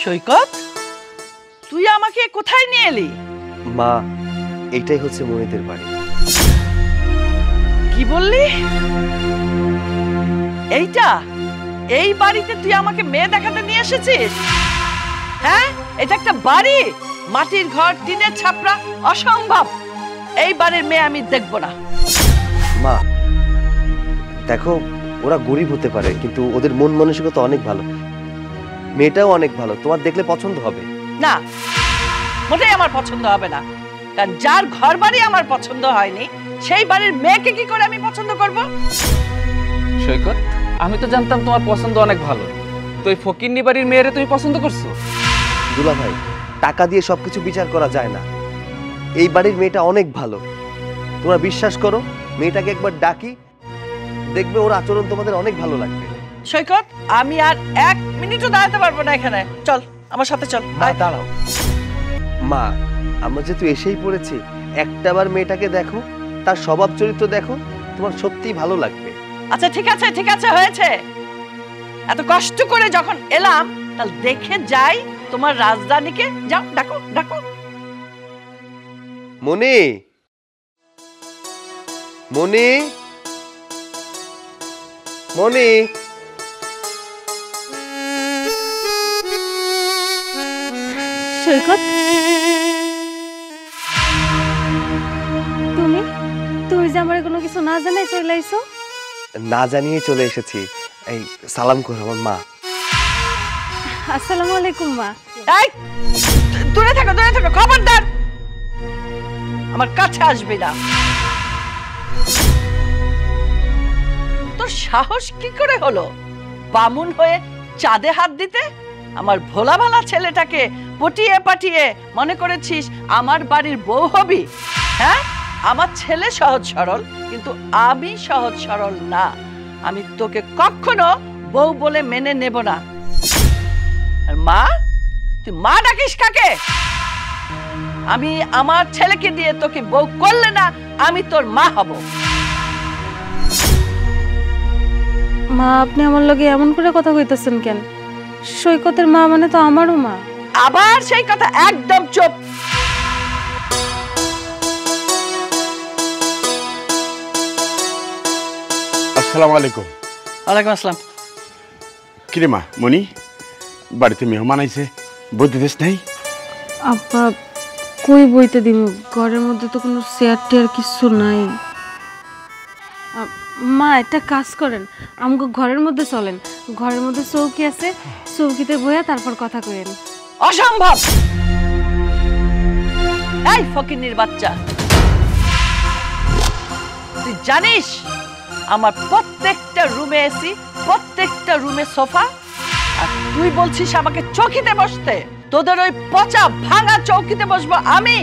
সৈকত, তুই আমাকে কোথায় নিয়ে এলি? মা, এইটাই হচ্ছে মনিদের বাড়ি। কি বললি? এইটা? এই বাড়িতে তুই আমাকে মেয়ে দেখাতে নিয়ে এসেছিস? হ্যাঁ, এটা একটা বাড়ি? মাটির ঘর, টিনের ছাপরা, অসম্ভব। এই বাড়ির মেয়ে আমি দেখব না। মা দেখো, ওরা গরিব হতে পারে কিন্তু ওদের মন মানসিকতা অনেক ভালো। মেয়েটাও অনেক ভালো, তোমার দেখলে পছন্দ হবে। না, মোটেই আমার পছন্দ হবে না। কারণ যার ঘর বাড়ি আমার পছন্দ হয়নি, সেই বাড়ির মেয়েকে কি করে আমি পছন্দ করব? সৈকত, আমি তো জানতাম তোমার পছন্দ অনেক ভালো, তো এই ফকিন্নি বাড়ির মেয়েরে তুমি পছন্দ করছো? দুলা ভাই, টাকা দিয়ে সবকিছু বিচার করা যায় না। এই বাড়ির মেয়েটা অনেক ভালো, তোমরা বিশ্বাস করো। মেয়েটাকে একবার ডাকি, দেখবে ওর আচরণ তোমাদের অনেক ভালো লাগবে। সৈকত, আমি আর 1 মিনিটও দাঁড়াতে পারবো না এখানে। চল, আমার সাথে চল। দাঁড়াও মা, আমরা যেহেতু এসেই পড়েছি, একটাবার মেয়েটাকে দেখো, তার স্বভাব চরিত্র দেখো, তোমার সত্যিই ভালো লাগবে। আচ্ছা ঠিক আছে, ঠিক আছে, হয়েছে। এত কষ্ট করে যখন এলাম, তাহলে দেখে যাই তোমার রাজধানীকে। যাও, ডাকো ডাকো। মনি, মনি, মনি। সৈকত, তুমি তুমি যে আমার কোনো কিছু না জানাই চলে আইছো? না জানিয়ে চলে এসেছি। এই সালাম করো আমার মা। আসসালামু আলাইকুম মা। এই, দূরে থাকো, দূরে থাকো, খবরদার আমার কাছে আসবি না। তোর সাহস কি করে হলো বামুন হয়ে চাঁদে হাত দিতে? আমার ভোলা ভালা ছেলেটাকে পটিয়ে পাঠিয়ে মনে করেছিস আমার বাড়ির বউ হবি? হ্যাঁ, আমার ছেলে সহজ সরল, কিন্তু আমি সহজ সরল না। আমি তোকে কখনো বউ বলে মেনে নেব না। আর মা, তুই মা ডাকিস কাকে? আমি আমার ছেলেকে দিয়ে তোকে বউ করলে না, আমি তোর মা হব। মা, আপনি আমার লগে এমন করে কথা কইতেছেন কেন? সৈকতের মা মানে তো আমারও মা। আবার সেই কথা, একদম চুপ। আসসালামু আলাইকুম। ওয়ালাইকুম আসসালাম। কিরে মা, মনি, বাড়িতে মেহমান আইছে, বইতে দেশ নাই? আব্বা, কই বইতে দিব? ঘরের মধ্যে তো কোনো চেয়ার টেয়ার কিছু নাই। মা, একটা কাজ করেন, আমাকে ঘরের মধ্যে চলেন। ঘরের মধ্যে চৌকি আছে, চৌকিতে বইয়া তারপর কথা কইেন। অসম্ভব। এই ফকিন্নির বাচ্চা, তুই জানিস আমার প্রত্যেকটা রুমে এসি, প্রত্যেকটা রুমে সোফা, আর তুই বলছিস আমাকে চৌকিতে বসতে? তোদের ওই পচা ভাঙা চৌকিতে বসবো আমি?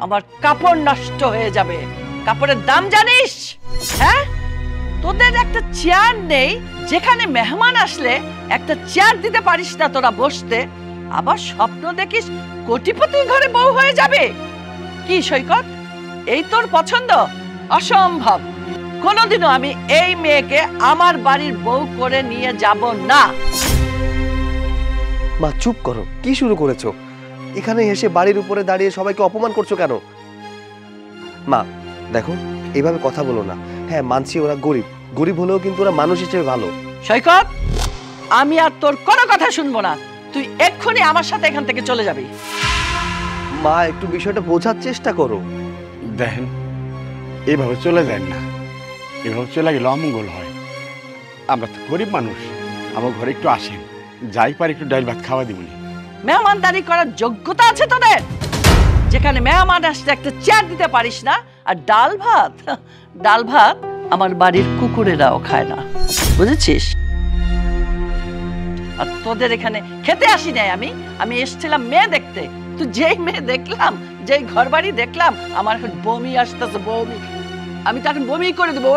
আমার কাপড় নষ্ট হয়ে যাবে। কাপড়ের দাম জানিস? হ্যাঁ, তোদের একটা চেয়ার নেই, যেখানে মেহমান আসলে একটা চেয়ার দিতে পারিস না তোরা বসতে। আবার স্বপ্ন দেখিস কোটিপতি ঘরে বউ হয়ে যাবে। কি সৈকত, এই তোর পছন্দ? অসম্ভব। কোনোদিনও আমি এই মেয়েকে আমার বাড়ির বউ করে নিয়ে যাব না। মা চুপ করো, কি শুরু করেছো? এখানে এসে বাড়ির উপরে দাঁড়িয়ে সবাইকে অপমান করছো কেন? মা দেখো, এইভাবে কথা বলো না। হ্যাঁ মানছি ওরা গরিব, গরিব হলেও কিন্তু ওরা মানুষ হিসেবে ভালো। সৈকত, আমি আর তোর কোনো কথা শুনবো না। তুই এক্ষুনি আমার সাথে এখান থেকে চলে যাবি। মা একটু বিষয়টা বোঝার চেষ্টা করো। দেখেন, এইভাবে চলে যায় না, এভাবে চলে গেলে অমঙ্গল হয়। আমরা তো গরিব মানুষ, আমার ঘরে একটু আসেন, যাই পারি একটু ডাল ভাত খাওয়া দিবনি। মেহমানদারি করার যোগ্যতা আছে তোদের? যেখানে মেহমান আসলে একটা চেয়ার দিতে পারিস না, আর ডাল ভাত? ডাল ভাত আমার বাড়ির কুকুরেরাও খায় না, বুঝেছিস? আর তোদের এখানে খেতে আসি নাই আমি, আমি এসেছিলাম মেয়ে দেখতে। তুই যেই মেয়ে দেখলাম, যেই ঘর বাড়ি দেখলাম, আমার এখন বমি আসতেছে, বমি। আমি তো এখন বমি করে দেবো।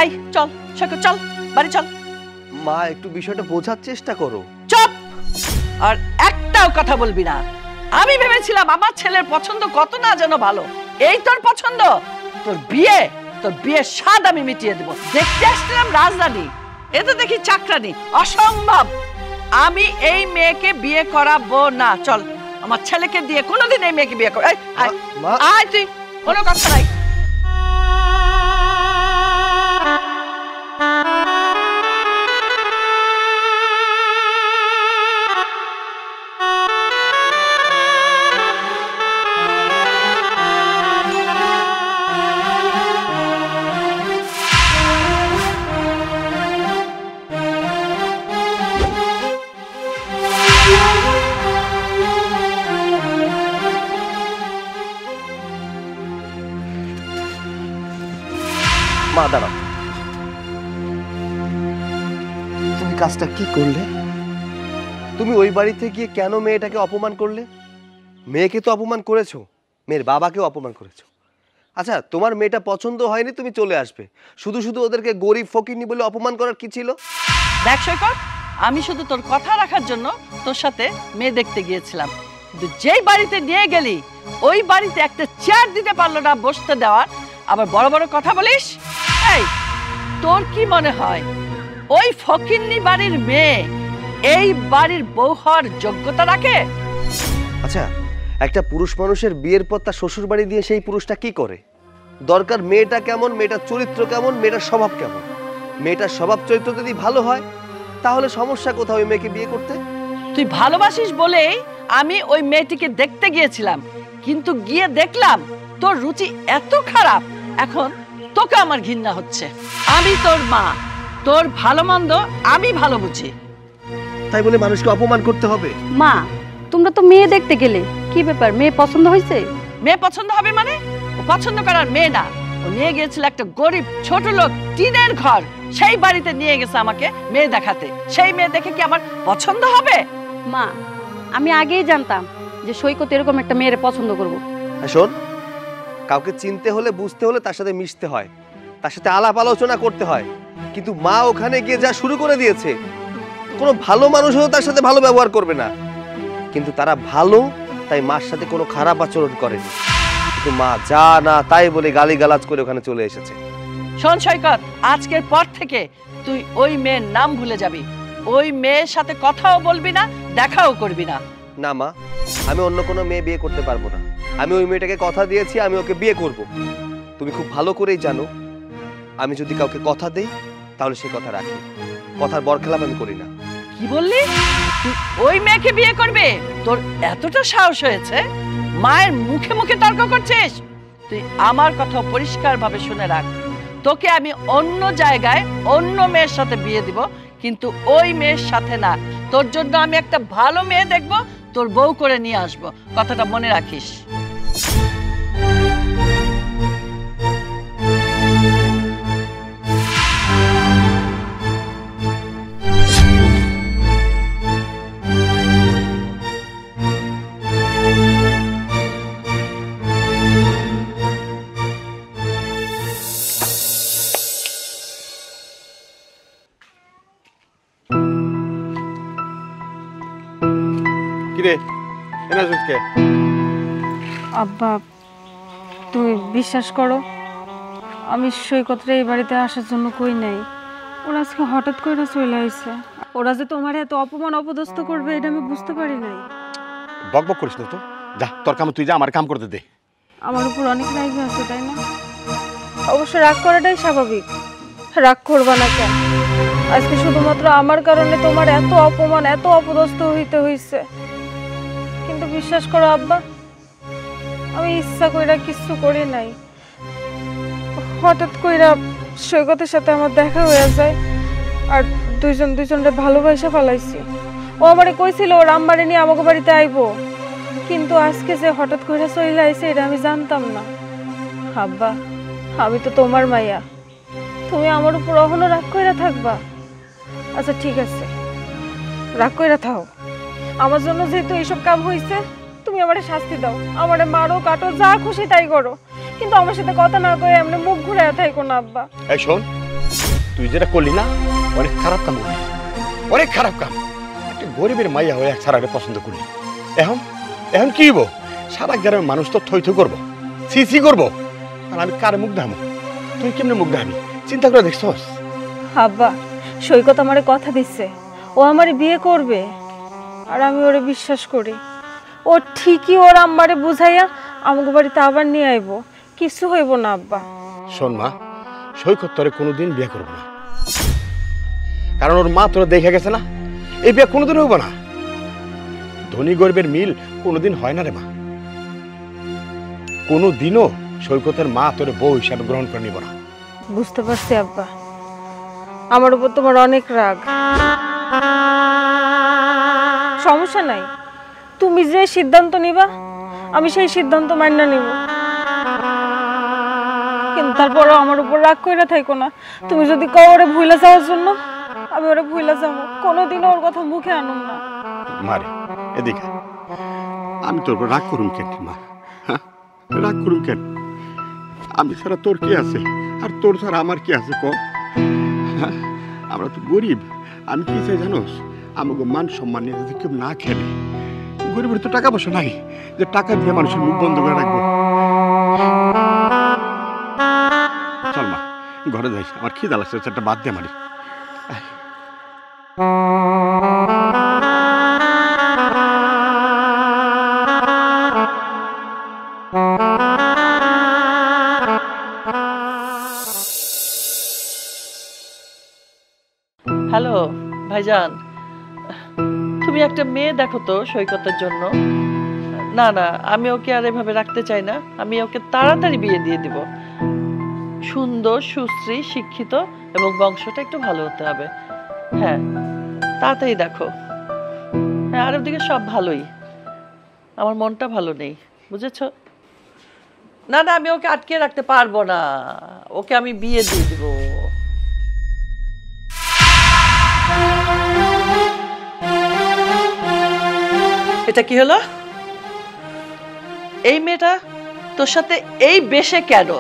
এই চল সৈকত, চল বাড়ি চল। মা একটু বিষয়টা বোঝার চেষ্টা করো। চুপ, আর একটাও কথা বলবি না। আমি ভেবেছিলাম আমার ছেলের পছন্দ কত না যেন ভালো। এই তোর পছন্দ? তোর বিয়ের স্বাদ আমি মিটিয়ে দেবো। দেখতে আসছিলাম রাজধানী, এ তো দেখি চাকরানি, অসম্ভব। আমি এই মেয়েকে বিয়ে করাবো না। চল, আমার ছেলেকে দিয়ে কোনোদিন এই মেয়েকে বিয়ে কর। মা। আয় তুই, কোনো কথা নাই। মা দাঁড়াও, তুমি কাজটা কি করলে? তুমি ওই বাড়িতে গিয়ে কেন মেয়েটাকে অপমান করলে? মেয়েকে তো অপমান করেছো, মেয়ের বাবাকেও অপমান করেছো। আচ্ছা, তোমার মেয়েটা পছন্দ হয়নি, তুমি চলে আসবে। শুধু শুধু ওদেরকে গরিব ফকিরনি বলে অপমান করার কি ছিল? দেখ সৈকত, আমি শুধু তোর কথা রাখার জন্য তোর সাথে মেয়ে দেখতে গিয়েছিলাম, কিন্তু যেই বাড়িতে নিয়ে গেলি ওই বাড়িতে একটা চেয়ার দিতে পারলো না বসতে দেওয়ার, আবার বড় বড় কথা বলিস। এই, তোর কি মনে হয় ওই ফকিন্নি বাড়ির মেয়ে এই বাড়ির বউ হওয়ার যোগ্যতা রাখে? আচ্ছা, একটা পুরুষ মানুষের বিয়ের পর তার শ্বশুর বাড়ি দিয়ে সেই পুরুষটা কি করে? দরকার মেয়েটা কেমন, মেয়েটার চরিত্র কেমন, মেয়েটার স্বভাব কেমন। মেয়েটার স্বভাব চরিত্র যদি ভালো হয় তাহলে সমস্যা কোথাও ওই মেয়েকে বিয়ে করতে? তুই ভালোবাসিস বলেই আমি ওই মেয়েটিকে দেখতে গিয়েছিলাম, কিন্তু গিয়ে দেখলাম তোর রুচি এত খারাপ, এখন তোকে আমার ঘৃণা হচ্ছে। আমি তোর মা, তোর ভালো মন্দ আমি ভালো বুঝি। তাই বলে মানুষকে অপমান করতে হবে? মা, তোমরা তো মেয়ে দেখতে গেলে, কি ব্যাপার, মেয়ে পছন্দ হয়েছে? মেয়ে পছন্দ হবে মানে? ও পছন্দ করার মেয়ে না, ও নিয়ে গিয়েছিল একটা গরিব ছোট লোক টিনের ঘর, সেই বাড়িতে নিয়ে গেছে আমাকে মেয়ে দেখাতে। সেই মেয়ে দেখে কি আমার পছন্দ হবে? মা, আমি আগেই জানতাম যে সৈকত এরকম একটা মেয়ের পছন্দ করব। শোন, কাউকে চিনতে হলে বুঝতে হলে তার সাথে মিশতে হয়, তার সাথে আলাপ আলোচনা করতে হয়। কিন্তু মা ওখানে গিয়ে যা শুরু করে দিয়েছে, কোনো ভালো মানুষও তার সাথে ভালো ব্যবহার করবে না। কিন্তু তারা ভালো, তাই মার সাথে কোনো খারাপ আচরণ করেনি। কিন্তু মা যা না তাই বলে গালিগালাজ করে ওখানে চলে এসেছে। শোন সৈকত, আজকের পর থেকে তুই ওই মেয়ের নাম ভুলে যাবি, ওই মেয়ের সাথে কথাও বলবি না, দেখাও করবি না। না মা, আমি অন্য কোনো মেয়ে বিয়ে করতে পারবো না। আমি ওই মেয়েটাকে কথা দিয়েছি, আমি ওকে বিয়ে করব। তুমি খুব ভালো করেই জানো, আমি যদি কাউকে কথা দেই তাহলে সে কথা রাখি, কথার বরখেলাপ আমি করি না। কি বললি? তুই ওই মেয়েকে বিয়ে করবে? তোর এতটা সাহস হয়েছে? মায়ের মুখে মুখে তর্ক করছিস? তুই আমার কথা পরিষ্কার ভাবে শুনে রাখ, তোকে আমি অন্য জায়গায় অন্য মেয়ের সাথে বিয়ে দিব, কিন্তু ওই মেয়ের সাথে না। তোর জন্য আমি একটা ভালো মেয়ে দেখব, তোর বউ করে নিয়ে আসবো, কথাটা মনে রাখিস। কিরে, এনে আসুসকে? আব্বা, তুমি বিশ্বাস করো, আমি সৈকতরে এই বাড়িতে আসার জন্য কই নাই। ওরা আজকে হঠাৎ করে চলে আইছে। ওরা যে তোমার এত অপমান অপদস্থ করবে এটা আমি বুঝতে পারি নাই। বক বক করিস না তো, যা তোর কাম তুই যা, আমার কাম করতে দে। আমার উপর অনেক রাগ আছে, তাই না? অবশ্য রাগ করাটাই স্বাভাবিক, রাগ করবা না কেন? আজকে শুধুমাত্র আমার কারণে তোমার এত অপমান এত অপদস্থ হইতে হইছে, কিন্তু বিশ্বাস করো আব্বা, আমি ইচ্ছা কইরা কিছু করি নাই। হঠাৎ কইরা সৈকতের সাথে আমার দেখা হয়ে যায়, আর দুইজনরে ভালোবাসা ফেলাইছি। ও আমারে কইছিল ওর আম্মারে নিয়ে আমাকে বাড়িতে আইবো, কিন্তু আজকে যে হঠাৎ করে চলে আইছে এটা আমি জানতাম না। আব্বা, আমি তো তোমার মাইয়া, তুমি আমার উপর অহনো রাগ কইরা থাকবা? আচ্ছা ঠিক আছে, রাগ কইরা থাও। আমার জন্য যেহেতু এইসব কাম হইছে, তুমি আমারে শাস্তি দাও, আমারে মারো কাটো যা খুশি তাই করো, কিন্তু আমার সাথে কথা না কয়ে এমনি মুখ ঘুরে থাইকো না আব্বা। এই শোন, তুই যেটা করলি না অনেক খারাপ কাম করলি, অনেক খারাপ কাম। একটা গরিবের মাইয়া হয়ে এক সারাকে পছন্দ করলি, এখন এখন কি হইব? সারা গ্রামের মানুষ তো থই থই করবো, সি সি করবো, আর আমি কার মুখ দেখাবো? তুই কেমনে মুখ দেখাবি চিন্তা করে দেখছস? আব্বা, সৈকত আমারে কথা দিচ্ছে ও আমারে বিয়ে করবে, আর আমি ওরে বিশ্বাস করি। ও ঠিকই ওর আম্মারে বুঝাইয়া আমাকে বাড়িতে আবার নিয়ে আইব, কিছু হইব না আব্বা। শোন মা, সৈকত তোরে কোনোদিন বিয়ে করবো না, কারণ ওর মা তোরা দেখে গেছে না, এই বিয়ে কোনোদিন হইব না। ধনী গরিবের মিল কোনোদিন হয় না রে মা। কোনোদিনও সৈকতের মা তোর বউ হিসাবে গ্রহণ করে নিব না। বুঝতে পারছি আব্বা, আমার উপর তোমার অনেক রাগ। সমস্যা নাই, তুমি যে সিদ্ধান্ত নিবা আমি সেই সিদ্ধান্ত মান্য নিব, কিন্তু তারপরও আমার উপর রাগ কইরা থাইকো না। তুমি যদি কও ওরে ভুলে যাওয়ার জন্য, আমি ওরে ভুলে যাবো, কোনোদিনও ওর কথা মুখে আনুম না। মারে এদিকে, আমি তোর উপর রাগ করুম কেন মা? হ্যাঁ, রাগ করুম কেন? আমি ছাড়া তোর কি আছে, আর তোর ছাড়া আমার কি আছে ক? হ্যাঁ, আমরা তো গরিব। আমি কি চাই জানোস? আমাকে মান সম্মান নিয়ে যদি কেউ না খেলে, গরিবের তো টাকা পয়সা নাই যে টাকা দিয়ে মানুষের মুখ বন্ধ করে রাখবো। চল মা, ঘরে যাই, আমার খিদা লাগছে, একটা বাদ দিয়ে মারি। হ্যালো ভাইজান, তুমি একটা মেয়ে দেখো তো সৈকতের জন্য। না না, আমি ওকে আর এভাবে রাখতে চাই না, আমি ওকে তাড়াতাড়ি বিয়ে দিয়ে দিব। সুন্দর, সুশ্রী, শিক্ষিত এবং বংশটা একটু ভালো হতে হবে। হ্যাঁ, তাড়াতাড়ি দেখো। হ্যাঁ, আর ওদিকে সব ভালোই, আমার মনটা ভালো নেই, বুঝেছো? না না, আমি ওকে আটকে রাখতে পারবো না, ওকে আমি বিয়ে দিয়ে দিব। এটা কি হলো? এই মেয়েটা তোর সাথে এই বেশে কেন?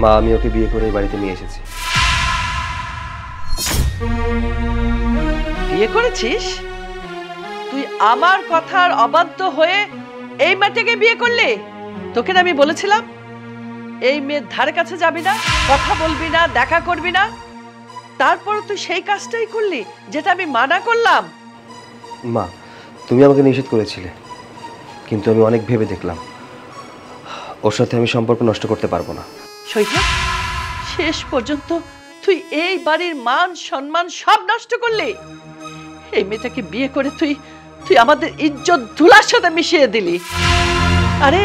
মা, আমি ওকে বিয়ে করে এই বাড়িতে নিয়ে এসেছি। বিয়ে করেছিস তুই? আমার কথার অবাধ্য হয়ে এই মেয়েটাকে বিয়ে করলি? তোকে না আমি বলেছিলাম এই মেয়ের ধারে কাছে যাবি না, কথা বলবি না, দেখা করবি না? তারপর তুই সেই কাজটাই করলি যেটা আমি মানা করলাম। মা, তুমি আমাকে নিষেধ করেছিলে, কিন্তু আমি অনেক ভেবে দেখলাম ওর সাথে আমি সম্পর্ক নষ্ট করতে পারবো না। সৈকত, শেষ পর্যন্ত তুই এই বাড়ির মান সম্মান সব নষ্ট করলি। এই মেয়েটাকে বিয়ে করে তুই তুই আমাদের ইজ্জত ধুলার সাথে মিশিয়ে দিলি। আরে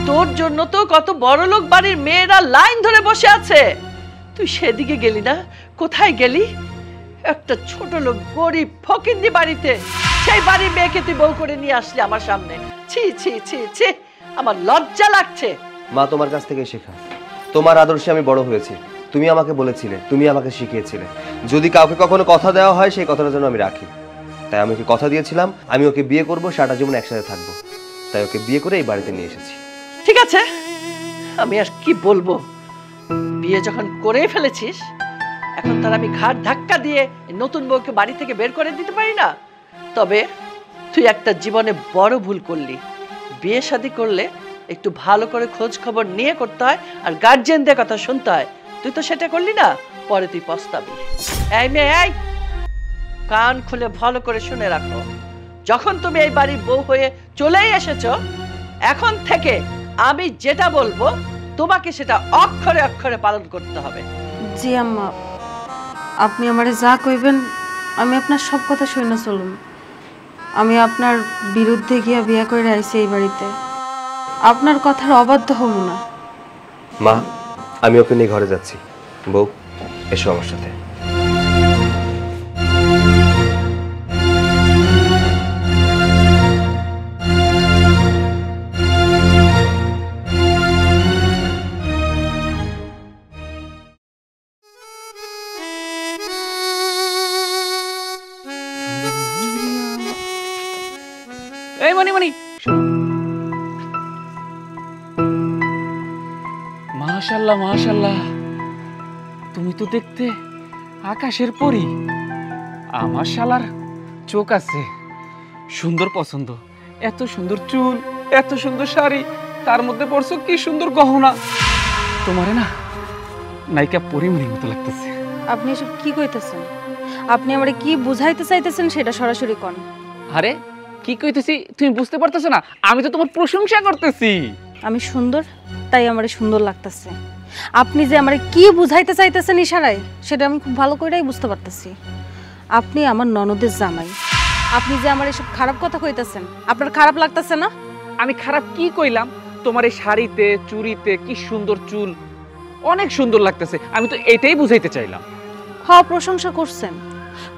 তোর জন্য তো কত বড় লোক বাড়ির মেয়েরা লাইন ধরে বসে আছে, তুই সেদিকে গেলি না। কোথায় গেলি? একটা ছোট লোক গরিব ফকিন্দি বাড়িতে, সেই বাড়ির মেয়েকে তুই বউ করে নিয়ে আসলি আমার সামনে। ছি ছি ছি ছি, আমার লজ্জা লাগছে। মা, তোমার কাছ থেকে শেখা, তোমার আদর্শে আমি বড় হয়েছি। তুমি আমাকে বলেছিলে, তুমি আমাকে শিখিয়েছিলে, যদি কাউকে কখনো কথা দেওয়া হয় সেই কথাটা যেন আমি রাখি। তাই আমি ওকে কথা দিয়েছিলাম আমি ওকে বিয়ে করবো, সারাটা জীবন একসাথে থাকবো। তাই ওকে বিয়ে করে এই বাড়িতে নিয়ে এসেছি। ঠিক আছে, আমি আর কি বলবো। বিয়ে যখন করে ফেলেছিস, এখন তার আমি ঘাট ধাক্কা দিয়ে নতুন বউকে বাড়ি থেকে বের করে দিতে পারি না? তবে তুই একটা জীবনে বড় ভুল করলি। বিয়ে শাদী করলে একটু ভালো করে খোঁজ খবর নিয়ে করতে হয়, আর গার্জিয়ানদের কথা শুনতে হয়। তুই তো সেটা করলি না, পরে তুই পস্তাবি। এই মেয়ে, এই কান খুলে ভালো করে শুনে রাখো, যখন তুমি এই বাড়ির বউ হয়ে চলেই এসেছো, এখন থেকে আমি যেটা বলবো তোমাকে সেটা অক্ষরে অক্ষরে পালন করতে হবে। জি আম্মা, আপনি আমারে যা কইবেন আমি আপনার সব কথা শুনে চলুন। আমি আপনার বিরুদ্ধে গিয়া বিয়া করে আইছি এই বাড়িতে, আপনার কথার অবাধ্য হব না। মা, আমি ওকে নিয়ে ঘরে যাচ্ছি। বউ, এসো আমার সাথে। এই মনি মনি, মাশাআল্লাহ মাশাআল্লাহ, তুমি তো দেখতে আকাশের পরী। আমার শালার চোখ আছে, সুন্দর পছন্দ, এত সুন্দর চুল, এত সুন্দর শাড়ি, তার মধ্যে পড়ছো কি সুন্দর গহনা। তোমারে না নায়িকা পরিমণির মতো লাগতেছে। আপনি এসব কি কইতেছেন? আপনি আমারে কি বুঝাইতে চাইতেছেন সেটা সরাসরি কোন। আরে কি কইতেছি তুমি বুঝতে পারতেছো না? আমি তো তোমার প্রশংসা করতেছি। আমি সুন্দর, তাই আমারে সুন্দর লাগতেছে। আপনি যে আমারে কি বুঝাইতে চাইতেছেন ইশারায়, সেটা আমি খুব ভালো করেই বুঝতে পারতেছি। আপনি আমার ননদের জামাই। আপনি যে আমার এসব খারাপ কথা কইতেছেন, আপনার খারাপ লাগতেছে না? আমি খারাপ কি কইলাম? তোমার এই শাড়িতে চুড়িতে কি সুন্দর চুল, অনেক সুন্দর লাগতেছে। আমি তো এটাই বুঝাইতে চাইলাম। হ্যাঁ, প্রশংসা করছেন।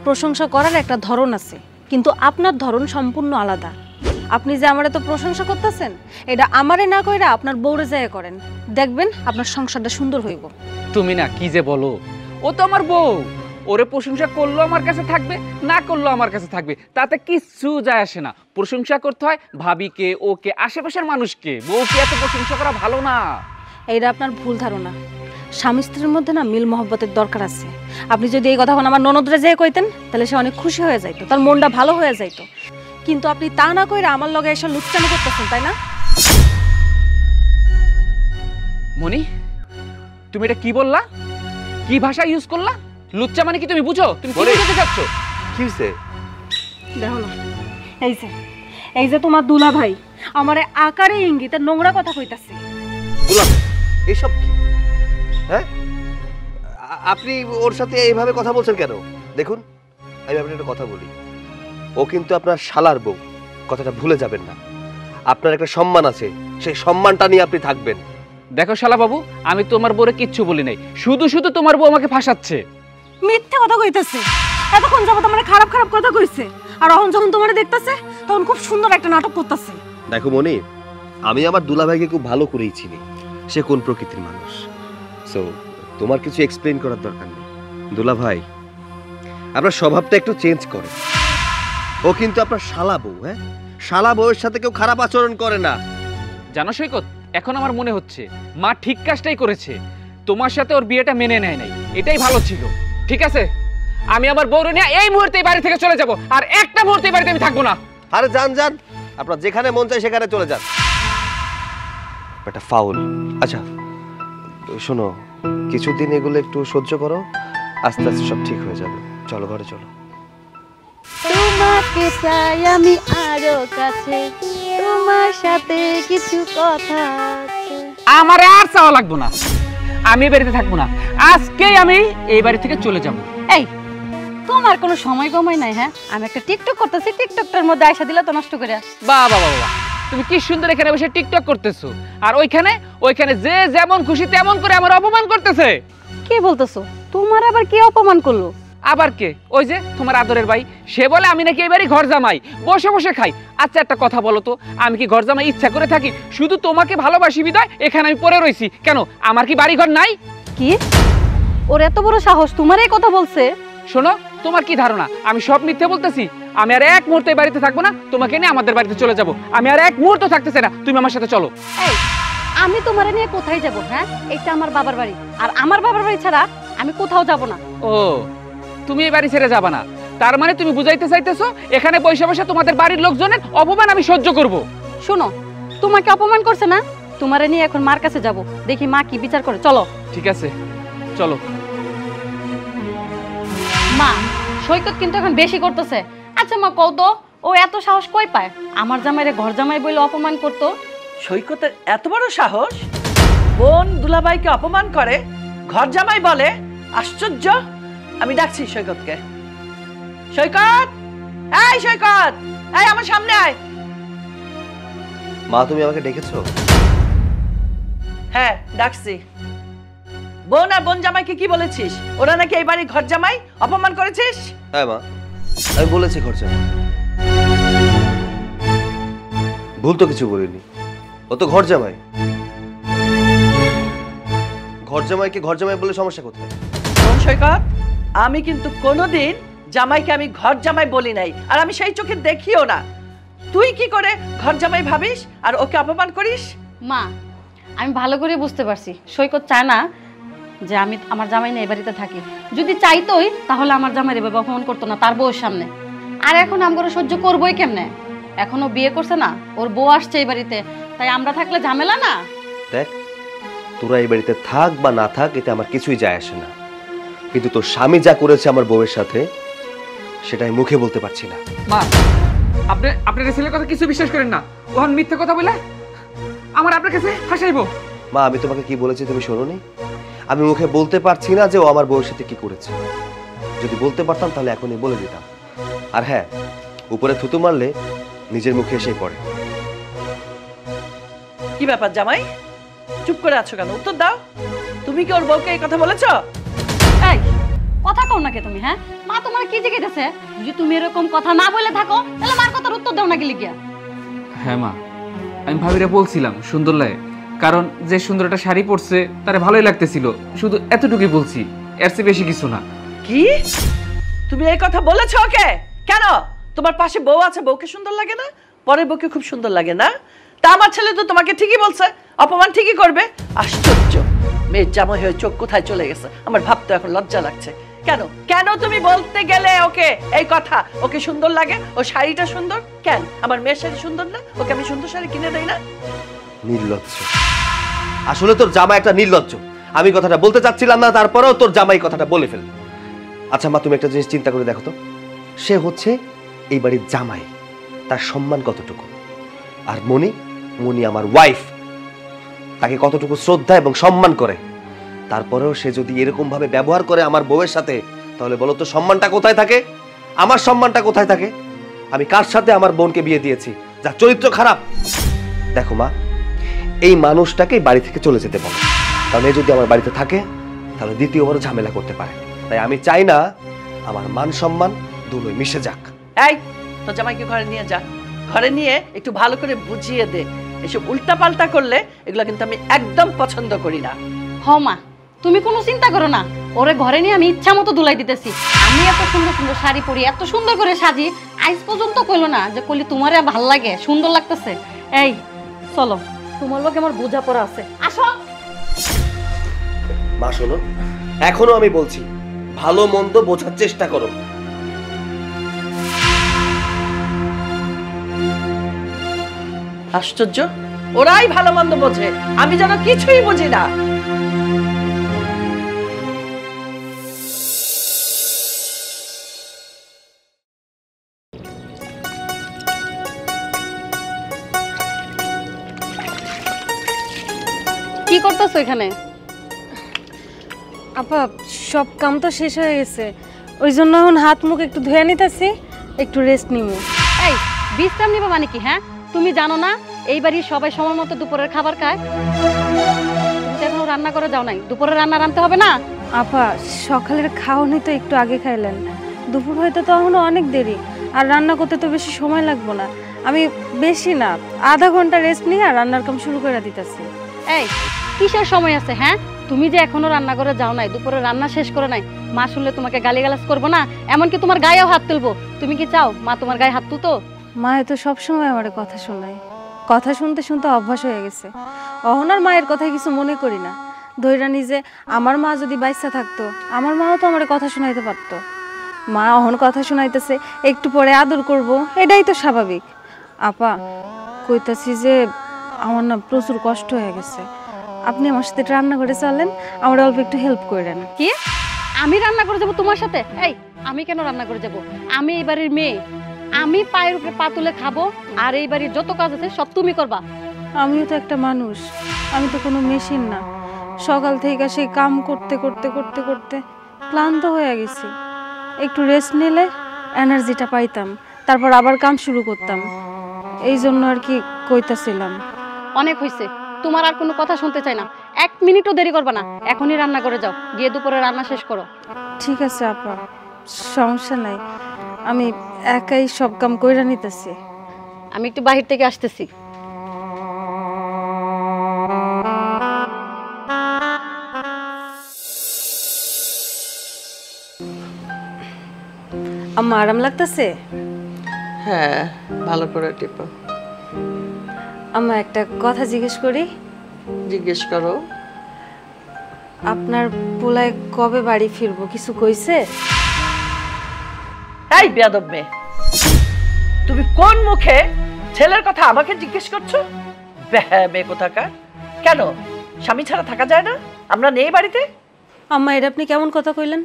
প্রশংসা করার একটা ধরন আছে, কিন্তু আপনার ধরন সম্পূর্ণ আলাদা। আপনি যে আমারে তো প্রশংসা করতেছেন, এটা আমারে না কইরা আপনার বউরে যায় করেন, দেখবেন আপনার সংসারটা সুন্দর হইব। তুমি না কি যে বলো, ও তো আমার বউ। ওরে প্রশংসা করলো আমার কাছে থাকবে, না করলো আমার কাছে থাকবে, তাতে কিচ্ছু যায় আসে না। প্রশংসা করতে হয় ভাবিকে, ওকে, আশেপাশের মানুষকে। বউকে এত প্রশংসা করা ভালো না। এইটা আপনার ভুল ধারণা। স্বামী স্ত্রীর মধ্যে না মিল মহব্বতের দরকার আছে। আপনি যদি এই কথা আমার ননদরে যেয়ে কইতেন, তাহলে সে অনেক খুশি হয়ে যাইতো, তার মনটা ভালো হয়ে যাইতো। কিন্তু আপনি তা না কইরা আমার লগে এসে লুচ্চামি করতেছেন, তাই না? মনি, তুমি এটা কি বললা? কি ভাষা ইউজ করলা? লুচ্চা মানে কি তুমি বুঝো? তুমি কি বুঝাতে চাচ্ছ? কি হইছে? দেখো না, এই যে তোমার দুলা ভাই আমারে আকারে ইঙ্গিতে নোংরা কথা কইতাছে। দুলা এসব কি? হ্যাঁ, আপনি ওর সাথে এইভাবে কথা বলছেন কেন? দেখুন, আমি আপনাকে একটা কথা বলি, ও কিন্তু আপনার শালার বউ, কথাটা ভুলে যাবেন না। আপনার একটা সম্মান আছে, সেই সম্মানটা নিয়ে আপনি থাকবেন। দেখো শালা বাবু, আমি তোমার বউরে কিচ্ছু বলি নাই, শুধু শুধু তোমার বউ আমাকে ফাঁসাচ্ছে। মিথ্যা কথা কইতাছে। এতক্ষণ যাবত আমারে খারাপ খারাপ কথা কইছে, আর এখন যখন তোমারে দেখতাছে তখন খুব সুন্দর একটা নাটক করতেছে। দেখো মনি, আমি আমার দুলাভাইকে খুব ভালো করেই চিনি, সে কোন প্রকৃতির মানুষ। সো তোমার কিছু এক্সপ্লেইন করার দরকার নেই। দুলাভাই, আপনার স্বভাবটা একটু চেঞ্জ করে। ও কিন্তু আপনার শালা বউ। হ্যাঁ, শালা বউয়ের সাথে কেউ খারাপ আচরণ করে না। জানো সৈকত, এখন আমার মনে হচ্ছে মা ঠিক কাজটাই করেছে। তোমার সাথে ওর বিয়েটা মেনে নেয় নাই, এটাই ভালো ছিল। ঠিক আছে, আমি আমার বউরে নিয়ে এই মুহূর্তে এই বাড়ি থেকে চলে যাব, আর একটা মুহূর্তে এই বাড়িতে আমি থাকবো না। আরে যান যান, আপনার যেখানে মন চায় সেখানে চলে যান। এটা ফাউল। আচ্ছা শোনো, কিছুদিন এগুলো একটু সহ্য করো, আস্তে আস্তে সব ঠিক হয়ে যাবে। চলো ঘরে চলো। তোমাকে চাই আমি আরো কাছে, তোমার সাথে কিছু কথা আছে। আমার আর চাওয়া লাগবো না, আমি এই বাড়িতে থাকবো না। আজকেই আমি এই বাড়ি থেকে চলে যাব। এই, তোমার কোনো সময় কমাই নাই? হ্যাঁ, আমি একটা টিকটক করতেছি, টিকটকটার মধ্যে আয়সা দিলা তো নষ্ট করে। বাহ বাহ বাহ, তুমি কি সুন্দর এখানে বসে টিকটক করতেছো, আর ওইখানে যে যেমন খুশি তেমন করে আমার অপমান করতেছে। কি বলতেছো? তোমার আবার কি অপমান করলো? আবার কে? ওই যে তোমার আদরের ভাই, সে বলে আমি নাকি এবারই ঘর জামাই, বসে বসে খাই। আচ্ছা একটা কথা বলো তো, আমি কি ঘর জামাই ইচ্ছা করে থাকি? শুধু তোমাকে ভালোবাসি বিদায় এখানে আমি পড়ে রইছি। কেন, আমার কি বাড়ি ঘর নাই? কি ওর এত বড় সাহস তোমার এই কথা বলছে? শোনো, তোমার কি ধারণা আমি সব মিথ্যে বলতেছি? আমি আর এক মুহূর্তে বাড়িতে থাকবো না, তোমাকে নিয়ে আমাদের বাড়িতে চলে যাব। আমি আর এক মুহূর্ত থাকতে চাই না, তুমি আমার সাথে চলো। এই, আমি তোমারে নিয়ে কোথায় যাব? হ্যাঁ, এটা আমার বাবার বাড়ি, আর আমার বাবার বাড়ি ছাড়া আমি কোথাও যাব না। ও, তুমি এই বাড়ি ছেড়ে যাবা না? তার মানে তুমি বুঝাইতে চাইতেছো এখানে বসে বসে তোমাদের বাড়ির লোকজনের অপমান আমি সহ্য করব? শোনো, তোমাকে অপমান করছে না, তোমারে নিয়ে এখন মার কাছে যাব, দেখি মা কি বিচার করে। চলো। ঠিক আছে, চলো। মা, সৈকত কিন্তু এখন বেশি করতেছে। আচ্ছা মা, কও তো ও এত সাহস কই পায় আমার জামাইরে ঘর জামাই বলে অপমান করতো? সৈকতের এত বড় সাহস, বোন দুলাভাইকে অপমান করে ঘর জামাই বলে? আশ্চর্য। আমি ডাকছি সৈকতকে। সৈকত, এই সৈকত, এই আমার সামনে আয়। মা, তুমি আমাকে ডেকেছো? হ্যাঁ, ডাকছি। বোন আর বোন জামাইকে কি বলেছিস? ওরা নাকি এই বাড়ি ঘর জামাই, অপমান করেছিস? হ্যাঁ মা, আমি বলেছি ঘর জামাই। ভুল তো কিছু বলিনি, ও তো ঘর জামাই। ঘর জামাইকে ঘর জামাই বলে সমস্যা কোথায়? বোন সৈকত, আমি কিন্তু কোনোদিন জামাইকে আমি ঘর জামাই বলি নাই, আর আমি সেই চোখে দেখিও না। তুই কি করে ঘর জামাই ভাবিস আর ওকে অপমান করিস? মা, আমি ভালো করে বুঝতে পারছি সৈকত চায় না যে আমি আমার জামাই নিয়ে এই বাড়িতে থাকি। যদি চাইতোই তাহলে আমার জামাই এভাবে অপমান করতো না তার বউয়ের সামনে। আর এখন আমরা সহ্য করবোই কেমনে? এখনো বিয়ে করছে না, ওর বউ আসছে এই বাড়িতে, তাই আমরা থাকলে ঝামেলা না। দেখ, তোরা এই বাড়িতে থাক বা না থাক, এতে আমার কিছুই যায় আসে না। কিন্তু তোর স্বামী যা করেছে আমার বউয়ের সাথে সেটা আমি মুখে বলতে পারছি না। মা, আপনার ছেলের কথা কিছু বিশ্বাস করেন না। ওখান মিথ্যে কথা বলে আমার আপনার কাছে ফাঁসাইবো। মা, আমি তোমাকে কি বলেছি তুমি শোনোনি? আমি মুখে বলতে পারছি না যে ও আমার বউয়ের সাথে কি করেছে। যদি বলতে পারতাম তাহলে এখনই বলে দিতাম। আর হ্যাঁ, উপরে থুতু মারলে নিজের মুখে এসে পড়ে। কি ব্যাপার জামাই, চুপ করে আছো কেন? উত্তর দাও। তুমি কি ওর বউকে এই কথা বলেছো? এই কথা কও না কে তুমি? হ্যাঁ, মা তোমার কি জিজ্ঞেসে? যদি তুমি এরকম কথা না বলে থাকো তাহলে মার কথার উত্তর দাও না কি লিখিয়া? হ্যাঁ মা, আমি ভাবিরে বলছিলাম সুন্দর লাগে, কারণ যে সুন্দর একটা শাড়ি পরছে তারে ভালোই লাগতেছিল, শুধু এতটুকুই বলছি, এর চেয়ে বেশি কিছু না। কি তুমি এই কথা বলেছো ওকে? কেন? তোমার পাশে বউ আছে, বউকে সুন্দর লাগে না? পরের বউকে খুব সুন্দর লাগে না? তা আমার ছেলে তো তোমাকে ঠিকই বলছে, অপমান ঠিকই করবে। আশ্চর্য, মেয়ের জামাই হয়ে চোখ কোথায় চলে গেছে। আমার ভাবতে এখন লজ্জা লাগছে। কেন কেন তুমি বলতে গেলে ওকে এই কথা? ওকে সুন্দর লাগে, ও শাড়িটা সুন্দর। কেন আমার মেয়ের শাড়ি সুন্দর না? ওকে আমি সুন্দর শাড়ি কিনে দেই না? নির্লজ্জ, আসলে তোর জামাই একটা নির্লজ্জ। আমি কথাটা বলতে চাচ্ছিলাম না, তারপরেও তোর জামাই কথাটা বলে ফেল। আচ্ছা মা, তুমি একটা জিনিস চিন্তা করে দেখো তো, সে হচ্ছে এই বাড়ির জামাই, তার সম্মান কতটুকু। আর মনি আমার ওয়াইফ, তাকে কতটুকু শ্রদ্ধা এবং সম্মান করে। তারপরেও সে যদি এরকম ভাবে ব্যবহার করে আমার বউয়ের সাথে, তাহলে বলো তো সম্মানটা কোথায় থাকে? আমার সম্মানটা কোথায় থাকে? আমি কার সাথে আমার বোনকে বিয়ে দিয়েছি, যার চরিত্র খারাপ। দেখো মা, এই মানুষটাকে বাড়ি থেকে চলে যেতে বলো, কারণ এ যদি আমার বাড়িতে থাকে তাহলে দ্বিতীয়বারও ঝামেলা করতে পারে। তাই আমি চাই না আমার মান সম্মান দুটোই মিশে যাক। এই তো জামাইকে ঘরে নিয়ে যা, ঘরে নিয়ে একটু ভালো করে বুঝিয়ে দে। এসব উল্টাপাল্টা করলে এগুলো কিন্তু আমি একদম পছন্দ করি না। হ মা, তুমি কোনো চিন্তা করো না, ওরে ঘরে নিয়ে আমি ইচ্ছা মতো দুলাই দিতেছি। আমি এত সুন্দর সুন্দর শাড়ি পরি, এত সুন্দর করে সাজি, আজ পর্যন্ত কইলো না যে কইলি তোমারে ভাল লাগে, সুন্দর লাগতেছে। এই চলো, তোমার লোক আমার বোঝাপড়া আছে, আসো। মা শোনো, এখনো আমি বলছি, ভালো মন্দ বোঝার চেষ্টা করো। আশ্চর্য, ওরাই ভালো মন্দ বোঝে, আমি যেন কিছুই বুঝি না। কি করতেছো এখানে? আপা, সব কাম তো শেষ হয়ে গেছে, ওই জন্য এখন হাত মুখ একটু ধুয়ে নিতেছি, একটু রেস্ট নিবো। এই বিশ্রাম নিবা মানে কি? হ্যাঁ, তুমি জানো না এই বাড়ির সবাই সময় মতো দুপুরের খাবার খায়? তুমি তো এখনো রান্না করে যাও নাই, দুপুরের রান্না রাঁধতে হবে না? আপা, সকালের খাওয়ানি তো একটু আগে খাইলেন, দুপুর হয়তো তো এখনো অনেক দেরি, আর রান্না করতে তো বেশি সময় লাগবে না। আমি বেশি না, আধা ঘন্টা রেস্ট নিয়ে রান্নার কাম শুরু করে দিতেছি। এই কিসের সময় আছে? হ্যাঁ, তুমি যে এখনো রান্না করে যাও নাই, দুপুরে রান্না শেষ করে নাই, মা শুনলে তোমাকে গালিগালাজ করবো না? এমনকি তোমার গায়েও হাত তুলবো। তুমি কি চাও মা তোমার গায়ে হাত তুলতো? মা তো সবসময় আমার কথা শোনায়, কথা শুনতে শুনতে অভ্যাস হয়ে গেছে। অহনার মায়ের কথা কিছু মনে করি না, ধৈরা নিজে আমার মা যদি বাইসা থাকতো, আমার মাও তো আমার কথা শোনাইতে পারতো। মা অহন কথা শোনাইতেছে, একটু পরে আদর করব, এটাই তো স্বাভাবিক। আপা, কইতাছি যে আমার না প্রচুর কষ্ট হয়ে গেছে, আপনি আমার সাথে রান্না করে চলেন, আমার অল্প একটু হেল্প করেন। কি আমি রান্না করে যাবো তোমার সাথে? এই আমি কেন রান্না করে যাব? আমি এই বাড়ির মেয়ে, আমি পায়ের উপরে পা তুলে খাবো, আর এই বাড়ির যত কাজ আছে সব তুমি করবা। আমিও তো একটা মানুষ, আমি তো কোনো মেশিন না। সকাল থেকে সেই কাম করতে করতে করতে করতে ক্লান্ত হয়ে গেছি, একটু রেস্ট নিলে এনার্জিটা পাইতাম, তারপর আবার কাম শুরু করতাম। এই জন্য আর কি কইতাছিলাম। অনেক হয়েছে, তোমার আর কোনো কথা শুনতে চাই না। 1 মিনিটও দেরি করবা না, এখনই রান্না করে যাও, গিয়ে দুপুরে রান্না শেষ করো। ঠিক আছে আপা, সমস্যা নাই, আমি একাই সব কাম কইরা নিতেছি। আমি একটু বাহির থেকে আসতেছি। আম্মা আরাম লাগতেছে? হ্যাঁ, ভালো করে টিপো। আম্মা একটা কথা জিজ্ঞেস করি? জিজ্ঞেস করো। আপনার পোলায় কবে বাড়ি ফিরবো কিছু কইছে? এই বেয়াদব মেয়ে, তুমি কোন মুখে ছেলের কথা আমাকে জিজ্ঞেস করছো? মেয়ে কোথাকার। কেন স্বামী ছাড়া থাকা যায় না? আমরা নেই বাড়িতে? আম্মা, এটা আপনি কেমন কথা কইলেন?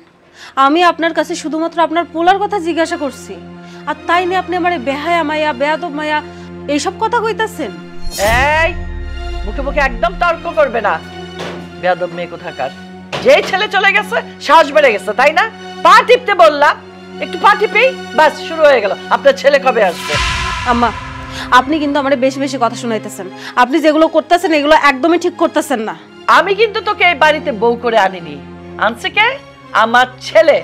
আমি আপনার কাছে শুধুমাত্র আপনার পোলার কথা জিজ্ঞাসা করছি, আর তাই নিয়ে আপনি আমারে বেহায়া মায়া বেয়াদব মায়া এইসব কথা কইতাছেন। এই মুখে মুখে একদম তর্ক করবে না, বেয়াদব মেয়ে কোথাকার। যে ছেলে চলে গেছে সাহস বেড়ে গেছে, তাই না? পা টিপতে বললাম, একটু পা টিপেই বাস শুরু হয়ে গেল। আপনার ছেলে কবে আসবে? আম্মা, আপনি কিন্তু আমারে বেশি বেশি কথা শুনাইতেছেন। আপনি যেগুলো করতেছেন এগুলো একদমই ঠিক করতেছেন না। আমি কিন্তু তোকে এই বাড়িতে বউ করে আনিনি, আনছে কে? আমার ছেলে।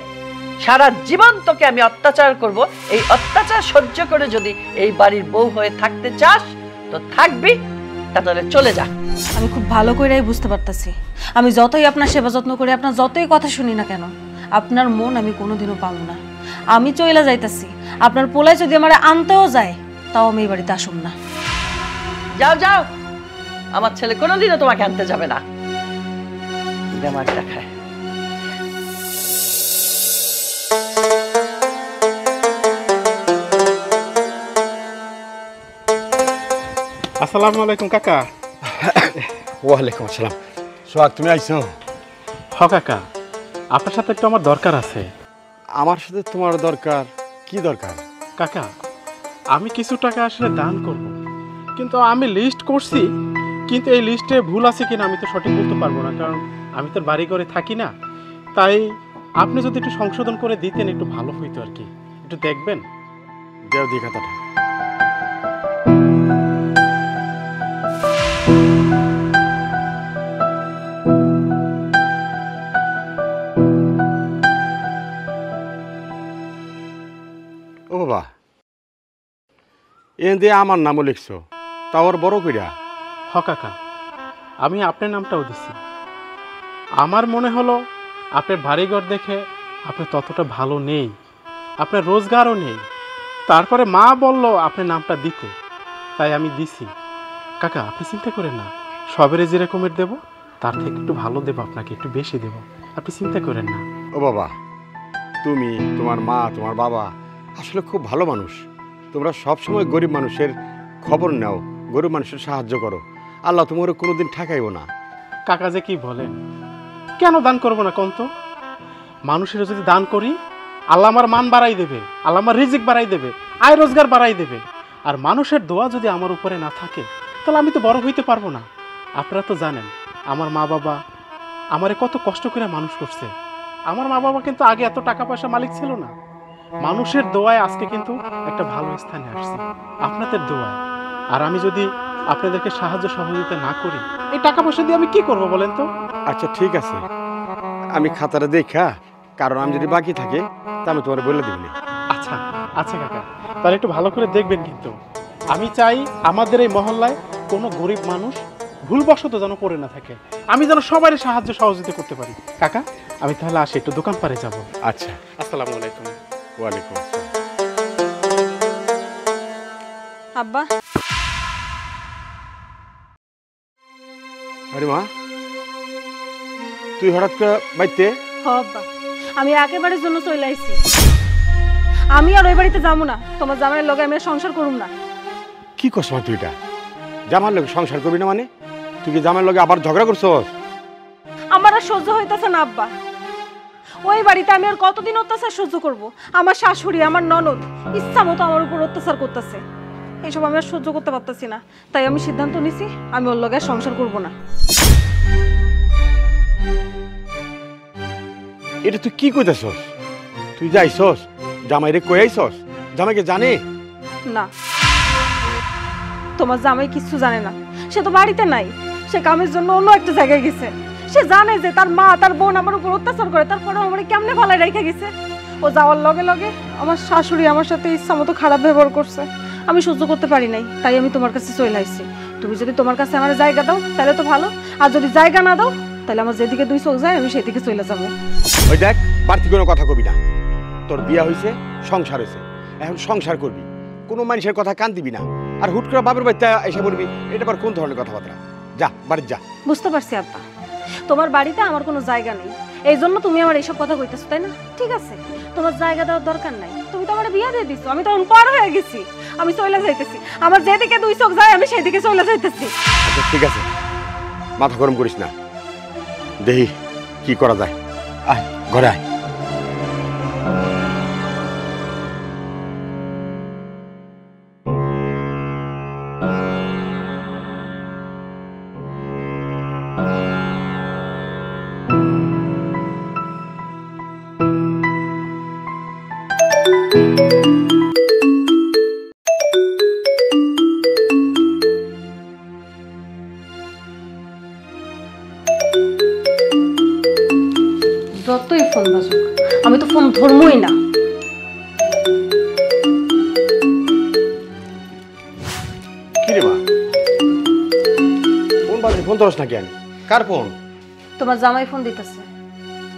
সারা জীবন তোকে আমি অত্যাচার করব। এই অত্যাচার সহ্য করে যদি এই বাড়ির বউ হয়ে থাকতে চাস তো থাকবি, তাহলে চলে যা। আমি খুব ভালো করেই বুঝতে পারতাছি, আমি যতই আপনার সেবা যত্ন করি, আপনার যতই কথা শুনি না কেন, আপনার মন আমি কোনোদিনও পাবো না। আমি চইলা যাইতাছি, আপনার পোলায় যদি আমার আনতেও যায় তাও আমি এই বাড়িতে আসুম না। যাও যাও, আমার ছেলে কোনোদিনও তোমাকে আনতে যাবে না। আমার দেখায় আসসালামু আলাইকুম কাকা। ওয়ালাইকুম আসসালাম। সোহাগ, তুমি আইছো? হ কাকা, আপনার সাথে একটু আমার দরকার আছে। আমার সাথে তোমার দরকার? কি দরকার? কাকা, আমি কিছু টাকা আসলে দান করব, কিন্তু আমি লিস্ট করছি, কিন্তু এই লিস্টে ভুল আছে কিনা আমি তো সঠিক বলতে পারবো না, কারণ আমি তো বাড়ি ঘরে থাকি না। তাই আপনি যদি একটু সংশোধন করে দিতেন একটু ভালো হইতো আর কি। একটু দেখবেন। দেও দি খাতাটা। ও বাবা, এ দিয়ে আমার নামও লিখছো, তাও আর বড় কইরা। হ কাকা, আমি আপনার নামটাও দিছি। আমার মনে হলো আপনার বাড়িঘর দেখে আপনি ততটা ভালো নেই, আপনার রোজগারও নেই। তারপরে মা বলল আপনার নামটা দিতে, তাই আমি দিছি। কাকা, আপনি চিন্তা করেন না, সবেরে যেরকমের দেব তার থেকে একটু ভালো দেবো, আপনাকে একটু বেশি দেব, আপনি চিন্তা করেন না। ও বাবা, তুমি, তোমার মা, তোমার বাবা আসলে খুব ভালো মানুষ। তোমরা সবসময় গরিব মানুষের খবর নাও, গরিব মানুষের সাহায্য করো। আল্লাহ তোমার কোনোদিন ঠেকাইব না। কাকা যে কি বলেন, কেন দান করবো না কন্ত? মানুষের যদি দান করি আল্লাহ আমার মান বাড়াই দেবে, আল্লাহ আমার রিজিক বাড়াই দেবে, আয় রোজগার বাড়াই দেবে। আর মানুষের দোয়া যদি আমার উপরে না থাকে তাহলে আমি তো বড় হইতে পারবো না। আপনারা তো জানেন আমার মা বাবা আমারে কত কষ্ট করে মানুষ করছে। আমার মা বাবা কিন্তু আগে এত টাকা পয়সা মালিক ছিল না। মানুষের দোয়ায় আজকে কিন্তু একটা ভালো স্থানে আসছি, আপনাদের দোয়ায়। আর আমি যদি আপনাদেরকে সাহায্য সহযোগিতা না করি, এই টাকা পয়সা দিয়ে আমি কি করব বলেন তো? আচ্ছা ঠিক আছে, আমি খাতাটা দেখা, কারণ আমি যদি বাকি থাকে তা আমি তোমার বলে দিবনি। আচ্ছা আচ্ছা কাকা, তাহলে একটু ভালো করে দেখবেন। কিন্তু আমি চাই আমাদের এই মহল্লায় কোনো গরিব মানুষ ভুলবশত যেন পড়ে না থাকে, আমি যেন সবারই সাহায্য সহযোগিতা করতে পারি। কাকা, আমি তাহলে আসি, একটু দোকান পারে যাব। আচ্ছা, আসসালামু আলাইকুম। ওয়ালাইকুম আসসালাম। আব্বা, আরে মা, তুই হঠাৎ করে বাইতে? হ আব্বা, আমি একেবারে জন্য চলে আইছি। আমি আর ওই বাড়িতে যাবো না, তোমার জামাইয়ের লগে আমি আর সংসার করুম না। কি করছ মা তুই? এটা জামার লগে সংসার করবি না মানে? তুই কি জামার লগে আবার ঝগড়া করছস? আমার আর সহ্য হইতেছে না আব্বা। ওই বাড়িতে আমি আর কতদিন অত্যাচার সহ্য করব? আমার শাশুড়ি, আমার ননদ ইচ্ছা মতো আমার উপর অত্যাচার করতেছে। এইসব আমি আর সহ্য করতে পারতেছি না, তাই আমি সিদ্ধান্ত নিছি আমি ওর লগে সংসার করব না। এটা তুই কি কইতাছস? তুই যাইছস জামাইরে কই আইছস? জামাইকে জানে না, তোমার জামাই কিচ্ছু জানে না। সে তো বাড়িতে নাই, সে কামের জন্য অন্য একটা জায়গায় গেছে। সে জানে যে তার মা তার বোন আমার উপর অত্যাচার করে, তারপরে আমার কেমনে ফালাই রেখে গেছে। ও যাওয়ার লগে লগে আমার শাশুড়ি আমার সাথে ইচ্ছা মতো খারাপ ব্যবহার করছে। আমি সহ্য করতে পারি নাই, তাই আমি তোমার কাছে চলে আইছি। তুমি যদি তোমার কাছে আমার জায়গা দাও তাহলে তো ভালো, আর যদি জায়গা না দাও তাহলে আমার যেদিকে দুই চোখ যায় আমি সেদিকে চলে যাবো। ওই দেখ, বাড়তি কোনো কথা কবি না। তোর বিয়া হয়েছে, সংসার হয়েছে, এখন সংসার করবি, কোনো মানুষের কথা কান দিবি না। আর হুট করে বাপের বাড়িতে এসে বলবি, এটা আবার কোন ধরনের কথাবার্তা? যা বাড়ি যা। বুঝতে পারছি আব্বা, তোমার বাড়িতে আমার কোনো জায়গা নেই, এই জন্য তুমি আমার এইসব কথা কইতেছো, তাই না? ঠিক আছে, তোমার জায়গা দেওয়ার দরকার নাই। তুমি তো আমার বিয়া দিয়ে দিছো, আমি তো অনপড় হয়ে গেছি, আমি চলে যাইতেছি। আমার যেদিকে দুই চোখ যায় আমি সেদিকে চলে যাইতেছি। আচ্ছা ঠিক আছে, মাথা গরম করিস না, দেখি কি করা যায়। আয় ঘরে আয়। ফোন ধরমই না। কি রে মা, ফোন বাজে, ফোন ধরস না কেন? কার ফোন? তোমার জামাই ফোন দিতেছে।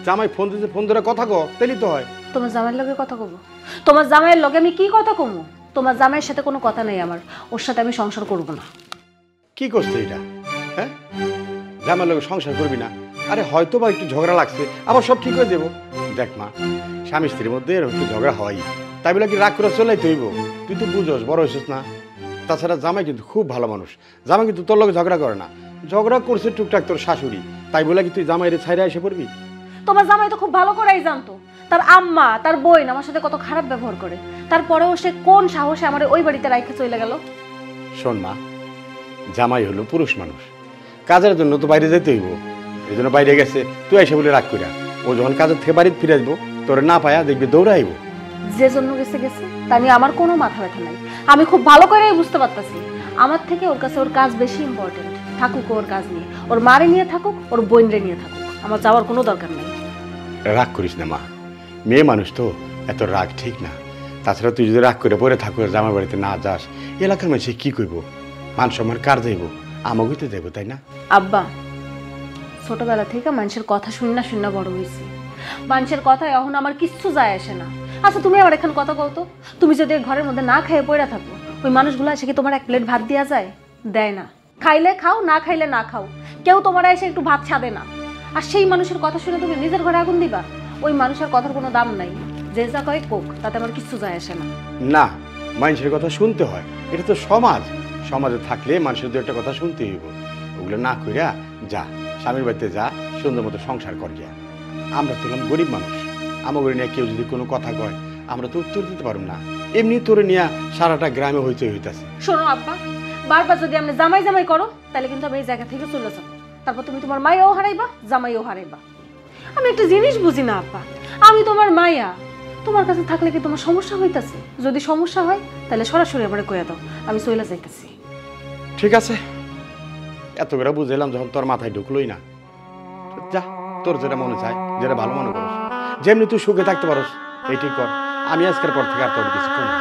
জামাই ফোন দিতে, ফোন ধরে কথা কো, তেলি তো হয়। তোমার জামাইয়ের লগে কথা কব? তোমার জামাইয়ের লগে আমি কি কথা কমু? তোমার জামাইয়ের সাথে কোনো কথা নেই আমার, ওর সাথে আমি সংসার করব না। কি করছে এটা? হ্যাঁ, জামাইয়ের লগে সংসার করবি না? আরে হয়তো বা একটু ঝগড়া লাগছে, আবার সব ঠিক হয়ে যাবো। দেখ মা, স্বামী স্ত্রীর মধ্যে এরকম একটু ঝগড়া হয়, তাই বলে কি রাগ করে চলাই তৈব? তুই তো বুঝোস, বড় হয়েছিস না। তাছাড়া জামাই কিন্তু খুব ভালো মানুষ, জামাই কিন্তু তোর লগে ঝগড়া করে না। ঝগড়া করছে টুকটাক তোর শাশুড়ি, তাই বলে কি তুই জামাইয়ের ছাইরে এসে পড়বি? তোমার জামাই তো খুব ভালো করেই জানতো তার আম্মা তার বোন আমার সাথে কত খারাপ ব্যবহার করে, তারপরেও সে কোন সাহসে আমার ওই বাড়িতে রাইখে চলে গেল? শোন মা, জামাই হলো পুরুষ মানুষ, কাজের জন্য তো বাইরে যেতে হইব, এই জন্য বাইরে গেছে। তুই এসে বলে রাগ করিয়া, ও যখন কাজের থেকে বাড়িতে ফিরে আসবো, তোর না পায়া দেখবি দৌড়াইব। যে জন্য গেছে গেছে, তা নিয়ে আমার কোনো মাথা ব্যথা নাই। আমি খুব ভালো করেই বুঝতে পারতাছি আমার থেকে ওর কাছে ওর কাজ বেশি ইম্পর্টেন্ট। থাকুক ওর কাজ নিয়ে, ওর মারে নিয়ে থাকুক, ওর বোনরে নিয়ে থাকুক, আমার যাওয়ার কোনো দরকার নেই। রাগ করিস না মা, মেয়ে মানুষ তো, এত রাগ ঠিক না। তাছাড়া তুই যদি রাগ করে পড়ে থাকো, জামাই বাড়িতে না যাস, এলাকার মানুষ কি কইব? মান সম্মান কার যাইব? আমাকেই তো যাইব, তাই না? আব্বা, ছোটবেলা থেকে মানুষের কথা শুননা শুননা বড় হয়েছি, মানুষের কথায় এখন আমার কিচ্ছু যায় আসে না। আচ্ছা তুমি আবার এখন কথা কও তো, তুমি যদি ঘরের মধ্যে না খেয়ে পড়ে থাকো, ওই মানুষগুলো এসে কি তোমার এক প্লেট ভাত দেওয়া যায়? দেয় না। খাইলে খাও, না খাইলে না খাও, কেউ তোমার এসে একটু ভাত ছাদে না। আর সেই মানুষের কথা শুনে তুমি নিজের ঘরে আগুন দিবা? ওই মানুষের কথার কোনো দাম নাই, যে যা কয় কোক, তাতে আমার কিচ্ছু যায় আসে না। না, মানুষের কথা শুনতে হয়, এটা তো সমাজ। সমাজে থাকলে মানুষের দু একটা কথা শুনতে হইব। ওগুলো না কইরা যা, স্বামীর বাড়িতে যা, সুন্দর মতো সংসার কর গিয়া। আমরা তো হলাম গরিব মানুষ, আমাদের নিয়ে কেউ যদি কোনো কথা কয়, আমরা তো উত্তর দিতে পারব না। এমনি তোরে নিয়ে সারাটা গ্রামে হইতে হইতাছে। শোনো আব্বা, বারবার যদি আপনি জামাই জামাই করো, তাহলে কিন্তু আমি এই জায়গা থেকে চলে যাবো। তারপর তুমি তোমার মাইয়াও হারাইবা, জামাইও হারাইবা। আমি একটা জিনিস বুঝি না আব্বা, আমি তোমার মাইয়া, তোমার কাছে থাকলে কি তোমার সমস্যা হইতাছে? যদি সমস্যা হয় তাহলে সরাসরি আমার কইয়া দাও, আমি চলে যাইতেছি। ঠিক আছে, এত করে বুঝাইলাম যখন তোর মাথায় ঢুকলোই না, যা, তোর যেটা মনে চায়, যেটা ভালো মনে করস, যেমনি তুই সুখে থাকতে পারস এইটাই কর। আমি আজকের পর থেকে আর তোর কিছু করি না।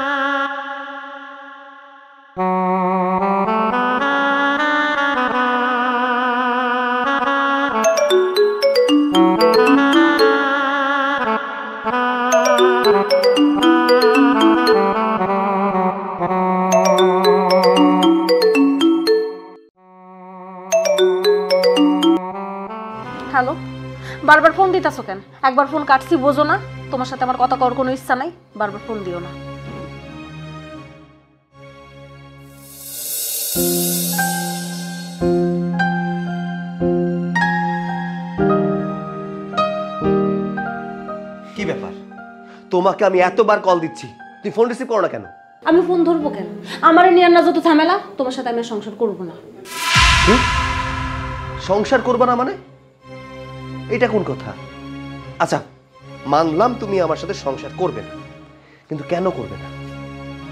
হ্যালো, বারবার ফোন দিতেছো কেন? একবার ফোন কাটছি বোঝো না? তোমার সাথে আমার কথা করার কোনো ইচ্ছা নাই, বারবার ফোন দিও না। কি ব্যাপার? তোমাকে আমি এতবার কল দিচ্ছি, তুই ফোন রিসিভ করো না কেন? আমি ফোন ধরবো কেন? আমার নিয়ে না যত ঝামেলা, তোমার সাথে আমি সংসার করবো না। সংসার করবা না মানে? এটা কোন কথা? আচ্ছা, মানলাম তুমি আমার সাথে সংসার করবে না, কিন্তু কেন করবে না?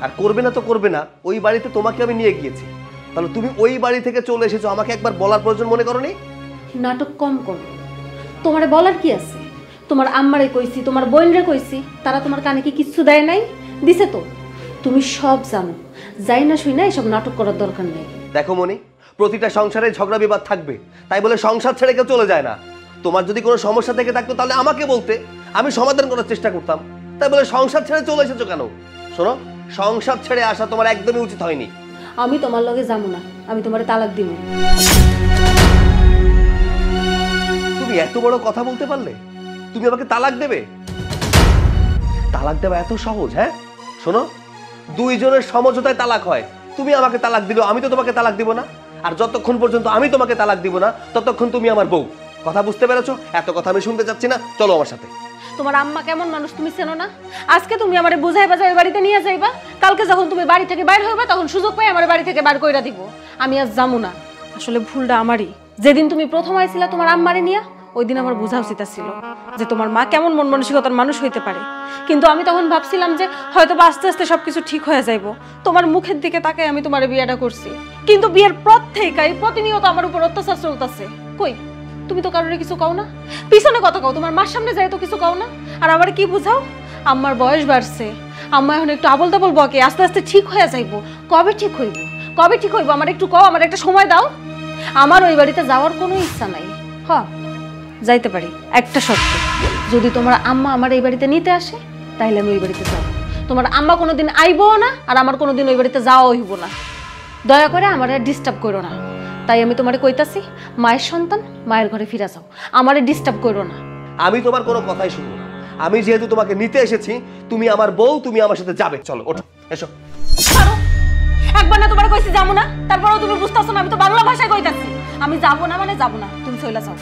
আর করবে না তো করবে না, ওই বাড়িতে তোমাকে আমি নিয়ে গিয়েছি, তাহলে তুমি ওই বাড়ি থেকে চলে এসেছো, আমাকে একবার বলার প্রয়োজন মনে করোনি? নাটক কম করো, তোমারে বলার কি আছে? তোমার আম্মারে কইছি, তোমার বোনরে কইছি, তারা তোমার কানে কি কিচ্ছু দেয় নাই? দিছে তো। তুমি সব জানো, যাই না শুই না এসব নাটক করার দরকার নেই। দেখো মনি, প্রতিটা সংসারে ঝগড়া বিবাদ থাকবে, তাই বলে সংসার ছেড়ে কেউ চলে যায় না। তোমার যদি কোনো সমস্যা থেকে থাকতো তাহলে আমাকে বলতে, আমি সমাধান করার চেষ্টা করতাম। তাই বলে সংসার ছেড়ে চলে এসেছো কেন? শোনো, সংসার ছেড়ে আসা তোমার একদমই উচিত হয়নি। আমি তোমার লগে যাবো না, আমি তোমারে তালাক দিব। তুমি এত বড় কথা বলতে পারলে? তুমি আমাকে তালাক দেবে? তালাক দেওয়া এত সহজ? হ্যাঁ শোনো, দুইজনের সমঝোতায় তালাক হয়। তুমি আমাকে তালাক দিলো, আমি তো তোমাকে তালাক দিব না। আর যতক্ষণ পর্যন্ত আমি তোমাকে তালাক দিব না, ততক্ষণ তুমি আমার বউ। কথা বুঝতে পেরেছো? এত কথা আমি শুনতে চাচ্ছি না, চলো আমার সাথে। তোমার আম্মা কেমন মানুষ তুমি চেনো না? আজকে তুমি আমারে বুঝাই বাজাই বাড়িতে নিয়ে যাইবা, কালকে যখন তুমি বাড়ি থেকে বাইর হইবা তখন সুযোগ পাই আমার বাড়ি থেকে বার কইরা দিব। আমি আজ যাবো না। আসলে ভুলটা আমারই। যেদিন তুমি প্রথম আইছিলা তোমার আম্মারে নিয়ে, ওই দিন আমার বুঝা উচিত ছিল যে তোমার মা কেমন মন মানসিকতার মানুষ হইতে পারে। কিন্তু আমি তখন ভাবছিলাম যে হয়তো আস্তে আস্তে সবকিছু ঠিক হয়ে যাইব। তোমার মুখের দিকে তাকাই আমি তোমার বিয়েটা করছি, কিন্তু বিয়ের পর থেকেই প্রতিনিয়ত আমার উপর অত্যাচার চলতেছে। কই তুমি তো কারোর কিছু কও না, পিছনে কথা কও, তোমার মার সামনে যাই তো কিছু কও না। আর আমার কি বুঝাও, আমার বয়স বাড়ছে, আম্মা এখন একটু আবল তাবল বকে, আস্তে আস্তে ঠিক হয়ে যাইব। কবে ঠিক হইব, কবে ঠিক হইব আমার একটু কও, আমার একটা সময় দাও। আমার ওই বাড়িতে যাওয়ার কোনো ইচ্ছা নাই। যাইতে পারি, একটা শর্ত, যদি তোমার আম্মা আমার এই বাড়িতে নিতে আসে তাহলে আমি ওই বাড়িতে যাব। তোমার আম্মা কোনোদিন আইবো না, আর আমার কোনোদিন ওই বাড়িতে যাওয়া হইব না। দয়া করে আমার ডিস্টার্ব করো না। তাই আমি তোমারে কইতাছি, মায়ের সন্তান মায়ের ঘরে ফিরে যাও, আমারে ডিস্টার্ব করো না। আমি তোমার কোনো কথাই শুনবো না। আমি যেহেতু তোমাকে নিতে এসেছি, তুমি আমার বউ, তুমি আমার সাথে যাবে। চলো ওঠো, এসো। ছাড়ো, একবার না তোমার কইছি যাবো না, তারপরেও তুমি বুঝতাছো না আমি তো বাংলা ভাষায় কইতাছি। আমি যাবো না মানে যাবো না, তুমি চলে যাও।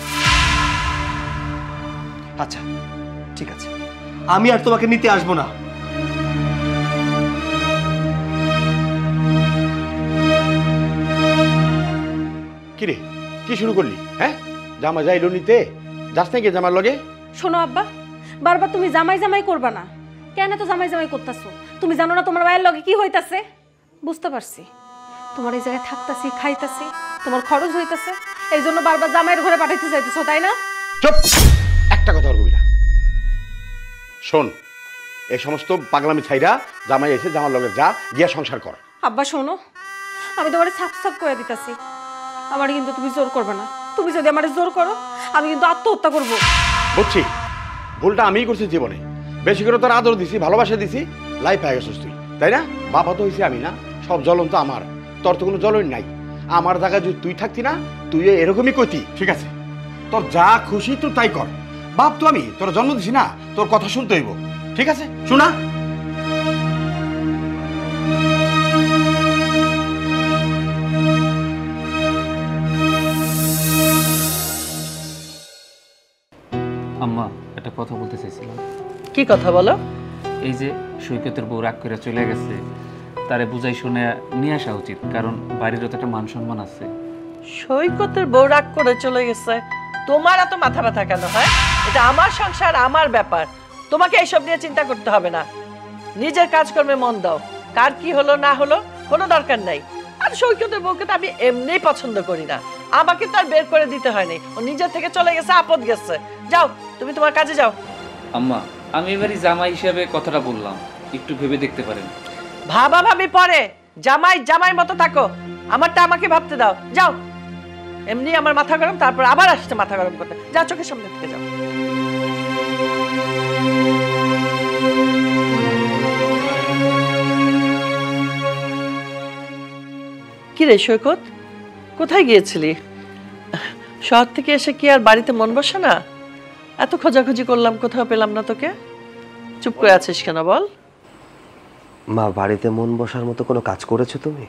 আচ্ছা ঠিক আছে, আমি আর তোমাকে নিতে আসবো না। কিরে, কি শুরু করলি? হ্যাঁ, জামা যাইলো নিতে, যাস নাকি জামার লগে? শোনো আব্বা, বারবার তুমি জামাই জামাই করবা না। কেন তো জামাই জামাই করতেছো? তুমি জানো না তোমার মায়ের লগে কি হইতাছে? বুঝতে পারছি, তোমার এই জায়গায় থাকতাছি, খাইতাছি, তোমার খরচ হইতাছে, এই জন্য বারবার জামাইয়ের ঘরে পাঠাইতে চাইতেছো, তাই না? চুপ, একটা কথা আর কবি না। শোন, এই সমস্ত পাগলামি ছাইরা জামাই এসে জামার লগে যা, গিয়া সংসার কর। আব্বা শোনো, আমি তোমারে সাপ সাপ করে দিতাছি, আমার কিন্তু তুমি জোর করবে না। তুমি যদি আমারে জোর করো, আমি কিন্তু আত্মহত্যা করবো। বুঝছি, ভুলটা আমিই করছি জীবনে। বেশি করে তোর আদর দিছি, ভালোবাসা দিছি, লাইফ হয়ে গেছিস তুই, তাই না? বাবা তো হয়েছি আমি না, সব জ্বলন তো আমার, তোর তো কোনো জ্বলন নাই। আমার জায়গায় যদি তুই থাকতি না, তুই এরকমই কইতি। ঠিক আছে, তোর যা খুশি তুই তাই কর। বাপ তো আমি, তোর জন্ম দিছি না, তোর কথা শুনতে হইব। ঠিক আছে, শোনা। আম্মা, একটা কথা বলতে চাইছিলাম। কি কথা বলো? এই যে সৈকতের বউ রাগ করে চলে গেছে, তারে বুঝাই শুনে নিয়ে আসা উচিত, কারণ বাড়িরও তো একটা মান সম্মান আছে। সৈকতের বউ রাগ করে চলে গেছে, তোমার এত মাথা ব্যথা কেন? হয়, এটা আমার সংসার, আমার ব্যাপার, তোমাকে এইসব নিয়ে চিন্তা করতে হবে না। নিজের কাজকর্মে মন দাও, কার কি হলো না হলো কোনো দরকার নাই। আর সৈকতের বউকে তো আমি এমনিই পছন্দ করি না, আমাকে তো আর বের করে দিতে হয়নি, ও নিজের থেকে চলে গেছে, আপদ গেছে। যাও, তুমি তোমার কাজে যাও। আম্মা, আমি এবারই জামাই হিসাবে কথাটা বললাম, একটু ভেবে দেখতে পারেন। ভাবা ভাবি পরে, জামাই জামাই মতো থাকো, আমারটা আমাকে ভাবতে দাও। যাও, এমনি আমার মাথা গরম, তারপর আবার আসছে মাথা গরম করতে। যাও, চোখের সামনে থেকে যাও। কি রে সৈকত, কোথায় গিয়েছিলি? শহর থেকে এসে কি আর বাড়িতে মন বসে না? এত খোঁজাখুঁজি করলাম, কোথাও পেলাম না তোকে। চুপ করে আছিস কেন বল? মা, বাড়িতে মন বসার মতো কোনো কাজ করেছো তুমি?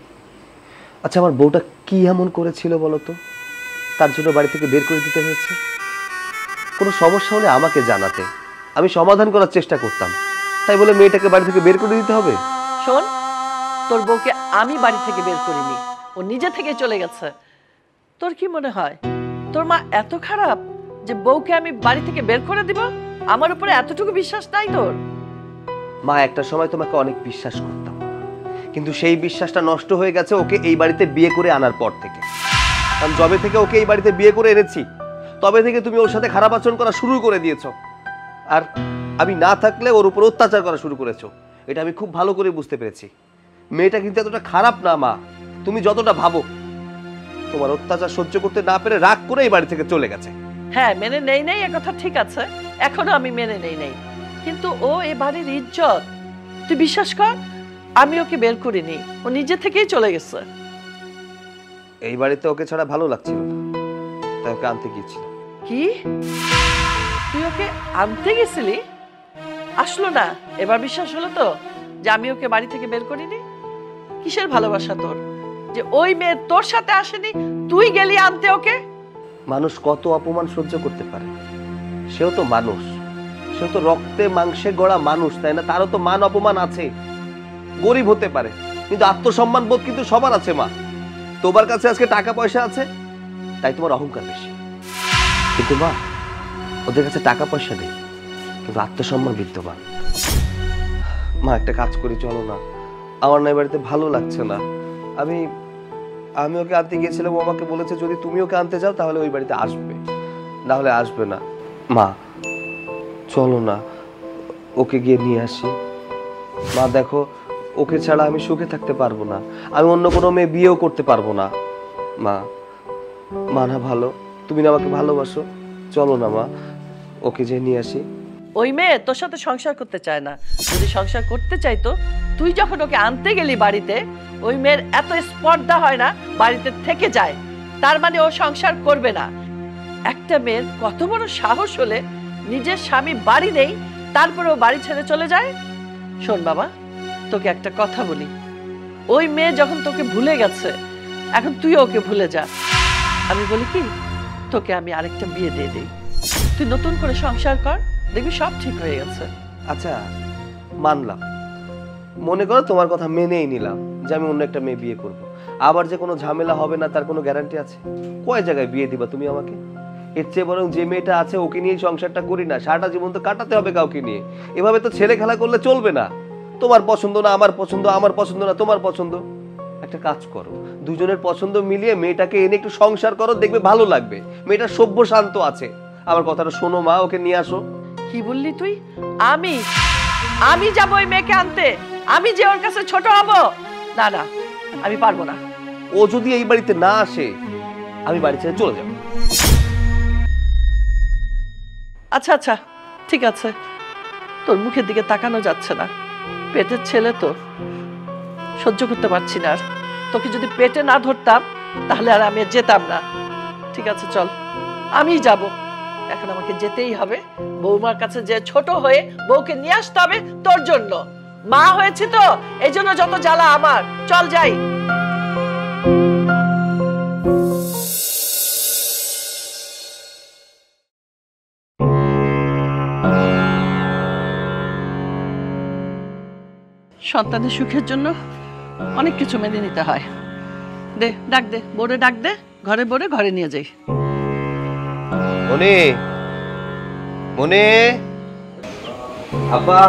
আচ্ছা, আমার বউটা কি এমন করেছিল বলো তো, তার জন্য বাড়ি থেকে বের করে দিতে হয়েছে? কোনো সমস্যা হলে আমাকে জানাতে, আমি সমাধান করার চেষ্টা করতাম, তাই বলে মেয়েটাকে বাড়ি থেকে বের করে দিতে হবে? শোন, তোর বউকে আমি বাড়ি থেকে বের করিনি, ও নিজে থেকে চলে গেছে। তোর কি মনে হয় তোর মা এত খারাপ যে বউকে আমি বাড়ি থেকে বের করে দিব? আমার উপরে এতটুকু বিশ্বাস নাই তোর? মা, একটা সময় তোমাকে অনেক বিশ্বাস করতাম, কিন্তু সেই বিশ্বাসটা নষ্ট হয়ে গেছে ওকে এই বাড়িতে বিয়ে করে আনার পর থেকে। কারণ যবে থেকে ওকে এই বাড়িতে বিয়ে করে এনেছি, তবে থেকে তুমি ওর সাথে খারাপ আচরণ করা শুরু করে দিয়েছো, আর আমি না থাকলে ওর উপর অত্যাচার করা শুরু করেছো। এটা আমি খুব ভালো করে বুঝতে পেরেছি। মেয়েটা কিন্তু এতটা খারাপ না মা, তুমি যতটা ভাবো। তোমার অত্যাচার সহ্য করতে না পেরে রাগ করে এই বাড়ি থেকে চলে গেছে। হ্যাঁ, মেনে নেই নেই একথা ঠিক আছে, এখনো আমি মেনে নেই নেই, কিন্তু ও এ বাড়ির ইজ্জত। তুই বিশ্বাস কর, আমি ওকে বের করিনি, ও নিজে থেকেই চলে গেছে। এই বাড়িতে ওকে ছাড়া ভালো লাগছিল না, তাই ওকে আনতে গিয়েছিল। কি, তুই ওকে আনতে গেছিলি? আসলো না? এবার বিশ্বাস হলো তো যে আমি ওকে বাড়ি থেকে বের করিনি? কিসের ভালোবাসা তোর যে ওই মেয়ে তোর সাথে আসেনি, তুই গেলি আনতে ওকে? মানুষ কত অপমান সহ্য করতে পারে, সেও তো মানুষ, সেও তো রক্তে মাংসে গড়া মানুষ, তাই না? তারও তো মান অপমান আছে। গরিব হতে পারে, কিন্তু আত্মসম্মান বোধ কিন্তু সবার আছে মা। তোমার কাছে আজকে টাকা পয়সা আছে, তাই তোমার অহংকার বেশি, কিন্তু মা ওদের কাছে টাকা পয়সা নেই, কিন্তু আত্মসম্মান বিদ্যমান। মা, একটা কাজ করি চলো না, আমার না বাড়িতে ভালো লাগছে না। আমি ওকে আনতে গিয়েছিলাম, ও আমাকে বলেছে যদি তুমি ওকে আনতে যাও তাহলে ওই বাড়িতে আসবে। না হলে আসবে না। মা চলো না, ওকে গিয়ে নিয়ে আসি। মা দেখো, ওকে ছাড়া আমি সুখে থাকতে পারবো না, আমি অন্য কোনো মেয়ে বিয়েও করতে পারবো না। মা, মা না ভালো, তুমি না আমাকে ভালোবাসো, চলো না মা, ওকে যে নিয়ে আসি। ওই মেয়ে তোর সাথে সংসার করতে চায় না। যদি সংসার করতে চাইতো, তুই যখন ওকে আনতে গেলি বাড়িতে, ওই মেয়ের এত স্পর্ধা হয় না, বাড়িতে থেকে যায়, তার মানে ও সংসার করবে না। একটা মেয়ের কত বড় সাহস হলে নিজের স্বামী বাড়ি নেই, তারপরে ও বাড়ি ছেড়ে চলে যায়। শোন বাবা, তোকে একটা কথা বলি, ওই মেয়ে যখন তোকে ভুলে গেছে, এখন তুই ওকে ভুলে যা। আমি বলি কি, তোকে আমি আরেকটা বিয়ে দিয়ে দিই, তুই নতুন করে সংসার কর, দেখবি সব ঠিক হয়ে গেছে। আচ্ছা মানলাম, মনে করো তোমার কথা মেনেই নিলাম যে আমি অন্য একটা মেয়ে বিয়ে করব, আবার যে কোনো ঝামেলা হবে না তার কোনো গ্যারান্টি আছে? কয় জায়গায় বিয়ে দিবা তুমি আমাকে? এর চেয়ে বরং যে মেয়েটা আছে ওকে নিয়ে সংসারটা করি না, সারাটা জীবন তো কাটাতে হবে কাউকে নিয়ে। এভাবে তো ছেলে খেলা করলে চলবে না। তোমার পছন্দ না আমার পছন্দ, আমার পছন্দ না তোমার পছন্দ। একটা কাজ করো, দুজনের পছন্দ মিলিয়ে মেয়েটাকে এনে একটু সংসার করো, দেখবে ভালো লাগবে। মেয়েটা সভ্য শান্ত আছে। আমার কথাটা শোনো মা, ওকে নিয়ে আসো। কি বললি তুই? আমি যাবো ওই মেয়েকে আনতে? আমি যে ওর কাছে ছোট হব? না না, আমি পারবো না। ও যদি এই বাড়িতে না আসে, আমি বাড়ি ছেড়ে চলে যাব। আচ্ছা আচ্ছা, ঠিক আছে, তোর মুখের দিকে তাকানো যাচ্ছে না, পেটের ছেলে তো, সহ্য করতে পারছি না আর। তোকে যদি পেটে না ধরতাম তাহলে আর আমি যেতাম না। ঠিক আছে চল, আমি যাব, এখন আমাকে যেতেই হবে। বৌমার কাছে যে ছোট হয়ে বউকে নিয়ে আসতে হবে তোর জন্য। মা হয়েছে তো, এই জন্য যত জ্বালা আমার। চল যাই। সন্তানের সুখের জন্য অনেক কিছু মেনে নিতে হয়। দে, ডাক দে, বোরে ডাক দে, ঘরে বোরে ঘরে নিয়ে যাই। মনে মনে, আপা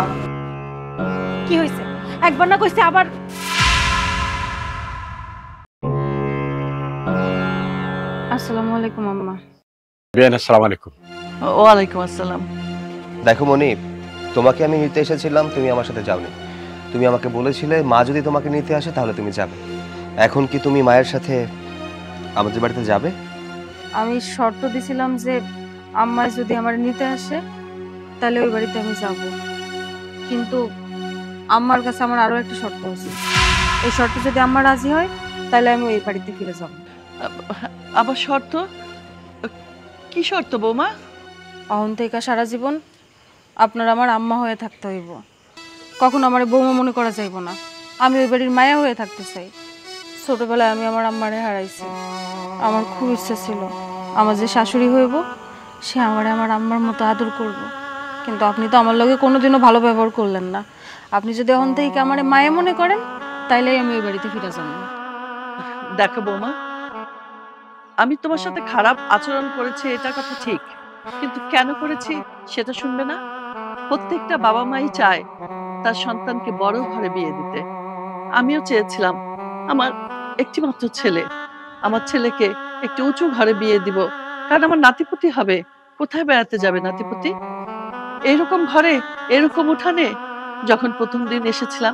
কি হয়েছে? একবার না কইছে আবার? আসসালামু আলাইকুম আম্মা। বেন, আসসালামু আলাইকুম। ওয়ালাইকুম আসসালাম। দেখো মনি, তোমাকে আমি নিতে এসেছিলাম, তুমি আমার সাথে যাওনি। তুমি আমাকে বলেছিলে মা যদি তোমাকে নিতে আসে তাহলে তুমি যাবে। এখন কি তুমি মায়ের সাথে আমাদের বাড়িতে যাবে? আমি শর্ত দিছিলাম যে আম্মা যদি আমার নিতে আসে তাহলে ওই বাড়িতে আমি যাব, কিন্তু আম্মার কাছে আমার আরো একটা শর্ত আছে। এই শর্তে যদি আম্মা রাজি হয় তাহলে আমি ওই বাড়িতে ফিরে যাব। আবার শর্ত? কি শর্ত বৌমা? অহন থেকে সারা জীবন আপনার আমার আম্মা হয়ে থাকতে হইব, কখন আমার বৌমা মনে করা যাইব না। আমি ওই বাড়ির মায়া হয়ে থাকতে চাই। ছোটবেলায় আমি আমার আম্মারে হারাইছি, আমার খুব ইচ্ছা ছিল আমার যে শাশুড়ি হইব সে আমারে আমার আম্মার মতো আদর করব, কিন্তু আপনি তো আমার লগে কোনোদিনও ভালো ব্যবহার করলেন না। আপনি যদি অহন থেকে আমারে মায়া মনে করেন তাইলেই আমি ওই বাড়িতে ফিরে যাব। দেখো বৌমা, আমি তোমার সাথে খারাপ আচরণ করেছি, এটা কথা ঠিক, কিন্তু কেন করেছি সেটা শুনবে না? প্রত্যেকটা বাবা মাই চায় তার সন্তানকে বড় ঘরে বিয়ে দিতে। আমিও চেয়েছিলাম আমার একটি মাত্র ছেলে, আমার ছেলেকে একটু উঁচু ঘরে বিয়ে দিব, কারণ আমার নাতিপুতি হবে। কোথায় বেড়াতে যাবে নাতিপুতি? এরকম ঘরে, এরকম উঠানে। যখন প্রথম দিন এসেছিলাম,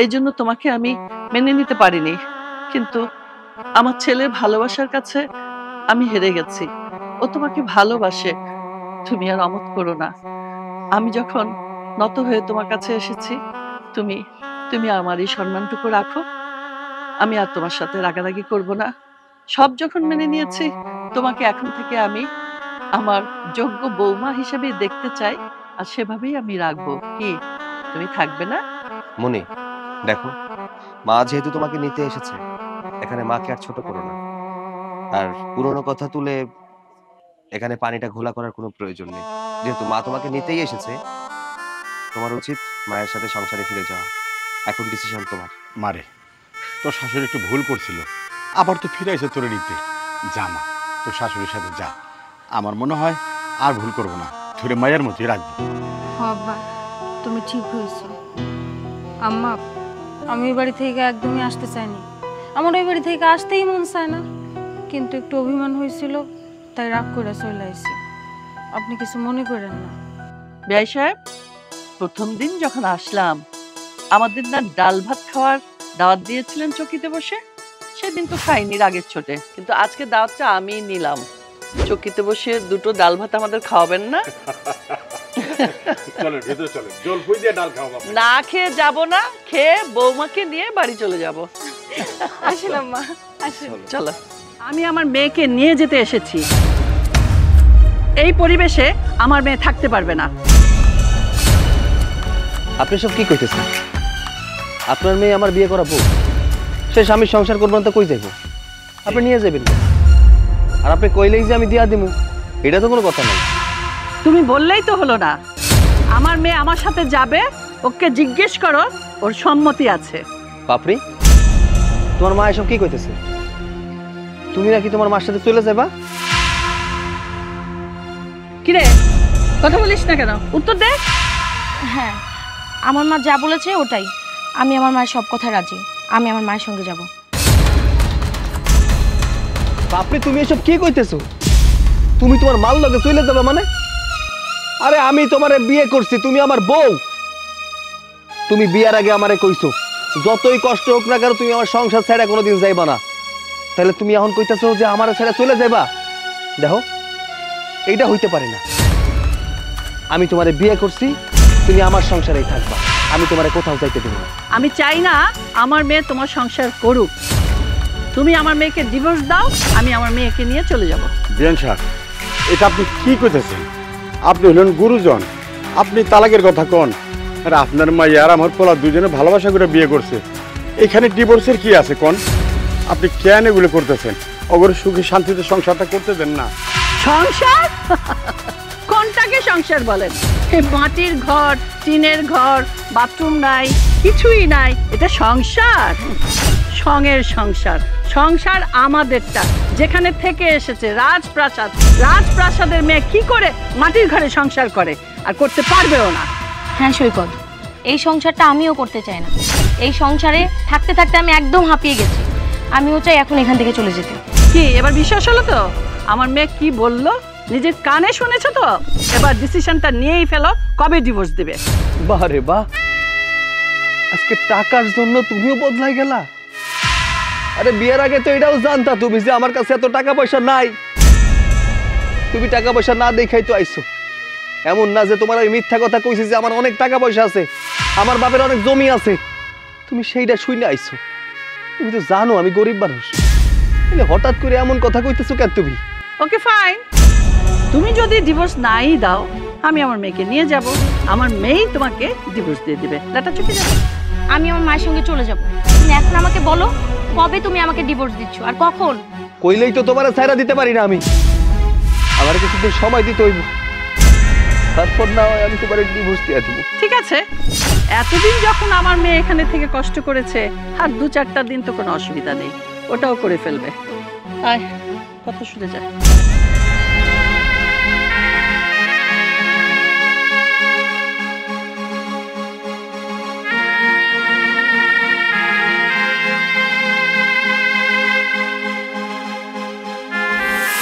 এই জন্য তোমাকে আমি মেনে নিতে পারিনি, কিন্তু আমার ছেলের ভালোবাসার কাছে আমি হেরে গেছি। ও তোমাকে ভালোবাসে, তুমি আর অমত করো না। আমি যখন নত হয়ে তোমার কাছে এসেছি, তুমি তুমি আমার এই সম্মানটুকু রাখো। আমি আর তোমার সাথে রাগারাগি করব না। সব যখন মেনে নিয়েছি, তোমাকে এখন থেকে আমি আমার যোগ্য বৌমা হিসেবে দেখতে চাই, আর সেভাবেই আমি রাখবো। কি তুমি থাকবে না? মনি দেখো, মা যেহেতু তোমাকে নিতে এসেছে, এখানে মাকে আর ছোট করো না। আর পুরনো কথা তুলে এখানে পানিটা ঘোলা করার কোনো প্রয়োজন নেই। যেহেতু মা তোমাকে নিতেই এসেছে, তোমার উচিত মায়ের সাথে সংসারে ফিরে যাওয়া। এখন ডিসিশন তোমার। মারে, তোর শাশুড়ি একটু ভুল করছিল, আবার তো ফিরে এসে তোরে নিতে। যা মা, তোর শাশুড়ির সাথে যা। আমার মনে হয় আর ভুল করবো না, ধরে মায়ের মতোই রাখবো। বাবা তুমি ঠিক হয়েছো। আম্মা, আমি ওই বাড়ি থেকে একদমই আসতে চাইনি, আমার ওই বাড়ি থেকে আসতেই মন চায় না, কিন্তু একটু অভিমান হয়েছিল তাই রাগ করে চলে আসি। আপনি কিছু মনে করেন না। বেয়াই সাহেব, প্রথম দিন যখন আসলাম আমাদের না ডাল ভাত খাওয়ার দাওয়াত দিয়েছিলেন চকিতে বসে, সেদিন তো খাইনি রাগের চোটে, কিন্তু আজকে দাওয়াতটা আমি নিলাম। চকিতে বসে দুটো ডাল ভাত আমাদের খাওয়াবেন না? চলেন ভেতরে চলেন, জলফুই দিয়ে ডাল খাওয়াবো। না খেয়ে যাব না, খেয়ে বৌমাকে নিয়ে বাড়ি চলে যাব। আসলাম মা, আসুন। চলো। আমি আমার মেয়েকে নিয়ে যেতে এসেছি। এই পরিবেশে আমার মেয়ে থাকতে পারবে না। আপনি সব কি কইতেছেন? আপনার মেয়ে আমার বিয়ে করাবো, সে স্বামীর সংসার করবো না তো কই যাইব? আপনি নিয়ে যাবেন না। আর আপনি কইলেই যে আমি দিয়া দিমু, এটা তো কোনো কথা নাই। তুমি বললেই তো হলো না। আমার মেয়ে আমার সাথে যাবে, ওকে জিজ্ঞেস করো ওর সম্মতি আছে। বাপরি, তোমার মা এসব কি কইতেছে? তুমি নাকি তোমার মার সাথে চলে যাবা? কিরে, কথা বলিস না কেন? উত্তর দে। হ্যাঁ, আমার মা যা বলেছে ওটাই। আমি আমার মায়ের সব কথা রাজি। আমি আমার মায়ের সঙ্গে যাব। বাপরে, তুমি এসব কি কইতেছো? তুমি তোমার মাল লগে চলে যাবে মানে? আরে আমি তোমারে বিয়ে করছি, তুমি আমার বউ। তুমি বিয়ার আগে আমারে কইছো যতই কষ্ট হোক না কেন তুমি আমার সংসার ছেড়ে কোনোদিন যাইবা না। তাহলে তুমি এখন কইতেছো যে আমার ছেড়ে চলে যাইবা? দেখো, এইটা হইতে পারে না। আমি তোমারে বিয়ে করছি, তুমি আমার সংসারেই থাকবা, আমি তোমারে কোথাও যাইতে দেব না। আমি চাই না আমার মেয়ে তোমার সংসার করুক। তুমি আমার মেয়েকে ডিভোর্স দাও, আমি আমার মেয়েকে নিয়ে চলে যাব। বিয়ান সাহেব, এটা আপনি কি কইতেছেন? আপনি হলেন গুরুজন, আপনি তালাকের কথা কন। আর আপনার মাইয়া আর আমার পোলা দুজনে ভালোবাসা করে বিয়ে করছে, এখানে ডিভোর্সের কি আছে কন? আপনি কেন এগুলো করতেছেন? অগর সুখে শান্তিতে সংসারটা করতে দেন না। সংসার? কোনটাকে সংসার বলেন? এই মাটির ঘর, টিনের ঘর, বাথরুম নাই, কিছুই নাই, এটা সংসার? সঙ্গের সংসার। সংসার আমাদেরটা, যেখানে থেকে এসেছে রাজপ্রাসাদ। রাজপ্রাসাদের মেয়ে কি করে মাটির ঘরে সংসার করে? আর করতে পারবেও না। হ্যাঁ সৈকত, এই সংসারটা আমিও করতে চাই না। এই সংসারে থাকতে থাকতে আমি একদম হাঁপিয়ে গেছি। আমিও চাই এখন এখান থেকে চলে যেতে। কি এবার বিশ্বাস হলো তো? আমার মেয়ে কি বললো নিজের কানে শুনেছো তো? এবার ডিসিশনটা নিয়েই ফেলো, কবে ডিভোর্স দিবে। বারে বাহ, আজকে টাকার জন্য তুমিও বদলাই গেলা? আরে বিয়ের আগে তো এটাও জানতা তুমি যে আমার কাছে এত টাকা পয়সা নাই। তুমি টাকা পয়সা না দেখাই তো আইছো। এমন না যে তোমার আমি মিথ্যা কথা কইছি যে আমার অনেক টাকা পয়সা আছে, আমার বাপের অনেক জমি আছে। তুমি সেইটা শুনে আইছো। তুমি তো জানো আমি গরিব মানুষ, হঠাৎ করে এমন কথা কইতেছো কেন তুমি? ওকে ফাইন, তুমি যদি ডিভোর্স নাই দাও, আমি আমার মেয়েকে নিয়ে যাব, আমার মেয়েই তোমাকে ডিভোর্স দিয়ে দিবে। লেটা চুকে যাবে। আমি আমার মায়ের সঙ্গে চলে যাব। তুমি এখন আমাকে বলো, কবে তুমি আমাকে ডিভোর্স দিচ্ছ আর কখন? কইলেই তো তোমার ছাইরা দিতে পারি না আমি। আমার কিছুদিন সময় দিতে হইব, তারপর না হয় আমি তোমার ডিভোর্স দিয়ে দেবো। ঠিক আছে, এতদিন যখন আমার মেয়ে এখানে থেকে কষ্ট করেছে, আর 2-4টা দিন তো কোনো অসুবিধা নেই, ওটাও করে ফেলবে। আয়, কথা শুনে যায়।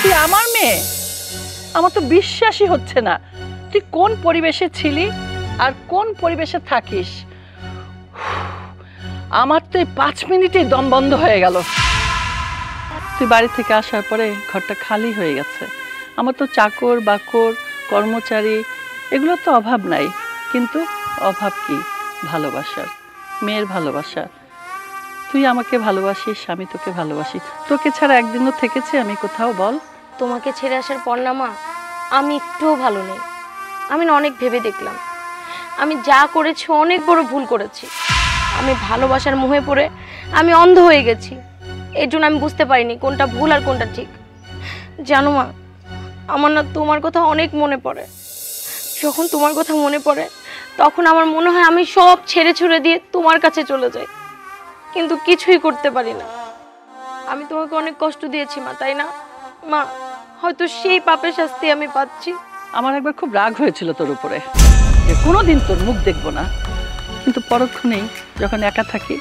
তুই আমার মেয়ে? আমার তো বিশ্বাসই হচ্ছে না। তুই কোন পরিবেশে ছিলি আর কোন পরিবেশে থাকিস? আমার তো এই 5 মিনিটেই দম বন্ধ হয়ে গেল। তুই বাড়ি থেকে আসার পরে ঘরটা খালি হয়ে গেছে। আমার তো চাকর বাকর কর্মচারী এগুলো তো অভাব নাই, কিন্তু অভাব কি ভালোবাসার, মেয়ের ভালোবাসা। তুই আমাকে ভালোবাসিস, আমি তোকে ভালোবাসি। তোকে ছাড়া একদিনও থেকেছি আমি কোথাও, বল? তোমাকে ছেড়ে আসার পর না মা, আমি একটুও ভালো নেই। আমি না অনেক ভেবে দেখলাম, আমি যা করেছি অনেক বড় ভুল করেছি। আমি ভালোবাসার মোহে পড়ে আমি অন্ধ হয়ে গেছি। এর জন্য আমি বুঝতে পারিনি কোনটা ভুল আর কোনটা ঠিক। জানো মা, আমার না তোমার কথা অনেক মনে পড়ে। যখন তোমার কথা মনে পড়ে তখন আমার মনে হয় আমি সব ছেড়ে ছুড়ে দিয়ে তোমার কাছে চলে যাই, কিন্তু কিছুই করতে পারি না। আমি তোমাকে অনেক কষ্ট দিয়েছি মা, তাই না মা? হয়তো সেই পাপের শাস্তি আমি পাচ্ছি। আমার একবার খুব রাগ হয়েছিল তোর উপরে, যে কোনোদিন তোর মুখ দেখবো না, কিন্তু পরক্ষণেই যখন একা থাকি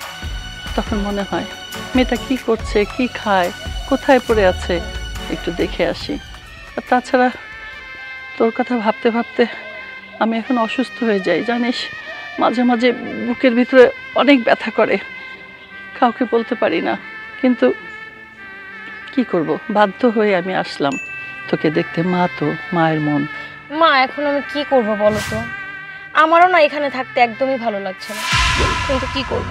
তখন মনে হয় মেয়েটা কি করছে, কি খায়, কোথায় পড়ে আছে, একটু দেখে আসি। আর তাছাড়া তোর কথা ভাবতে ভাবতে আমি এখন অসুস্থ হয়ে যাই জানিস, মাঝে মাঝে বুকের ভিতরে অনেক ব্যথা করে, কাউকে বলতে পারি না, কিন্তু কি করব, বাধ্য হয়ে আমি আসলাম তোকে দেখতে। মা তো মায়ের মন। মা এখন আমি কি করব বলো তো? আমারও না এখানে থাকতে একদমই ভালো লাগছে না, কিন্তু কি করব,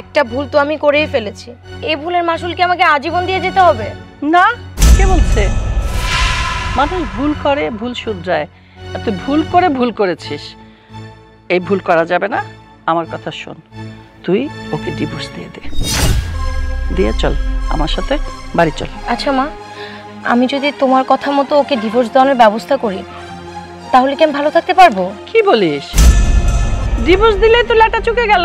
একটা ভুল তো আমি করেই ফেলেছি। এই ভুলের মাসুল কি আমাকে আজীবন দিয়ে যেতে হবে? না, কে বলছে? মানুষ ভুল করে, ভুল শুধরায়। আর তুই ভুল করে ভুল করেছিস, এই ভুল করা যাবে না। আমার কথা শোন, তুই ওকে ডিভোর্স দিয়ে দে, দিয়ে চল আমার সাথে বাড়ি চল। আচ্ছা মা, আমি যদি তোমার কথা মতো ওকে ডিভোর্স দেওয়ার ব্যবস্থা করি, তাহলে কি আমি ভালো থাকতে পারবো? কি বলিস? ডিভোর্স দিলেই তো লাটা চুকে গেল,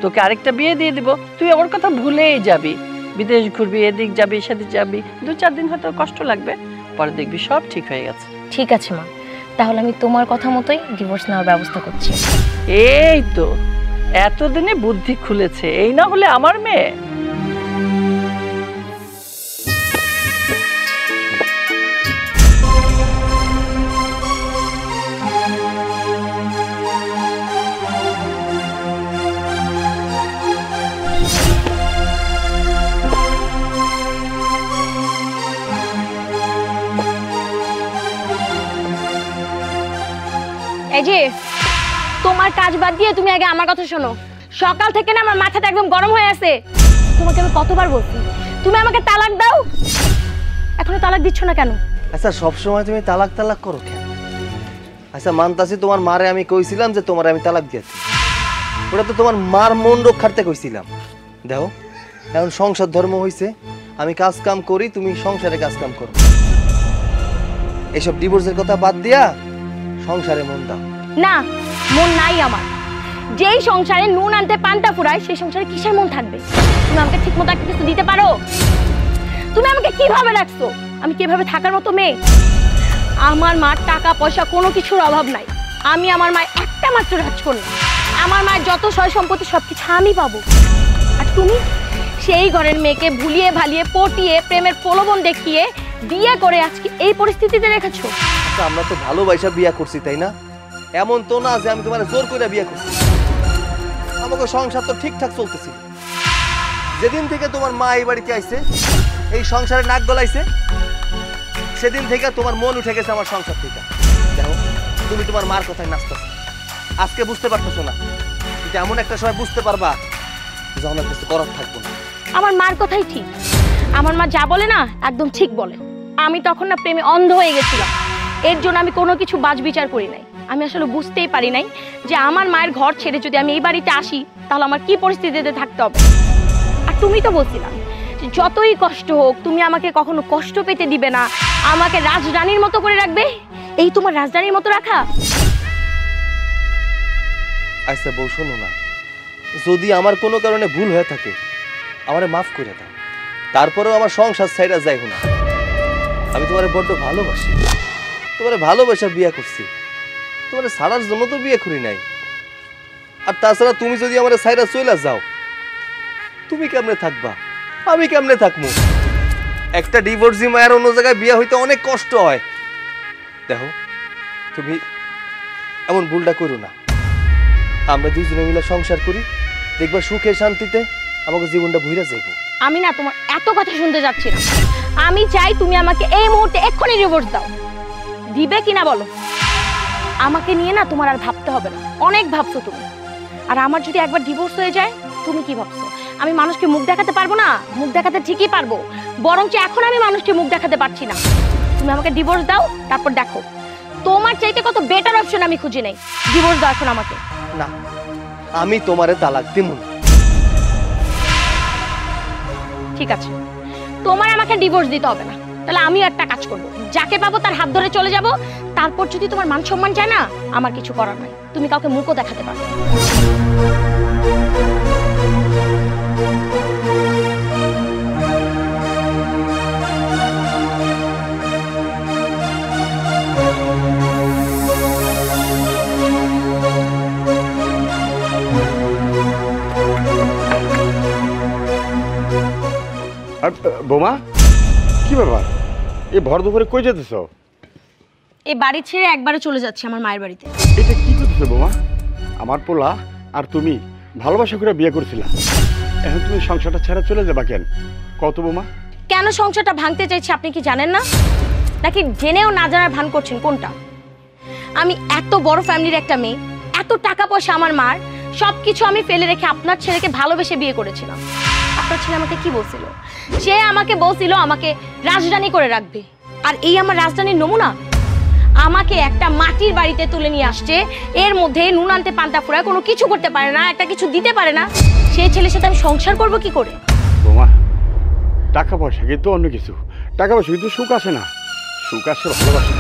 তোকে আরেকটা বিয়ে দিয়ে দিব, তুই ওর কথা ভুলেই যাবি, বিদেশ ঘুরবি, এদিক যাবি সেদিক যাবি, 2-4 দিন হয়তো কষ্ট লাগবে, পরে দেখবি সব ঠিক হয়ে গেছে। ঠিক আছে মা, তাহলে আমি তোমার কথা মতোই ডিভোর্স নেওয়ার ব্যবস্থা করছি। এই তো এতদিনে বুদ্ধি খুলেছে, এই না হলে আমার মেয়ে। এই যে তোমার কাজ বাদ দিয়ে তুমি আগে আমার কথা শোনো। সকাল থেকে না আমার মাথাটা একদম গরম হয়ে আছে। তোমাকে আমি কতবার বলছি তুমি আমাকে তালাক দাও, এখনো তালাক দিচ্ছ না কেন? আচ্ছা সবসময় তুমি তালাক তালাক করো কেন? আচ্ছা মানতাছি তোমার মারে আমি কইছিলাম যে তোমার আমি তালাক দিয়েছি, ওটা তো তোমার মার মন রক্ষার্থে কইছিলাম। দেখো এখন সংসার ধর্ম হইছে, আমি কাজ কাম করি, তুমি সংসারে কাজ কাম করো। এইসব ডিভোর্সের কথা বাদ দিয়া সংসারে মন দাও। না, মন নাই আমার। যেই সংসারে নুন আনতে পান্তা ফুরায়, সেই সংসারে কিসের মন থাকবে? তুমি আমাকে ঠিক মতো একটা কিছু দিতে পারো? তুমি আমাকে কিভাবে রাখছো? আমি কিভাবে থাকার মতো মেয়ে? আমার মার টাকা পয়সা কোনো কিছুর অভাব নাই। আমি আমার মায়ের একটা মাত্র রাজকন্যা। আমার মায়ের যত সয় সম্পত্তি সবকিছু আমি পাবো। আর তুমি সেই ঘরের মেয়েকে ভুলিয়ে ভালিয়ে পটিয়ে প্রেমের প্রলোভন দেখিয়ে বিয়ে করে আজকে এই পরিস্থিতিতে রেখেছো। আচ্ছা আমরা তো ভালোবাসা বিয়ে করছি তাই না? এমন তো না যে আমি তোমার জোর করে বিয়ে করছি। আমাকে সংসার তো ঠিকঠাক চলতেছিল। যেদিন থেকে তোমার মা এই বাড়িতে আইছে, এই সংসারে নাক গলাইছে, সেদিন থেকে তোমার মন উঠে গেছে আমার সংসার থেকে। দেখো তুমি তোমার মার কথায় নাচতেছো, আজকে বুঝতে পারতেছো না, কিন্তু এমন একটা সময় বুঝতে পারবা যখন আর কিছু করার থাকবো না। আমার মার কথাই ঠিক। আমার মা যা বলে না একদম ঠিক বলে। আমি তখন না প্রেমে অন্ধ হয়ে গেছিলাম, এর জন্য আমি কোনো কিছু বাজ বিচার করি নাই। আমি আসলে বুঝতেই পারি নাই যে আমার মায়ের ঘর ছেড়ে যদি আমি এই বাড়িতে আসি তাহলে আমার কি পরিস্থিতিতে থাকতে হবে। আর তুমি তো বলছিলাম যে যতই কষ্ট হোক তুমি আমাকে কখনো কষ্ট পেতে দিবে না, আমাকে রাজরানীর মতো করে রাখবে। এই তোমার রাজরানীর মতো রাখা? আচ্ছা বউ শোনো না, যদি আমার কোনো কারণে ভুল হয়ে থাকে আমারে মাফ করে দাও, তারপরেও আমার সংসার ছাইড়া যাইব না। আমি তোমারে বড্ড ভালোবাসি, তোমারে ভালোবাসা বিয়ে করছি, তোমারে ছাড়ার জন্য তো বিয়ে করি নাই। আর তাছাড়া তুমি যদি আমার ছাইড়া চইলা যাও, তুমি কেমনে থাকবা, আমি কেমনে থাকবো? একটা ডিভোর্সি মায়ের অন্য জায়গায় বিয়ে হইতে অনেক কষ্ট হয়। দেখো তুমি এমন ভুলটা করো না, আমরা দুইজনে মিলে সংসার করি, দেখবা সুখে শান্তিতে আমাকে জীবনটা ভুইরা যাইব। আমি না তোমার এত কথা শুনতে যাচ্ছি না। আমি চাই তুমি আমাকে এই মুহূর্তে এক্ষুনি ডিভোর্স দাও। দিবে কিনা বলো? আমাকে নিয়ে না তোমার আর ভাবতে হবে না, অনেক ভাবছো তুমি। আর আমার যদি একবার ডিভোর্স হয়ে যায়, তুমি কি ভাবছো আমি মানুষকে মুখ দেখাতে পারবো না? মুখ দেখাতে ঠিকই পারবো, বরঞ্চ এখন আমি মানুষকে মুখ দেখাতে পারছি না। তুমি আমাকে ডিভোর্স দাও, তারপর দেখো তোমার চাইতে কত বেটার অপশন আমি খুঁজে নেই। ডিভোর্স দাও এখন আমাকে। না, আমি তোমারে তালাক দিব না। ঠিক আছে, তোমার আমাকে ডিভোর্স দিতে হবে না। তাহলে আমিও একটা কাজ করব, যাকে পাবো তার হাত ধরে চলে যাব। তারপর যদি তোমার মান সম্মান চায় না, আমার কিছু করার নাই, তুমি কাউকে মুখও দেখাতে পারবে। বোমা কি ব্যাপার, এই ভর দুপুরে কই যেতেছ? এই বাড়ি ছেড়ে একবারে চলে যাচ্ছি আমার মায়ের বাড়িতে। এটা কি করতেছো বৌমা? আমার পোলা আর তুমি ভালোবাসা করে বিয়ে করছিলা, এখন তুমি সংসারটা ছেড়ে চলে যাবা কেন? কত বৌমা? কেন সংসারটা ভাঙতে চাইছি আপনি কি জানেন না? নাকি জেনেও না জানার ভান করছেন কোনটা? আমি এত বড় ফ্যামিলির একটা মেয়ে, এত টাকা পয়সা আমার মার, সবকিছু আমি ফেলে রেখে আপনার ছেলেকে ভালোবেসে বিয়ে করেছিলাম। আপনার ছেলে আমাকে কি বলছিল? সে আমাকে বলছিল আমাকে রাজরানী করে রাখবে। আর এই আমার রাজধানীর নমুনা আমাকে একটা মাটির বাড়িতে তুলে নিয়ে আসছে, এর মধ্যে নুন আনতে পান্তা ফুরায় কোনো কিছু করতে পারে না, একটা কিছু দিতে পারে না। সেই ছেলের সাথে আমি সংসার করব কি করে? বৌমা, টাকা পয়সা কিন্তু অন্য কিছু, টাকা পয়সা কিন্তু সুখ আসে না, সুখ আসে ভালোবাসে।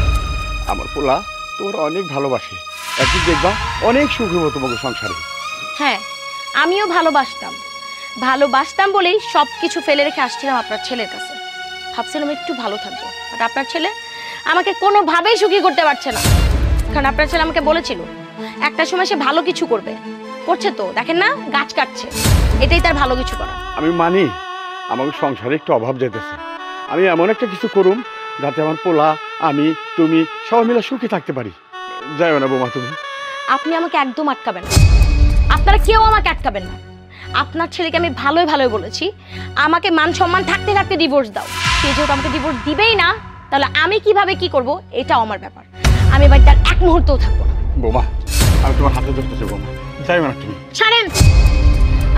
আমার পোলা তোর অনেক ভালোবাসে, একদিন দেখবা অনেক সুখ হবো তোমাকে সংসারে। হ্যাঁ, আমিও ভালোবাসতাম বলেই সব কিছু ফেলে রেখে আসছিলাম আপনার ছেলের কাছে। ভাবছিলাম একটু ভালো থাকবো, বাট আপনার ছেলে আমাকে কোনোভাবেই সুখী করতে পারছে না। কারণ আপনার ছেলে আমাকে বলেছিল একটা সময় সে ভালো কিছু করবে, করছে তো দেখেন না, গাছ কাটছে, এটাই তার ভালো কিছু করা। আমি মানি আমাকে সংসারে একটু অভাব যেতেছে, আমি এমন একটা কিছু করুম যাতে আমার পোলা, আমি, তুমি সবাই মিলে সুখী থাকতে পারি। যাইও না বৌমা তুমি। আপনি আমাকে একদম আটকাবেন না, আপনারা কেউ আমাকে আটকাবেন না। আপনার ছেলেকে আমি ভালোই বলেছি আমাকে মান সম্মান থাকতে থাকতে ডিভোর্স দাও। সে যেহেতু আমাকে ডিভোর্স দিবেই না, তাহলে আমি কিভাবে কি করব এটাও আমার ব্যাপার। আমি বাড়িতে আর এক মুহূর্তও থাকবো না। বৌমা, আমি তোমার হাতে ধরতেছি বৌমা, যাইও না তুমি। ছাড়েন,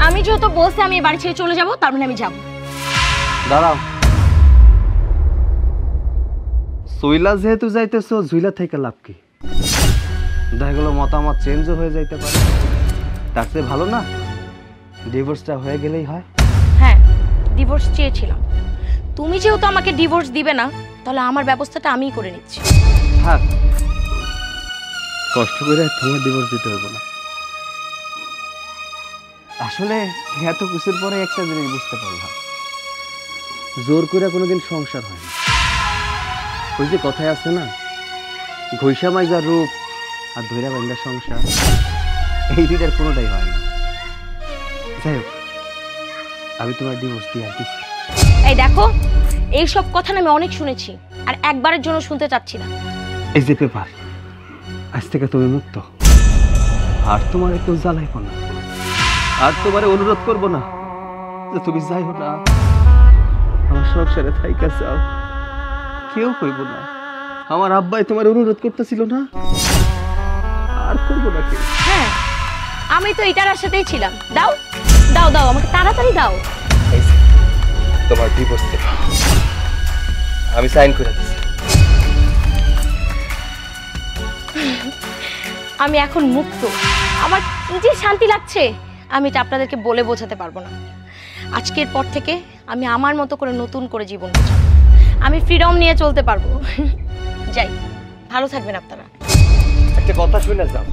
আমি যেহেতু বলছি আমি বাড়ি ছেড়ে চলে যাব, তার মানে আমি যাব। দাঁড়াও, সইলা যেহেতু যাইতেছো, ঝুইলা থেকে লাভ কি? দেখা গেলো মতামত চেঞ্জও হয়ে যাইতে পারে, তার চেয়ে ভালো না ডিভোর্সটা হয়ে গেলেই হয়। হ্যাঁ, ডিভোর্স চেয়েছিলাম, তুমি যেহেতু আমাকে ডিভোর্স দিবে না, তাহলে আমার ব্যবস্থাটা আমিই করে নিচ্ছি। থাক, কষ্ট করে তোমার ডিভোর্স দিতে হবে না। আসলে এত কিছুর পরে একটা জিনিস বুঝতে পারলাম, জোর করে কোনোদিন সংসার হয় না। ওই যে কথায় আছে না, ঘইষা মাইজার রূপ আর ধৈরা বাঙ্গা সংসার, এই দুইটার কোনোটাই হয় না। যাই হোক, আমি তোমার ডিভোর্স দিয়ে আর দিচ্ছি। এই দেখো, এইসব কথা না আমি অনেক শুনেছি, আর একবারের জন্য শুনতে চাচ্ছি না। এই যে পেপার, আজ থেকে তুমি মুক্ত, আর তোমার কেউ জ্বালাইব না, আর তোমার অনুরোধ করবো না যে তুমি যাইও না, আমার সংসারে থাইকা যাও, কেউ কইব না। আমার আব্বাই তোমার অনুরোধ করতেছিল না, আর করবো না কেউ। হ্যাঁ, আমি তো এটার আশাতেই ছিলাম। দাও দাও দাও, আমাকে তাড়াতাড়ি দাও। এই যে তোমার ডিভোর্স পেপার, আমি সাইন করে দিচ্ছি। আমি এখন মুক্ত, আমার কি যে শান্তি লাগছে আমি এটা আপনাদেরকে বলে বোঝাতে পারবো না। আজকের পর থেকে আমি আমার মতো করে নতুন করে জীবন বাঁচাবো, আমি ফ্রিডম নিয়ে চলতে পারবো। যাই, ভালো থাকবেন আপনারা। একটা কথা শুনে যাও,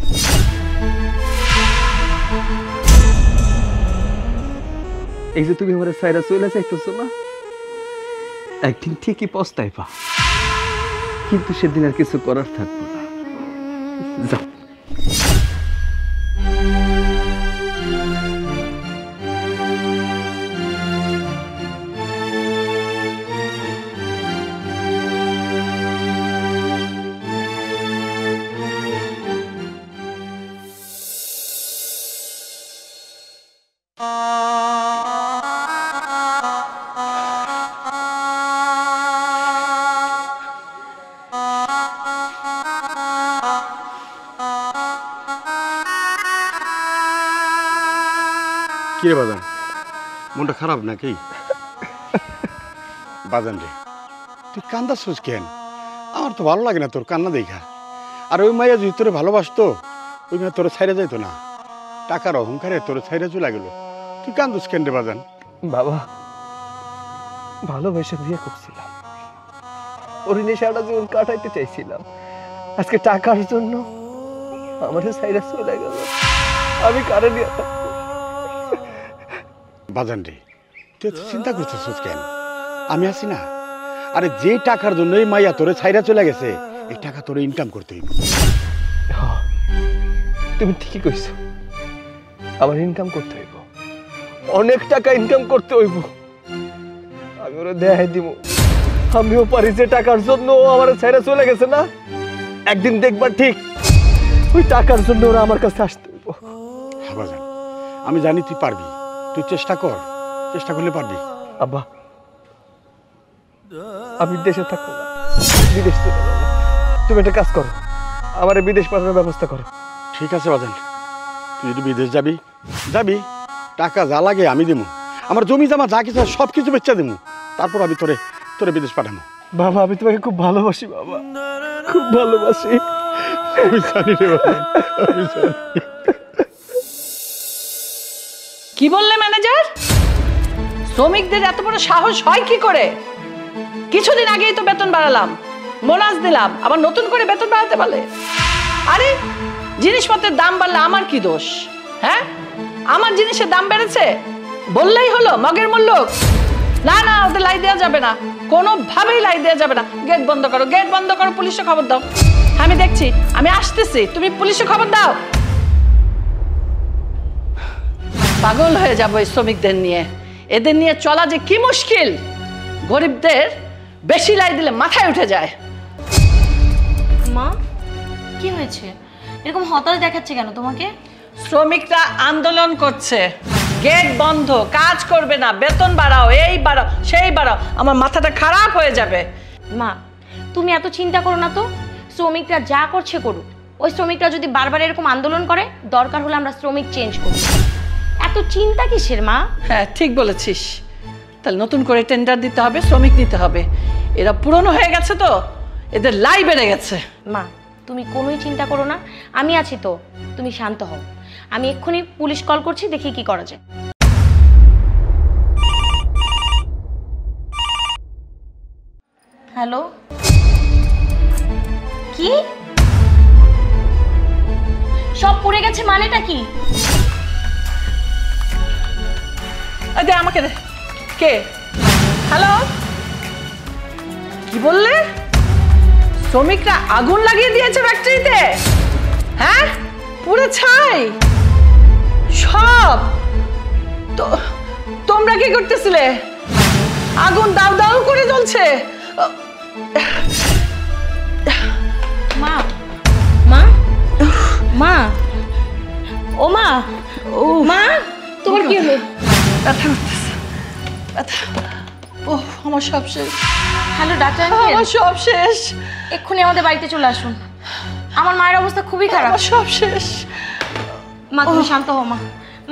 এই যে তুমি আমার সাইরা চলে যাইতেছো না, একদিন ঠিকই পস্তাইবা, কিন্তু সেদিন আর কিছু করার থাকবে না। যাও। কি রে বাজান, মনটা খারাপ নাকি? বাজান রে, তুই কান্দাচ্ছিস কেন? আমার তো ভালো লাগে না তোর কান্না দেখা। আর ওই মাইয়া যদি তোরে ভালোবাসতো, ওই মাইয়া তোরে ছাইরা যাইতো না, টাকার অহংকারে তোরে ছাইরা চলে গেল। তুই কান্দুস কেন রে বাজান? বাবা, ভালোবেসে বিয়ে করছিলাম, ওর নেশাটা জীবন কাটাইতে চাইছিলাম, আজকে টাকার জন্য আমাদের সাইরা চলে গেল, আমি কারে নিয়ে বাজান রে, তুই তো চিন্তা করতেছিস কেন? আমি আছি না। আরে যে টাকার জন্য এই মাইয়া তোরে ছাইরা চলে গেছে, এই টাকা তোরে ইনকাম করতে হইব। তুমি ঠিকই কইছো, আমার ইনকাম করতে হইব, অনেক টাকা ইনকাম করতে হইব। আমি ওরা দেখাই দিব, আমিও পারি যে টাকার জন্য আমার ছেড়ে চলে গেছে না, একদিন দেখবা ঠিক ওই টাকার জন্য ওরা আমার কাছে আসতে হইব। বাজান, আমি জানি তুই পারবি, তুই চেষ্টা কর, চেষ্টা করলে পারবি। আব্বা আমি দেশে থাকবো না, বিদেশ চলে যাবো। তুমি একটা কাজ করো, আমার বিদেশ পাঠানোর ব্যবস্থা করো। ঠিক আছে বাজান, তুই যদি বিদেশ যাবি যাবি, টাকা যা লাগে আমি দেবো, আমার জমি জমা যা কিছু সব কিছু বেচা দেবো, তারপর আমি তোরে তোরে বিদেশ পাঠাবো। বাবা আমি তোমাকে খুব ভালোবাসি বাবা, খুব ভালোবাসি। আমি জানি রে বাজান, আমি জানি। কি বললে ম্যানেজার? শ্রমিকদের এত বড় সাহস হয় কি করে? কিছুদিন আগেই তো বেতন বাড়ালাম, বোনাস দিলাম, আবার নতুন করে বেতন বাড়াতে বলে। আরে জিনিসপত্রের দাম বাড়লে আমার কি দোষ? হ্যাঁ, আমার জিনিসের দাম বেড়েছে বললেই হলো মগের মূল্য। না না, ওদের লাই দেওয়া যাবে না, কোনোভাবেই লাই দেওয়া যাবে না। গেট বন্ধ করো, গেট বন্ধ করো, পুলিশে খবর দাও। আমি দেখছি, আমি আসতেছি, তুমি পুলিশে খবর দাও। পাগল হয়ে যাবো এই শ্রমিকদের নিয়ে, এদের নিয়ে চলা যে কি মুশকিল। গরিবদের বেশি লাই দিলে মাথায় উঠে যায়। মা, কি হয়েছে? এরকম হতাশ দেখাচ্ছে কেন তোমাকে? শ্রমিকরা আন্দোলন করছে, গেট বন্ধ, কাজ করবে না, বেতন বাড়াও, এই বাড়াও, সেই বাড়াও। আমার মাথাটা খারাপ হয়ে যাবে। মা, তুমি এত চিন্তা করো না তো। শ্রমিকরা যা করছে করুক, ওই শ্রমিকরা যদি বারবার এরকম আন্দোলন করে, দরকার হলে আমরা শ্রমিক চেঞ্জ করব। এত চিন্তা কিসের মা? হ্যাঁ ঠিক বলেছিস, তাহলে নতুন করে টেন্ডার দিতে হবে, শ্রমিক নিতে হবে। এরা পুরনো হয়ে গেছে তো, এদের লাই বেড়ে গেছে। মা, তুমি কোনোই চিন্তা করো না, আমি আছি তো, তুমি শান্ত হও। আমি এক্ষুনি পুলিশ কল করছি, দেখি কি করা যায়। হ্যালো, কি সব পুড়ে গেছে মানেটা কি? দে আমাকে দে। কে? হ্যালো, কি বললে? শ্রমিকরা আগুন লাগিয়ে দিয়েছে ফ্যাক্টরিতে? হ্যাঁ, পুরো ছাই সব। তো তোমরা কি করতেছিলে? আগুন দাউ দাউ করে জ্বলছে। মা, মা, মা, ও মা, ও মা, তোমার কি হলো? ব্যথা করতেছে, ব্যথা। ও আমার সব শেষ। হ্যালো ডাক্তার আঙ্কেল, আমার সব শেষ। এক্ষুনি আমাদের বাড়িতে চলে আসুন, আমার মায়ের অবস্থা খুবই খারাপ। আমার সব শেষ। মা তুমি শান্ত হও। মা,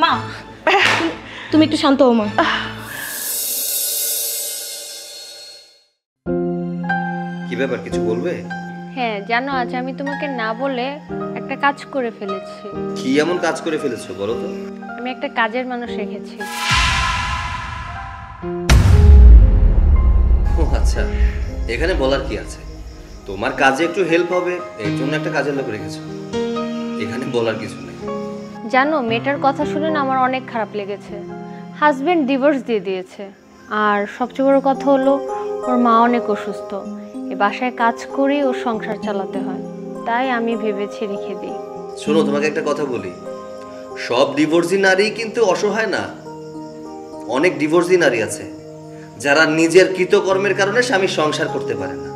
মা তুমি একটু শান্ত হও মা। কি ব্যাপার, কিছু বলবে? হ্যাঁ জানো, আজ আমি তোমাকে না বলে একটা কাজ করে ফেলেছি। কি এমন কাজ করে ফেলেছো বলো তো? আমি একটা কাজের মানুষ রেখেছি। ও আচ্ছা, এখানে বলার কি আছে? তোমার কাজে একটু হেল্প হবে এই জন্য একটা কাজের লোক রেখেছো, এখানে বলার কিছু নেই। জানো, মেয়েটার কথা শুনে না আমার অনেক খারাপ লেগেছে। হাজবেন্ড ডিভোর্স দিয়ে দিয়েছে, আর সবচেয়ে বড় কথা হলো ওর মা অনেক অসুস্থ। এ বাসায় কাজ করেই ওর সংসার চালাতে হয়, তাই আমি ভেবেছি রেখে দিই। শোনো, তোমাকে একটা কথা বলি, সব ডিভোর্সি নারী কিন্তু অসহায় না। অনেক ডিভোর্সি নারী আছে যারা নিজের কৃতকর্মের কারণে স্বামী সংসার করতে পারে না।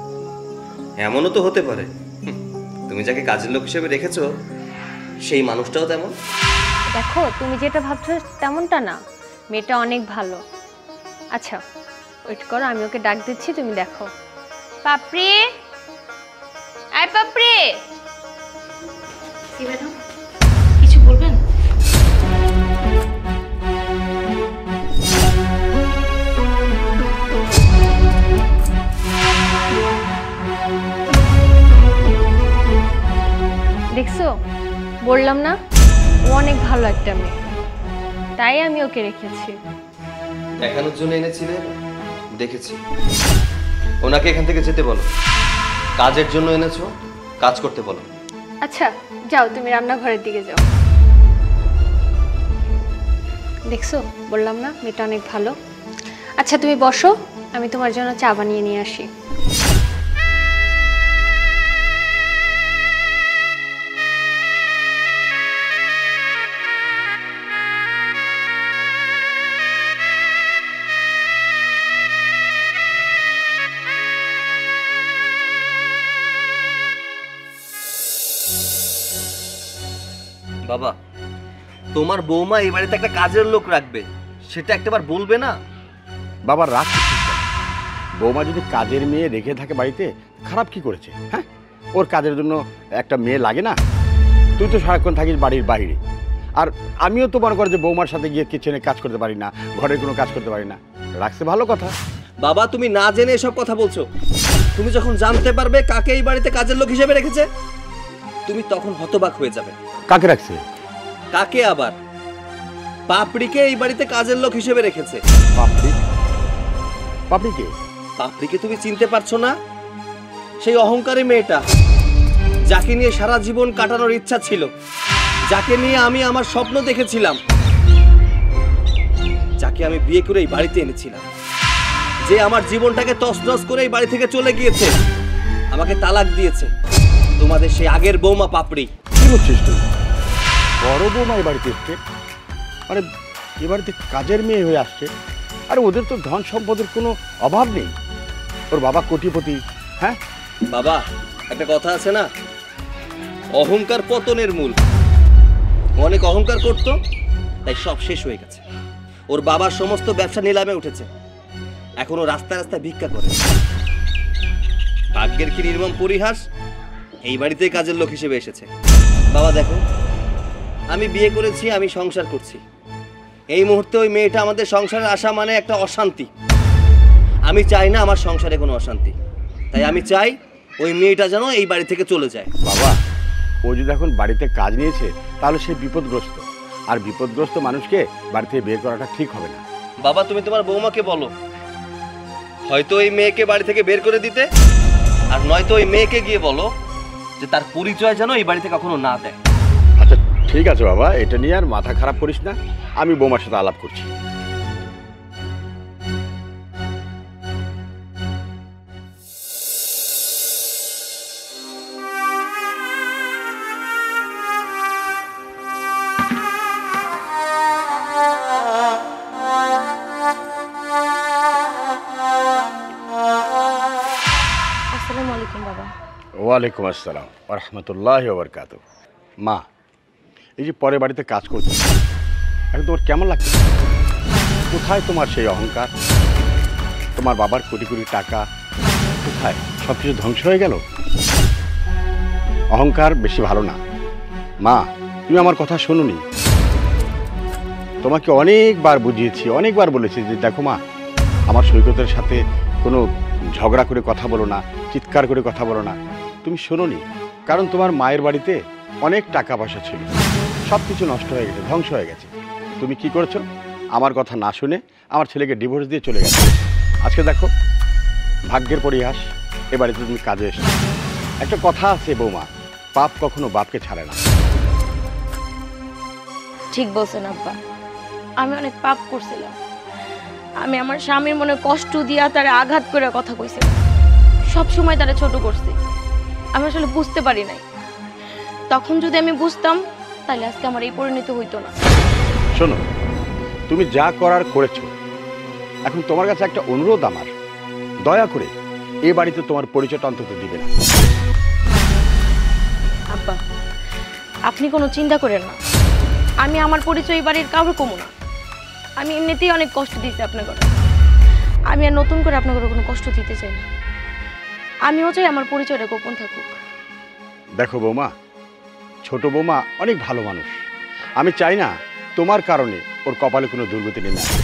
এমনও তো হতে পারে তুমি যাকে কাজের লোক হিসেবে রেখেছো সেই মানুষটাও তেমন। দেখো, তুমি যেটা ভাবছো তেমনটা না, মেয়েটা অনেক ভালো। আচ্ছা ওয়েট করো, আমি ওকে ডাক দিচ্ছি, তুমি দেখো। পাপড়ি, আয় পাপড়ি। কি ম্যাডাম, কিছু বলবেন? দেখছো, বললাম না ও অনেক ভালো একটা মেয়ে, তাই আমি ওকে রেখেছি। দেখানোর জন্য এনেছিলে? দেখেছি। ওনাকে এখান থেকে যেতে বলো, কাজের জন্য এনেছো, কাজ করতে বলো। আচ্ছা যাও, তুমি রান্নাঘরের দিকে যাও। দেখছো, বললাম না মেয়েটা অনেক ভালো। আচ্ছা তুমি বসো, আমি তোমার জন্য চা বানিয়ে নিয়ে আসি। বাবা, তোমার বৌমা এই বাড়িতে একটা কাজের লোক রাখবে, সেটা একটাবার বলবে না? বাবার রাগ করছিস কেন? বৌমা যদি কাজের মেয়ে রেখে থাকে বাড়িতে, খারাপ কি করেছে? হ্যাঁ, ওর কাজের জন্য একটা মেয়ে লাগে না? তুই তো সারাক্ষণ থাকিস বাড়ির বাইরে, আর আমিও তো মনে করি যে বৌমার সাথে গিয়ে কিচেনে কাজ করতে পারি না, ঘরের কোনো কাজ করতে পারি না। রাখছে ভালো কথা। বাবা, তুমি না জেনে এসব কথা বলছো। তুমি যখন জানতে পারবে কাকে এই বাড়িতে কাজের লোক হিসেবে রেখেছে, তুমি তখন হতবাক হয়ে যাবে। কাকে রাখছে? কাকে আবার? পাপড়িকে এই বাড়িতে কাজের লোক হিসেবে রেখেছে। পাপড়ি? পাপড়িকে? পাপড়িকে তুমি চিনতে পারছো না? সেই অহংকারী মেয়েটা, যাকে নিয়ে সারা জীবন কাটানোর ইচ্ছা ছিল, যাকে নিয়ে আমি আমার স্বপ্ন দেখেছিলাম, যাকে আমি বিয়ে করে এই বাড়িতে এনেছিলাম, যে আমার জীবনটাকে তছনছ করে এই বাড়ি থেকে চলে গিয়েছে, আমাকে তালাক দিয়েছে। তোমাদের সেই আগের বৌমা পাপড়ি। কি বলছিস তুই? বড় বৌমা এই বাড়িতে এসছে, মানে এ বাড়িতে কাজের মেয়ে হয়ে আসছে। আরে ওদের তো ধন সম্পদের কোনো অভাব নেই, ওর বাবা কোটিপতি। হ্যাঁ বাবা, একটা কথা আছে না, অহংকার পতনের মূল। অনেক অহংকার করতো, তাই সব শেষ হয়ে গেছে। ওর বাবার সমস্ত ব্যবসা নিলামে উঠেছে, এখন ও রাস্তায় রাস্তায় ভিক্ষা করে। ভাগ্যের কি নির্মম পরিহাস, এই বাড়িতে কাজের লোক হিসেবে এসেছে। বাবা দেখো, আমি বিয়ে করেছি, আমি সংসার করছি। এই মুহূর্তে ওই মেয়েটা আমাদের সংসারে আসা মানে একটা অশান্তি। আমি চাই না আমার সংসারে কোনো অশান্তি, তাই আমি চাই ওই মেয়েটা যেন এই বাড়ি থেকে চলে যায়। বাবা, ও যদি এখন বাড়িতে কাজ নিয়েছে তাহলে সে বিপদগ্রস্ত, আর বিপদগ্রস্ত মানুষকে বাড়ি থেকে বের করাটা ঠিক হবে না। বাবা, তুমি তোমার বৌমাকে বলো, হয়তো এই মেয়েকে বাড়ি থেকে বের করে দিতে, আর নয়তো ওই মেয়েকে গিয়ে বলো যে তার পরিচয় যেন এই বাড়িতে কখনো না দেয়। আচ্ছা ঠিক আছে বাবা, এটা নিয়ে আর মাথা খারাপ করিস না, আমি বৌমার সাথে আলাপ করছি। আসসালামু আলাইকুম বাবা। ওয়ালাইকুম আসসালাম রহমতুল্লাহ বরকাত। মা, এই যে পরের বাড়িতে কাজ করছো, এখন তোমার কেমন লাগছে? কোথায় তোমার সেই অহংকার? তোমার বাবার কোটি কোটি টাকা কোথায়? সব কিছু ধ্বংস হয়ে গেল। অহংকার বেশি ভালো না। মা, তুমি আমার কথা শোনোনি। তোমাকে অনেকবার বুঝিয়েছি, অনেকবার বলেছি যে দেখো মা, আমার সৈকতের সাথে কোনো ঝগড়া করে কথা বলো না, চিৎকার করে কথা বলো না। তুমি শোনোনি, কারণ তোমার মায়ের বাড়িতে অনেক টাকা পয়সা ছিল, সব কিছু নষ্ট হয়ে গেছে, ধ্বংস হয়ে গেছে। তুমি কি করেছো? আমার কথা না শুনে আমার ছেলেকে ডিভোর্স দিয়ে চলে গেছে। আজকে দেখো, ভাগ্যের পরিহাস, এ বাড়িতে তুমি কাজে এসেছো। একটা কথা আছে বৌমা, পাপ কখনো বাপকে ছাড়ে না। ঠিক বলছেন আব্বা, আমি অনেক পাপ করছিলাম। আমি আমার স্বামীর মনে কষ্ট দিয়া তারে আঘাত করে কথা কইছিলাম, সব সময় তারে ছোট করছি। আমি আসলে বুঝতে পারি নাই। তখন যদি আমি বুঝতাম, তাহলে আজকে আমার এই পরিণতি হইতো না। শোনো, তুমি যা করার করেছো, এখন তোমার কাছে একটা অনুরোধ আমার, দয়া করে এই বাড়িতে তোমার পরিচয়টা অন্তত দিবে না। আব্বা, আপনি কোনো চিন্তা করেন না, আমি আমার পরিচয় এই বাড়ির কাউকে কমু না। আমি এমনিতেই অনেক কষ্ট দিয়েছি আপনাকে, আমি আর নতুন করে আপনাকে কোনো কষ্ট দিতে চাই না। আমিও চাই আমার পরিচয়টা গোপন থাকুক। দেখো বৌমা, ছোট বৌমা অনেক ভালো মানুষ, আমি চাই না তোমার কারণে ওর কপালে কোনো দুর্গতি নেমে আসে।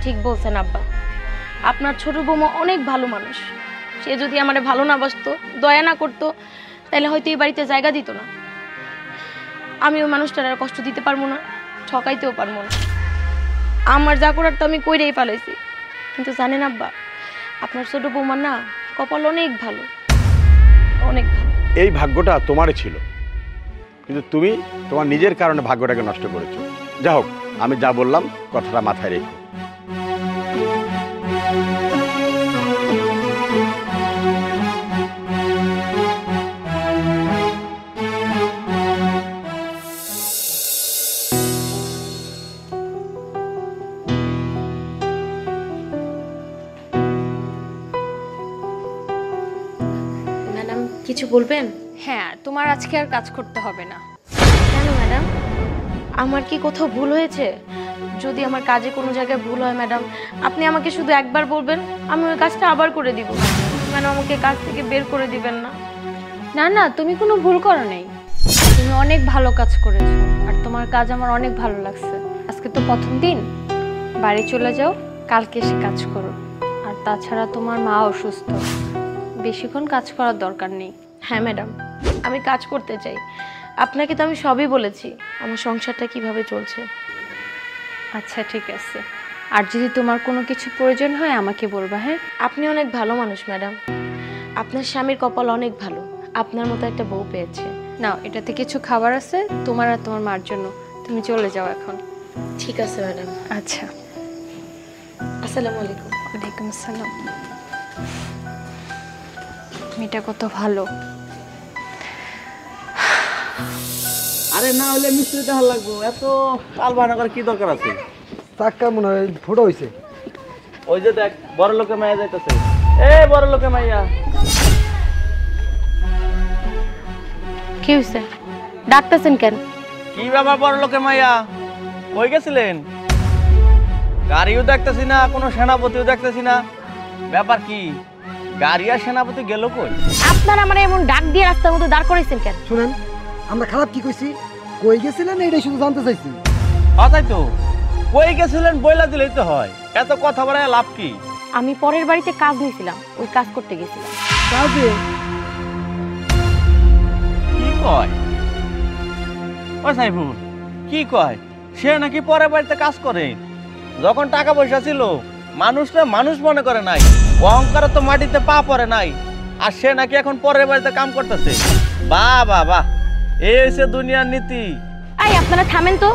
ঠিক বলছেন আব্বা, আপনার ছোট বৌমা অনেক ভালো মানুষ। সে যদি আমারে ভালো না বাসতো, দয়া না করতো, তাহলে হয়তো এই বাড়িতে জায়গা দিত না। আমি ওই মানুষটার আর কষ্ট দিতে পারবো না, ঠকাইতেও পারবো না। আমার যা করার তো আমি কইরেই পালাইছি। কিন্তু জানেন আব্বা, আপনার ছোট বৌমার না কপাল অনেক ভালো, অনেক ভালো। এই ভাগ্যটা তোমারই ছিল, কিন্তু তুমি তোমার নিজের কারণে ভাগ্যটাকে নষ্ট করেছো। যা হোক, আমি যা বললাম কথাটা মাথায় রেখো। ম্যাডাম কিছু বলবেন? হ্যাঁ, তোমার আজকে আর কাজ করতে হবে না। কেন ম্যাডাম? আমার কি কোথাও ভুল হয়েছে? যদি আমার কাজে কোনো জায়গায় ভুল হয় ম্যাডাম, আপনি আমাকে শুধু একবার বলবেন, আমি ওই কাজটা আবার করে দিব। ম্যাডাম আমাকে কাজ থেকে বের করে দিবেন না। না না, তুমি কোনো ভুল করো নাই, তুমি অনেক ভালো কাজ করেছো, আর তোমার কাজ আমার অনেক ভালো লাগছে। আজকে তো প্রথম দিন, বাড়ি চলে যাও, কালকে এসে কাজ করো। আর তাছাড়া তোমার মা অসুস্থ, বেশিক্ষণ কাজ করার দরকার নেই। হ্যাঁ ম্যাডাম, আমি কাজ করতে চাই। আপনাকে তো আমি সবই বলেছি আমার সংসারটা কিভাবে চলছে। আচ্ছা ঠিক আছে, আর যদি তোমার কোনো কিছু প্রয়োজন হয় আমাকে বলবা। হ্যাঁ, আপনি অনেক ভালো মানুষ ম্যাডাম, আপনার স্বামীর কপাল অনেক ভালো, আপনার মতো একটা বউ পেয়েছে। নাও, এটাতে কিছু খাবার আছে তোমার আর তোমার মার জন্য, তুমি চলে যাও এখন। ঠিক আছে ম্যাডাম। আচ্ছা, আসসালামু আলাইকুম। ওয়ালাইকুম আসসালাম। মেয়েটা কত ভালো। আরে না হলে মিস্ত্রি দেখা লাগবো, এত পাল বানা করার কি দরকার আছে? চাক্কা মনে হয় ফুটো হয়েছে। ওই যে দেখ, বড় লোকে মাইয়া যাইতেছে। এ বড় লোকে মাইয়া। কি হয়েছে, ডাকতেছেন কেন? কি ব্যাপার বড় লোকে মাইয়া, কই গেছিলেন? গাড়িও দেখতেছি না, কোনো সেনাপতিও দেখতেছি না, ব্যাপার কি? গাড়ি আর সেনাপতি গেল কই? আপনারা আমার এমন ডাক দিয়ে রাস্তার মধ্যে দাঁড় করাইছেন কেন? শুনেন, আমরা খারাপ কি কইছি, কই গেছিলেন এটাই শুধু জানতে চাইছি। তাই তো, কই গেছিলেন বইলা দিলেই তো হয়, এত কথা বলে লাভ কি? আমি পরের বাড়িতে কাজ নিয়েছিলাম, ওই কাজ করতে গেছিলাম। কাজে কি কয় ও সাইফুল, কি কয়? সে নাকি পরের বাড়িতে কাজ করে? যখন টাকা পয়সা ছিল মানুষরা মানুষ মনে করে নাই, অহংকারে তো মাটিতে পা পড়ে নাই, আর সে নাকি এখন পরের বাড়িতে কাম করতেছে। বাহ বাহ বাহ, এই হচ্ছে দুনিয়ার নীতি। এই আপনারা থামেন তো,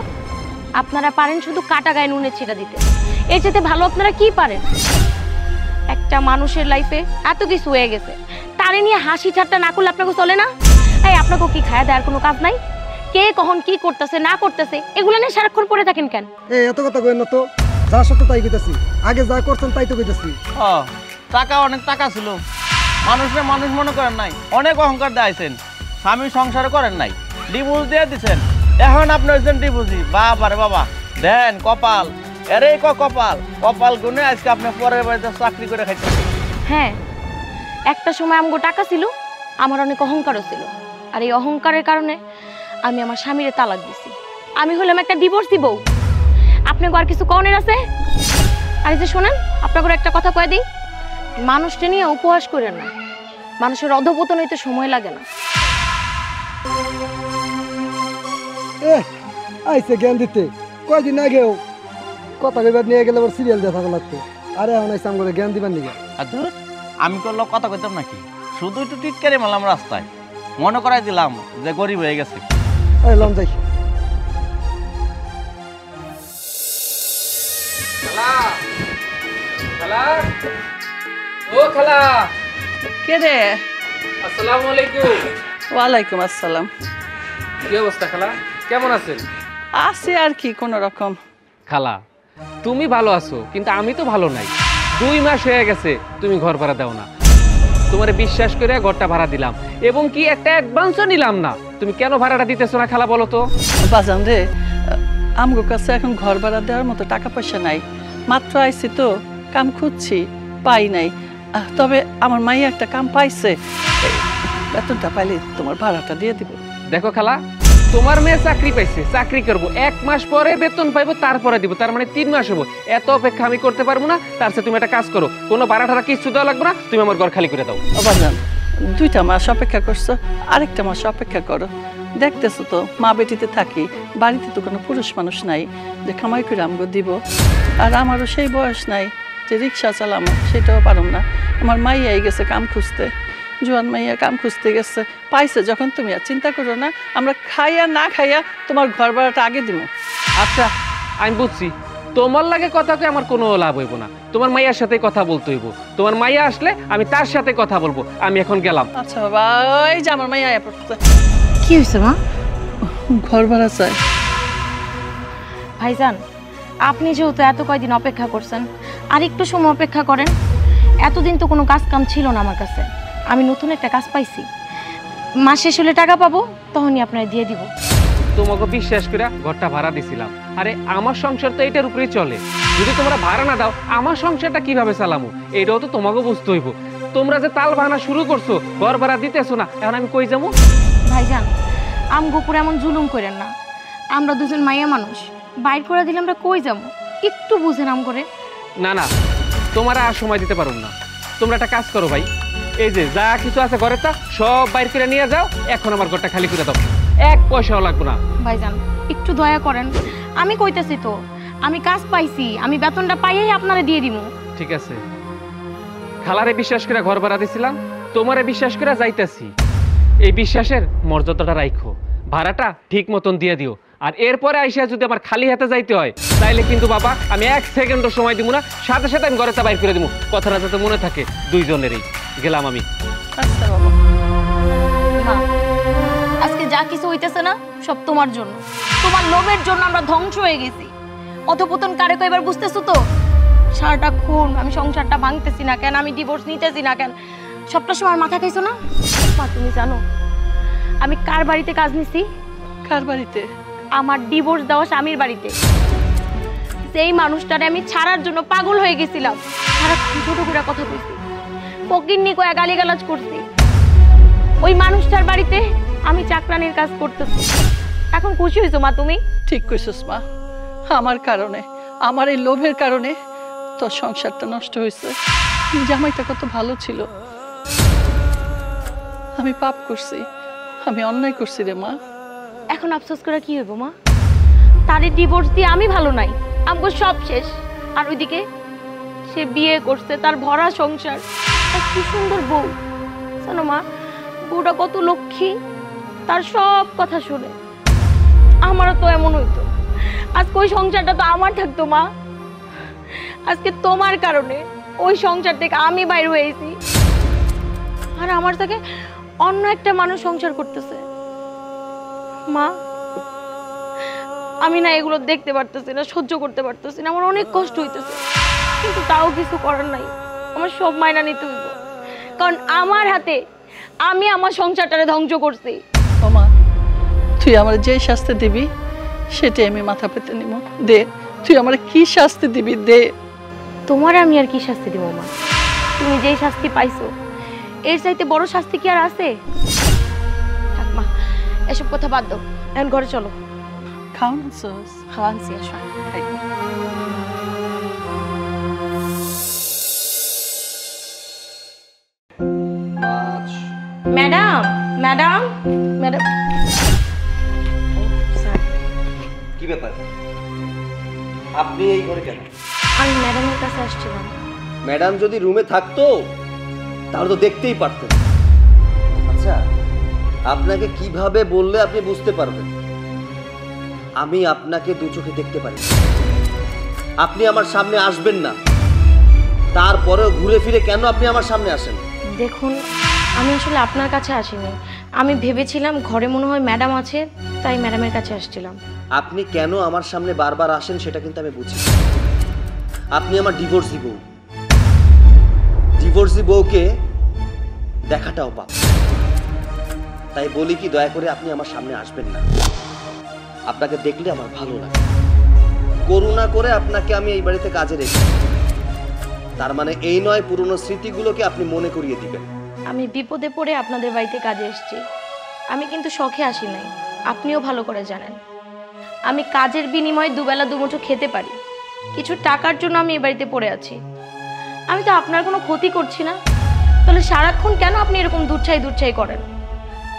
আপনারা পারেন শুধু কাটা গায়ে নুনের ছিটা দিতে, এর চেয়ে ভালো আপনারা কি পারেন? একটা মানুষের লাইফে এত কিছু হয়ে গেছে, তারে নিয়ে হাসি ঠাট্টা না করলে আপনাকে চলে না? এই আপনাকে কি খায়া দেওয়ার কোনো কাজ নাই? কে কখন কি করতেছে না করতেছে এগুলো নিয়ে সারাক্ষণ পড়ে থাকেন কেন? এত কথা কইেন না তো, যা সত্য তাই কইতাছি, আগে যা করছেন তাই তো কইতাছি। টাকা অনেক টাকা ছিল, মানুষরা মানুষ মনে করেন নাই, অনেক অহংকার দেখাইছেন, স্বামী সংসার করেন নাই, ডিভোর্স দিয়ে দিচ্ছেন, এখন আপনি হচ্ছেন ডিভোর্সি। বাবা রে বাবা, দেন কপাল, এরে কপাল, কপাল গুনে আজকে আপনি পরের বাড়িতে চাকরি করে খাইতেছেন। হ্যাঁ, একটা সময় আমগো টাকা ছিল, আমার অনেক অহংকারও ছিল, আর এই অহংকারের কারণে আমি আমার স্বামীরে তালাক দিছি। আমি হলাম একটা ডিভোর্সি বউ। আপনাকে আর কিছু কনের আছে? আর এই যে শোনেন, আপনাকে একটা কথা কয়ে দিই, মানুষটা নিয়ে উপহাস করেন না, মানুষের অধঃপতন হইতে সময় লাগে না। আইসে জ্ঞান দিতে, কয়দিন আগেও কথা কইবার নিয়ে গেলে ওর সিরিয়াল দেখা লাগতো, আরে এখন আইসে আমাকে জ্ঞান দিবার নিগে। আমি করলো কথা কইতাম নাকি? শুধু একটু টিটকারি মারলাম রাস্তায়, মনে করাই দিলাম যে গরিব হয়ে গেছে। লম যাই। ও খালা, কে রে? আসসালামু আলাইকুম। ওয়ালাইকুম আসসালাম। কি অবস্থা খালা, কেমন আছেন? আছে আর কি কোনো রকম। খালা, তুমি ভালো আছো, কিন্তু আমি তো ভালো নাই। 2 মাস হয়ে গেছে তুমি ঘর ভাড়া দাও না। তোমার বিশ্বাস করে ঘরটা ভাড়া দিলাম, এবং কি একটা অ্যাডভান্সও নিলাম না। তুমি কেন ভাড়াটা দিতেছো না খালা, বলো তো? বাজান রে, আমগো কাছে এখন ঘর ভাড়া দেওয়ার মতো টাকা পয়সা নাই, মাত্র আইছি তো, কাম খুঁজছি, পাই নাই। তবে আমার মাইয়া একটা কাম পাইছে, বেতনটা পাইলে তোমার ভাড়াটা দিয়ে দিব। দেখো খালা, তোমার মেয়ে চাকরি পাইছে, চাকরি করবো, 1 মাস পরে বেতন পাইবো, তারপরে দিব, তার মানে 3 মাস হবো। এত অপেক্ষা আমি করতে পারবো না। তার সাথে তুমি একটা কাজ করো, কোনো ভাড়া টাড়া কিছু দেওয়া লাগবে না, তুমি আমার ঘর খালি করে দাও। বাজান, 2টা মাস অপেক্ষা করছো, আরেকটা মাস অপেক্ষা করো। দেখতেছো তো মা বেটিতে থাকি, বাড়িতে তো কোনো পুরুষ মানুষ নাই যে কামাই করে আমগো দিব, আর আমারও সেই বয়স নাই যে রিক্সা চালামো, সেটাও পারম না। আমার মাইয়াই গেছে কাম খুঁজতে, জোয়ান মাইয়া কাম খুঁজতে গেছে, পাইছে যখন। তুমি আর চিন্তা করো না, আমরা খাইয়া না খাইয়া তোমার ঘর ভাড়াটা আগে দিব। আচ্ছা, আমি বুঝছি, তোমার লাগে কথা কই আমার কোনো লাভ হইব না, তোমার মাইয়ার সাথে কথা বলতে হইব। তোমার মাইয়া আসলে আমি তার সাথে কথা বলবো। আমি এখন গেলাম। আচ্ছা বাবা, ওই যে আমার মাইয়া পড়ছে। কি হয়েছে মা? ঘর ভাড়া চাই। ভাইজান, আপনি যেহেতু এত কয়দিন অপেক্ষা করছেন, আর একটু সময় অপেক্ষা করেন। এতদিন তো কোনো কাজ কাম ছিল না আমার কাছে, আমি নতুন একটা কাজ পাইছি, মাস শেষ হলে টাকা পাবো, তখনই আপনার দিয়ে দিব। তোমাকে বিশ্বাস করে ঘরটা ভাড়া দিছিলাম। আরে আমার সংসার তো এটার উপরেই চলে। যদি তোমরা ভাড়া না দাও আমার সংসারটা কিভাবে চালামু এটাও তো তোমাকে বুঝতে হইব। তোমরা যে তাল বাহানা শুরু করছো, ঘর ভাড়া দিতেছো না, এখন আমি কই যাবো? ভাইজান, আমগোপুরে এমন জুলুম করেন না। আমরা দুজন মাইয়া মানুষ, বাইর করে দিলে আমরা কই যাবো? একটু বুঝেন আম করে। না না, তোমার আর সময় দিতে পারুম না। তোমরা একটা কাজ করো ভাই, এই যে যা কিছু আছে ঘরের তা সব বাইর করে নিয়ে যাও, এখন আমার ঘরটা খালি করে দাও, এক পয়সাও লাগবে না। ভাইজান একটু দয়া করেন, আমি কইতেছি তো আমি কাজ পাইছি, আমি বেতনটা পাইয়াই আপনারে দিয়ে দিব। ঠিক আছে, খালারে বিশ্বাস করে ঘর ভাড়া দিছিলাম, তোমারে বিশ্বাস করে যাইতেছি। এই বিশ্বাসের মর্যাদাটা রাখো, ভাড়াটা ঠিক মতন দিয়ে দিও। আর এরপরে আইসা যদি আমার খালি হাতে যাইতে হয় তাইলে কিন্তু বাবা আমি 1 সেকেন্ডও সময় দিব না, সাথে সাথে আমি ঘরেটা বাইর করে দিব। কথাটা যাতে মনে থাকে দুইজনেরই। গেলাম আমি। আচ্ছা বাবা। মা, আজকে যা কিছু হইতেছে না সব তোমার জন্য, তোমার লোভের জন্য আমরা ধ্বংস হয়ে গেছি। অধপতন কারে কো এবার বুঝতেছো তো? সারাটা খুন আমি সংসারটা ভাঙতেছি না কেন, আমি ডিভোর্স নিতেছি না কেন, সবটা সময় মাথা খাইছো না? মা তুমি জানো আমি কার বাড়িতে কাজ নিছি? কার বাড়িতে? আমার ডিভোর্স দেওয়া স্বামীর বাড়িতে। সেই মানুষটারে আমি ছাড়ার জন্য পাগল হয়ে গেছিলাম। সারা ছোট করে কথা কইছি, ফকিন্নি কয়া গালিগালাজ করছি। ওই মানুষটার বাড়িতে আমি চাকরানির কাজ করতেছি। এখন খুশি হইছো মা তুমি? ঠিক কইছস মা, আমার কারণে, আমার এই লোভের কারণে তোর সংসারটা নষ্ট হয়েছে। জামাইটা কত ভালো ছিল। আমি পাপ করছি, আমি অন্যায় করছি রে মা। এখন আফসোস করে কি হইব মা? তারে ডিভোর্স দিয়ে আমি ভালো নাই, আমগো সব শেষ। আর ওইদিকে সে বিয়ে করছে, তার ভরা সংসার, তার কি সুন্দর বউ। জানো মা, বউটা কত লক্ষ্মী, তার সব কথা শুনে। আমারও তো এমন হইতো, আজকে ওই সংসারটা তো আমার থাকতো মা। আজকে তোমার কারণে ওই সংসার থেকে আমি বাইরে হয়েছি, আর আমার থেকে অন্য একটা মানুষ সংসার করতেছে। মা, আমি না এগুলো দেখতে পারতেছি না, সহ্য করতে পারতেছি না, আমার অনেক কষ্ট হইতেছে, কিন্তু তাও কিছু করার নাই। আমার সব মাইনা নিতে হইব, কারণ আমার হাতে আমি আমার সংসারটারে ধ্বংস করছি। ও মা, তুই আমার যে শাস্তি দিবি সেটাই আমি মাথা পেতে নিব। দে, তুই আমার কি শাস্তি দিবি দে। তোমার আমি আর কি শাস্তি দিব মা? তুমি যেই শাস্তি পাইছো এর চাইতে বড় শাস্তি কি আর আছে? থাক মা, এসব কথা বাদ দাও, এখন ঘরে চলো। খাও না সস? খাওয়ানছি, আসো। খাই। Madam, madam, madam. কি ব্যাপার, আপনি এই ঘরে কেন? আমি ম্যাডামের কাছে আসছিলাম। ম্যাডাম যদি রুমে থাকতো তাহলে তো দেখতেই পারতেন। আচ্ছা, আপনাকে কিভাবে বললে আপনি বুঝতে পারবেন? আমি আপনাকে দু চোখে দেখতে পারি, আপনি আমার সামনে আসবেন না, তারপরেও ঘুরে ফিরে কেন আপনি আমার সামনে আসেন? দেখুন, আমি আসলে আপনার কাছে আসিনি, আমি ভেবেছিলাম ঘরে মনে হয় ম্যাডাম আছে, তাই ম্যাডামের কাছে আসছিলাম। আপনি কেন আমার সামনে বারবার আসেন সেটা কিন্তু আমি বুঝি। আপনি আমার ডিভোর্সি বউ, ডিভোর্সি বউকে দেখাটাও পাপ। তাই বলি কি, দয়া করে আপনি আমার সামনে আসবেন না। আপনাকে দেখলে আমার ভালো লাগে, করুণা করে আপনাকে আমি এই বাড়িতে কাজে রেখে, তার মানে এই নয় পুরনো স্মৃতিগুলোকে আপনি মনে করিয়ে দিবেন। আমি বিপদে পড়ে আপনাদের বাড়িতে কাজে এসেছি, আমি কিন্তু শখে আসি নাই, আপনিও ভালো করে জানেন। আমি কাজের বিনিময়ে দুবেলা দুমুঠো খেতে পারি, কিছু টাকার জন্য আমি এই বাড়িতে পড়ে আছি। আমি তো আপনার কোনো ক্ষতি করছি না, তাহলে সারাক্ষণ কেন আপনি এরকম দুচ্ছাই করেন?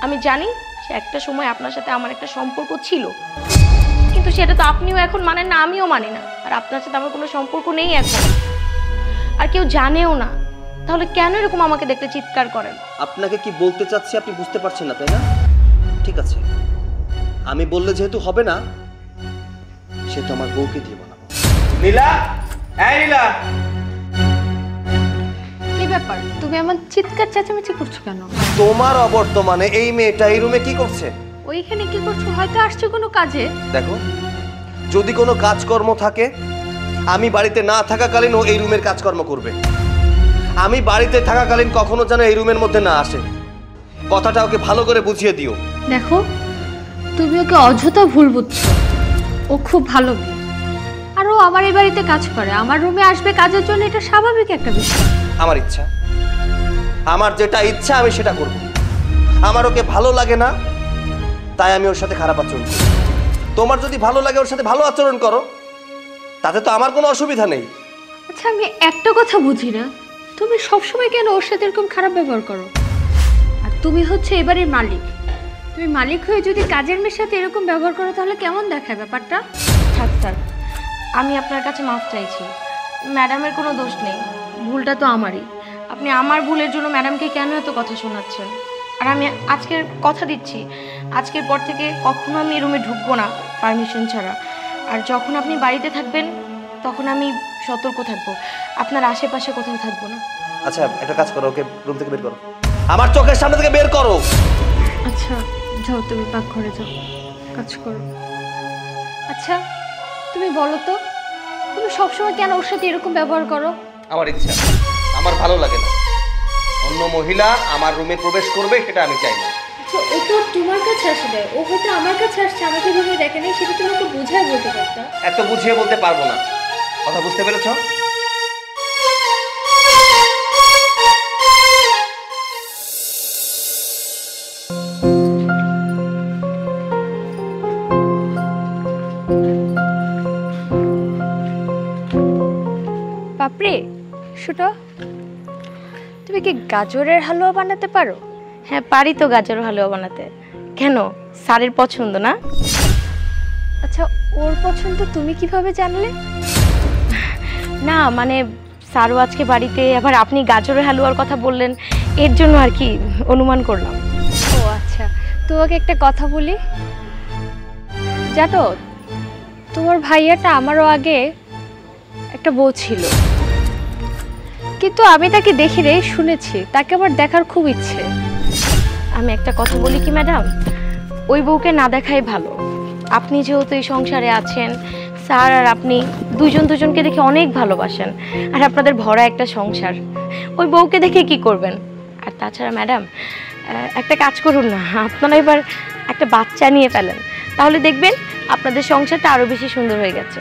আমি জানি সে একটা সময় আপনার সাথে আমার একটা সম্পর্ক ছিল, কিন্তু সেটা তো আপনিও এখন মানেন না, আমিও মানি না, আর আপনার সাথে আমার কোনো সম্পর্ক নেই এখন, আর কেউ জানেও না। তাহলে কেন এরকম আমাকে দেখতে চিৎকার করেন? আপনাকে কি বলতে চাচ্ছি আপনি বুঝতে পারছেন না, তাই না? ঠিক আছে, আমি বললে যেহেতু হবে না, সেহেতু আমার বউকে দিয়ে বানাবো। নীলা, এই নীলা, কি ব্যাপার, তুমি আমার চিৎকার চেঁচামেচি করছো কেন? তোমার অবর্তমানে এই মেয়েটা এই রুমে কি করছে? ওইখানে কি করছো? হয়তো আসছে কোনো কাজে। দেখো, যদি কোনো কাজকর্ম থাকে, আমি বাড়িতে না থাকাকালীন ও এই রুমের কাজকর্ম করবে। আমি বাড়িতে থাকাকালীন কখনো যেন এই রুমের মধ্যে না আসে, কথাটা ওকে ভালো করে বুঝিয়ে দিও। দেখো, তুমি ওকে অযথা ভুল বুঝছো। ও খুব ভালো মেয়ে, আর ও আমার এই বাড়িতে কাজ করে, আমার রুমে আসবে কাজের জন্য, এটা স্বাভাবিক একটা বিষয়। আমার ইচ্ছা, আমার যেটা ইচ্ছা আমি সেটা করব। আমার ওকে ভালো লাগে না তাই আমি ওর সাথে খারাপ আচরণ করি। তোমার যদি ভালো লাগে ওর সাথে ভালো আচরণ করো, তাতে তো আমার কোনো অসুবিধা নেই। আচ্ছা, আমি একটা কথা বুঝি না, তুমি সবসময় কেন ওর সাথে এরকম খারাপ ব্যবহার করো? আর তুমি হচ্ছে এবারের মালিক, তুমি মালিক হয়ে যদি কাজের মেয়ের সাথে এরকম ব্যবহার করো তাহলে কেমন দেখায় ব্যাপারটা? থাক স্যার, আমি আপনার কাছে মাফ চাইছি। ম্যাডামের কোনো দোষ নেই, ভুলটা তো আমারই। আপনি আমার ভুলের জন্য ম্যাডামকে কেন এত কথা শোনাচ্ছেন? আর আমি আজকের কথা দিচ্ছি, আজকের পর থেকে কখনো আমি রুমে ঢুকবো না পারমিশন ছাড়া। আর যখন আপনি বাড়িতে থাকবেন তখন আমি সতর্ক থাকবো, আপনার আশেপাশে কোথাও থাকবো না। আচ্ছা, একটা কাজ করো, ওকে রুম থেকে বের করো, আমার চোখের সামনে থেকে বের করো। আচ্ছা যাও, তুমি পাকঘরে যাও, কাজ করো। আচ্ছা তুমি বলো তো, তুমি সবসময় কেন ওর সাথে এরকম ব্যবহার করো? আমার ইচ্ছা, আমার ভালো লাগে না অন্য মহিলা আমার রুমে প্রবেশ করবে, সেটা আমি চাই না। আচ্ছা, ও তো তোমার কাছে আসবে, ও হয়তো আমার কাছে আসছে, আমাকে ভেবে দেখে নেই, সেটা তুমি ওকে বুঝায় বলতে পারতা। এত বুঝিয়ে বলতে পারবো না, কথা বুঝতে পেরেছ? পাপড়ি শুটো, তুমি কি গাজরের হালুয়া বানাতে পারো? হ্যাঁ পারি তো গাজর হালুয়া বানাতে। কেন, স্যারের পছন্দ না? আচ্ছা, ওর পছন্দ তুমি কিভাবে জানলে? না মানে স্যারও আজকে বাড়িতে, আবার আপনি গাজরের হালুয়ার কথা বললেন, এর জন্য আর কি অনুমান করলাম। ও আচ্ছা, তোমাকে একটা কথা বলি, জানো তোমার ভাইয়াটা আমারও আগে একটা বউ ছিল, কিন্তু আমি তাকে দেখি রে, শুনেছি, তাকে আবার দেখার খুব ইচ্ছে। আমি একটা কথা বলি কি ম্যাডাম, ওই বউকে না দেখাই ভালো। আপনি যেহেতু এই সংসারে আছেন, স্যার আর আপনি দুজনকে দেখে অনেক ভালোবাসেন, আর আপনাদের ভরা একটা সংসার, ওই বউকে দেখে কি করবেন? আর তাছাড়া ম্যাডাম একটা কাজ করুন না, আপনারা এবার একটা বাচ্চা নিয়ে ফেলেন, তাহলে দেখবেন আপনাদের সংসারটা আরও বেশি সুন্দর হয়ে গেছে।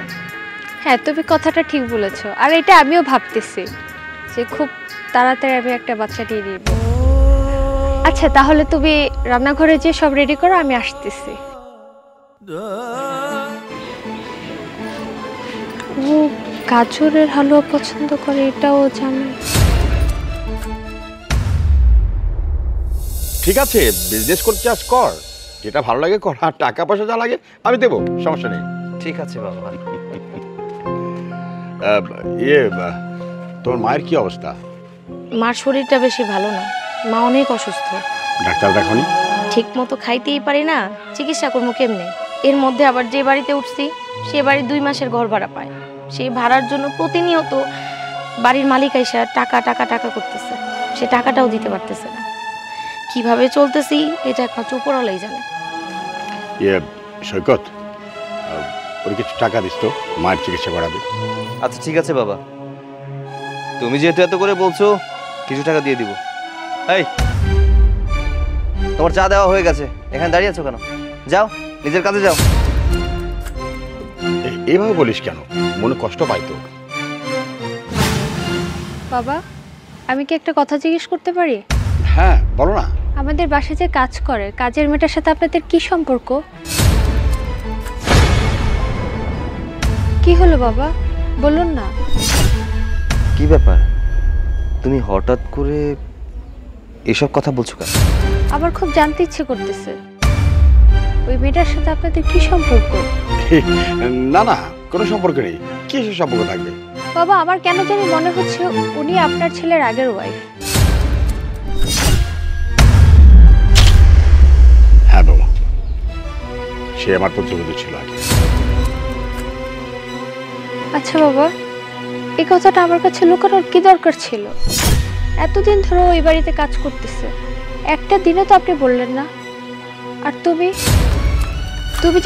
হ্যাঁ, তুমি কথাটা ঠিক বলেছো, আর এটা আমিও ভাবতেছি যে খুব তাড়াতাড়ি আমি একটা বাচ্চা নিয়ে নিব। আচ্ছা তাহলে তুমি রান্নাঘরে যে সব রেডি করো, আমি আসতেছি। ও গাজরের হালুয়া পছন্দ করে, এটাও জানে। ঠিক আছে, বিজনেস করতে চাস কর, যেটা ভালো লাগে কর, আর টাকা পয়সা যা লাগে আমি দেবো, সমস্যা নেই। ঠিক আছে বাবা। তোর মায়ের কি অবস্থা? মার শরীরটা বেশি ভালো না, মা অনেক অসুস্থ। ডাক্তার দেখানি? ঠিক মতো খাইতেই পারি না, চিকিৎসা করবো কেমনে? এর মধ্যে আবার যে বাড়িতে উঠছি সে বাড়ি 2 মাসের ঘর ভাড়া পায়, সেই ভাড়ার জন্য প্রতিনিয়ত বাড়ির মালিক আইসা টাকা টাকা টাকা করতেছে, সে টাকাটাও দিতে পারতেছে না। কিভাবে চলতেছি এটা একমাত্র উপরওয়ালাই জানে। সৈকত, ওর কিছু টাকা দিস তো, মায়ের চিকিৎসা করাবে। আচ্ছা ঠিক আছে বাবা, তুমি যেহেতু এত করে বলছো কিছু টাকা দিয়ে দিব। এই তোমার চা দেওয়া হয়ে গেছে, এখানে দাঁড়িয়ে আছো কেন? যাও নিজের কাজে যাও। এভাবে বলিস কেন? মনে কষ্ট পাই তো। বাবা, আমি কি একটা কথা জিজ্ঞেস করতে পারি? হ্যাঁ বলো না। আমাদের বাসায় যে কাজ করে, কাজের মেয়েটার সাথে আপনাদের কি সম্পর্ক? কি হলো বাবা, বলুন না। কি ব্যাপার, তুমি হঠাৎ করে এসব কথা বলছো কেন? আমার খুব জানতে ইচ্ছে করতেছে, ওই মেয়েটার সাথে আপনাদের কি সম্পর্ক? না না, কোনো সম্পর্ক নেই। কি সম্পর্ক থাকবে? বাবা, আমার কেন জানি মনে হচ্ছে উনি আপনার ছেলের আগের ওয়াইফ। হ্যাঁ বাবা, সে আমার পুত্রবধূ ছিল আগে। আচ্ছা বাবা, এই কথাটা আমার কাছে লুকানোর কি দরকার ছিল? এতদিন ধরে ওই বাড়িতে কাজ করতেছে, একটা দিনও তো আপনি বললেন না। আর তুমি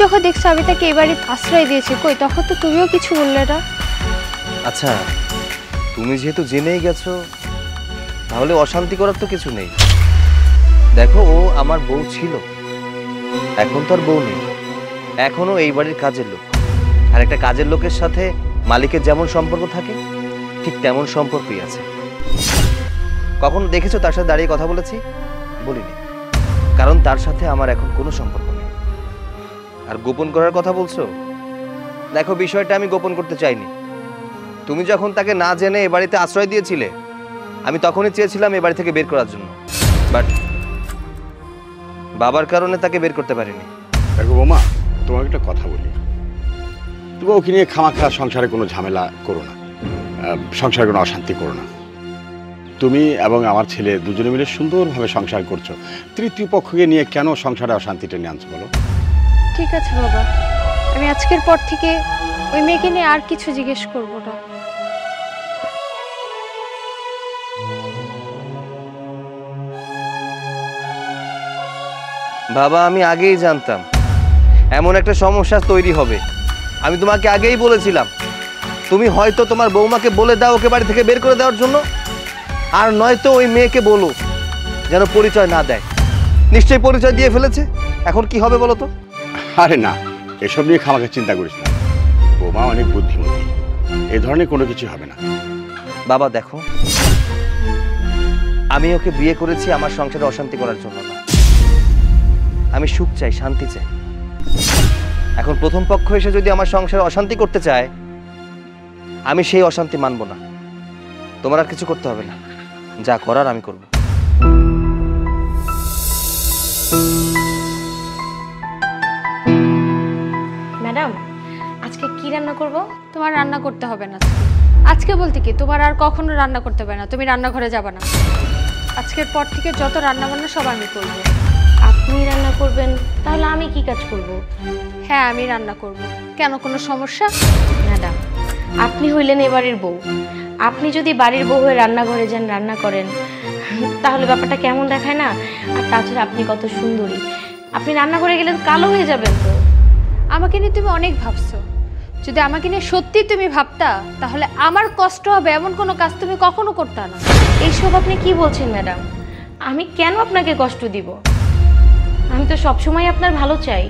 যখন দেখছো আমি তাকে এই বাড়িতে আশ্রয় দিয়েছি, কই তখন তো তুমিও কিছু বললে না। আচ্ছা তুমি যেহেতু জেনেই গেছো তাহলে অশান্তি করার তো কিছু নেই। দেখো ও আমার বউ ছিল, এখন তো আর বউ নেই, এখনো এই বাড়ির কাজের লোক। আর একটা কাজের লোকের সাথে মালিকের যেমন সম্পর্ক থাকে ঠিক তেমন সম্পর্কই আছে। কখনো দেখেছো তার সাথে দাঁড়িয়ে কথা বলেছি? বলিনি, কারণ তার সাথে আমার এখন কোনো সম্পর্ক নেই। আর গোপন করার কথা বলছো, দেখো বিষয়টা আমি গোপন করতে চাইনি। তুমি যখন তাকে না জেনে এ বাড়িতে আশ্রয় দিয়েছিলে, আমি তখনই চেয়েছিলাম এ বাড়ি থেকে বের করার জন্য, বাট বাবার কারণে তাকে বের করতে পারিনি। দেখো বৌমা, তোমাকে একটা কথা বলি, তুমি ওকে নিয়ে খামাখা সংসারে কোনো ঝামেলা করো না, সংসারে কোনো অশান্তি করো না। তুমি এবং আমার ছেলে দুজনে মিলে সুন্দরভাবে সংসার করছো, তৃতীয় পক্ষকে নিয়ে কেন সংসারে অশান্তিটা নিয়ে আনছো বলো? ঠিক আছে বাবা, আমি আজকের পর থেকে ওই মেয়েকে নিয়ে আর কিছু জিজ্ঞেস করবো না। বাবা, আমি আগেই জানতাম এমন একটা সমস্যা তৈরি হবে। আমি তোমাকে আগেই বলেছিলাম, তুমি হয়তো তোমার বৌমাকে বলে দাও ওকে বাড়ি থেকে বের করে দেওয়ার জন্য, আর নয়তো ওই মেয়েকে বলো যেন পরিচয় না দেয়। নিশ্চয়ই পরিচয় দিয়ে ফেলেছে, এখন কি হবে বলো তো? আরে না, এসব নিয়ে খামাখা চিন্তা করিস না, বৌমা অনেক বুদ্ধিমতী, এ ধরনের কোনো কিছু হবে না। বাবা দেখো, আমি ওকে বিয়ে করেছি আমার সংসারে অশান্তি করার জন্য না, আমি সুখ চাই, শান্তি চাই। এখন প্রথম পক্ষ এসে যদি আমার সংসারে অশান্তি করতে চায়, আমি সেই অশান্তি মানব না। তোমার আর কিছু করতে হবে না, যা করার আমি করব। ম্যাডাম, আজকে কি রান্না করব? তোমার রান্না করতে হবে না আজকে বলতে কি, তোমার আর কখনো রান্না করতে হবে না, তুমি রান্নাঘরে যাবে না। আজকের পর থেকে যত রান্না বান্না সব আমি করব। আপনি রান্না করবেন? তাহলে আমি কি কাজ করব? হ্যাঁ, আমি রান্না করব। কেন, কোনো সমস্যা? ম্যাডাম, আপনি হইলেন এ বাড়ির বউ, আপনি যদি বাড়ির বউ হয়ে রান্নাঘরে যান, রান্না করেন, তাহলে ব্যাপারটা কেমন দেখায় না? আর তাছাড়া আপনি কত সুন্দরী, আপনি রান্নাঘরে গেলে কালো হয়ে যাবেন তো। আমাকে নিয়ে তুমি অনেক ভাবছো, যদি আমাকে নিয়ে সত্যি তুমি ভাবতা তাহলে আমার কষ্ট হবে এমন কোনো কাজ তুমি কখনো করতে না। এইসব আপনি কি বলছেন ম্যাডাম? আমি কেন আপনাকে কষ্ট দিব? আমি তো সবসময় আপনার ভালো চাই।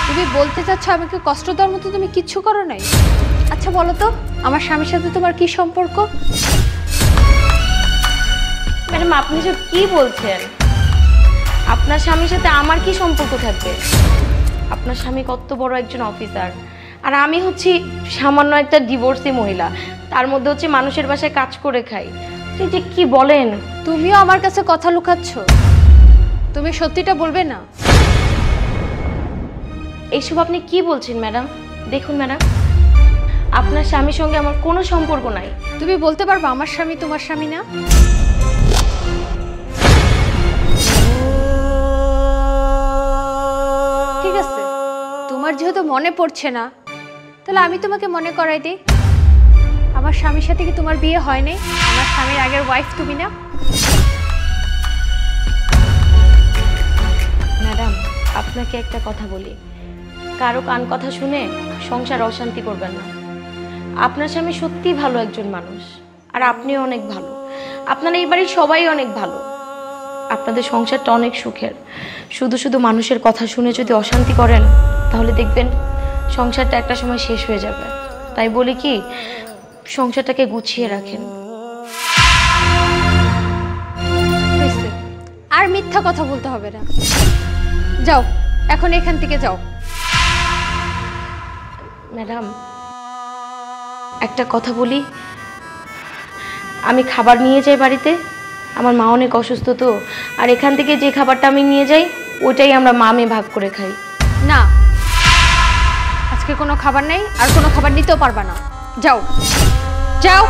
তুমি বলতে চাচ্ছ আমাকে কষ্ট দেওয়ার মতো তুমি কিচ্ছু করো নাই? আচ্ছা বলো তো, আমার স্বামীর সাথে তোমার কি সম্পর্ক? ম্যাডাম, আপনি সব কি বলছেন? আপনার স্বামীর সাথে আমার কি সম্পর্ক থাকবে? আপনার স্বামী কত বড় একজন অফিসার, আর আমি হচ্ছি সামান্য একটা ডিভোর্সি মহিলা, তার মধ্যে হচ্ছে মানুষের বাসায় কাজ করে খাই। আপনি যে কি বলেন? তুমিও আমার কাছে কথা লুকাচ্ছ, তুমি সত্যিটা বলবে না? এইসব আপনি কি বলছেন ম্যাডাম? দেখুন ম্যাডাম, আপনার স্বামীর সঙ্গে আমার কোনো সম্পর্ক নাই। তুমি বলতে পারবে আমার স্বামী তোমার স্বামী না? ঠিক আছে, তোমার যেহেতু মনে পড়ছে না, তাহলে আমি তোমাকে মনে করাই দিই। আমার স্বামীর সাথে কি তোমার বিয়ে হয়নি? আমার স্বামীর আগের ওয়াইফ তুমি না? ম্যাডাম, আপনাকে একটা কথা বলি, কারো কান কথা শুনে সংসার অশান্তি করবেন না। আপনার স্বামী সত্যিই ভালো একজন মানুষ, আর আপনিও অনেক ভালো, আপনার এই বাড়ির সবাই অনেক ভালো, আপনাদের সংসারটা অনেক সুখের। শুধু শুধু মানুষের কথা শুনে যদি অশান্তি করেন, তাহলে দেখবেন সংসারটা একটা সময় শেষ হয়ে যাবে। তাই বলি কি, সংসারটাকে গুছিয়ে রাখেন। আর মিথ্যা কথা বলতে হবে না, যাও এখন এখান থেকে যাও। ম্যাডাম, একটা কথা বলি, আমি খাবার নিয়ে যাই বাড়িতে, আমার মা অনেক অসুস্থ তো, আর এখান থেকে যে খাবারটা আমি নিয়ে যাই ওইটাই আমরা মা মেয়ে ভাগ করে খাই। না, আজকে কোনো খাবার নেই, আর কোনো খাবার নিতেও পারবা না, যাও যাও।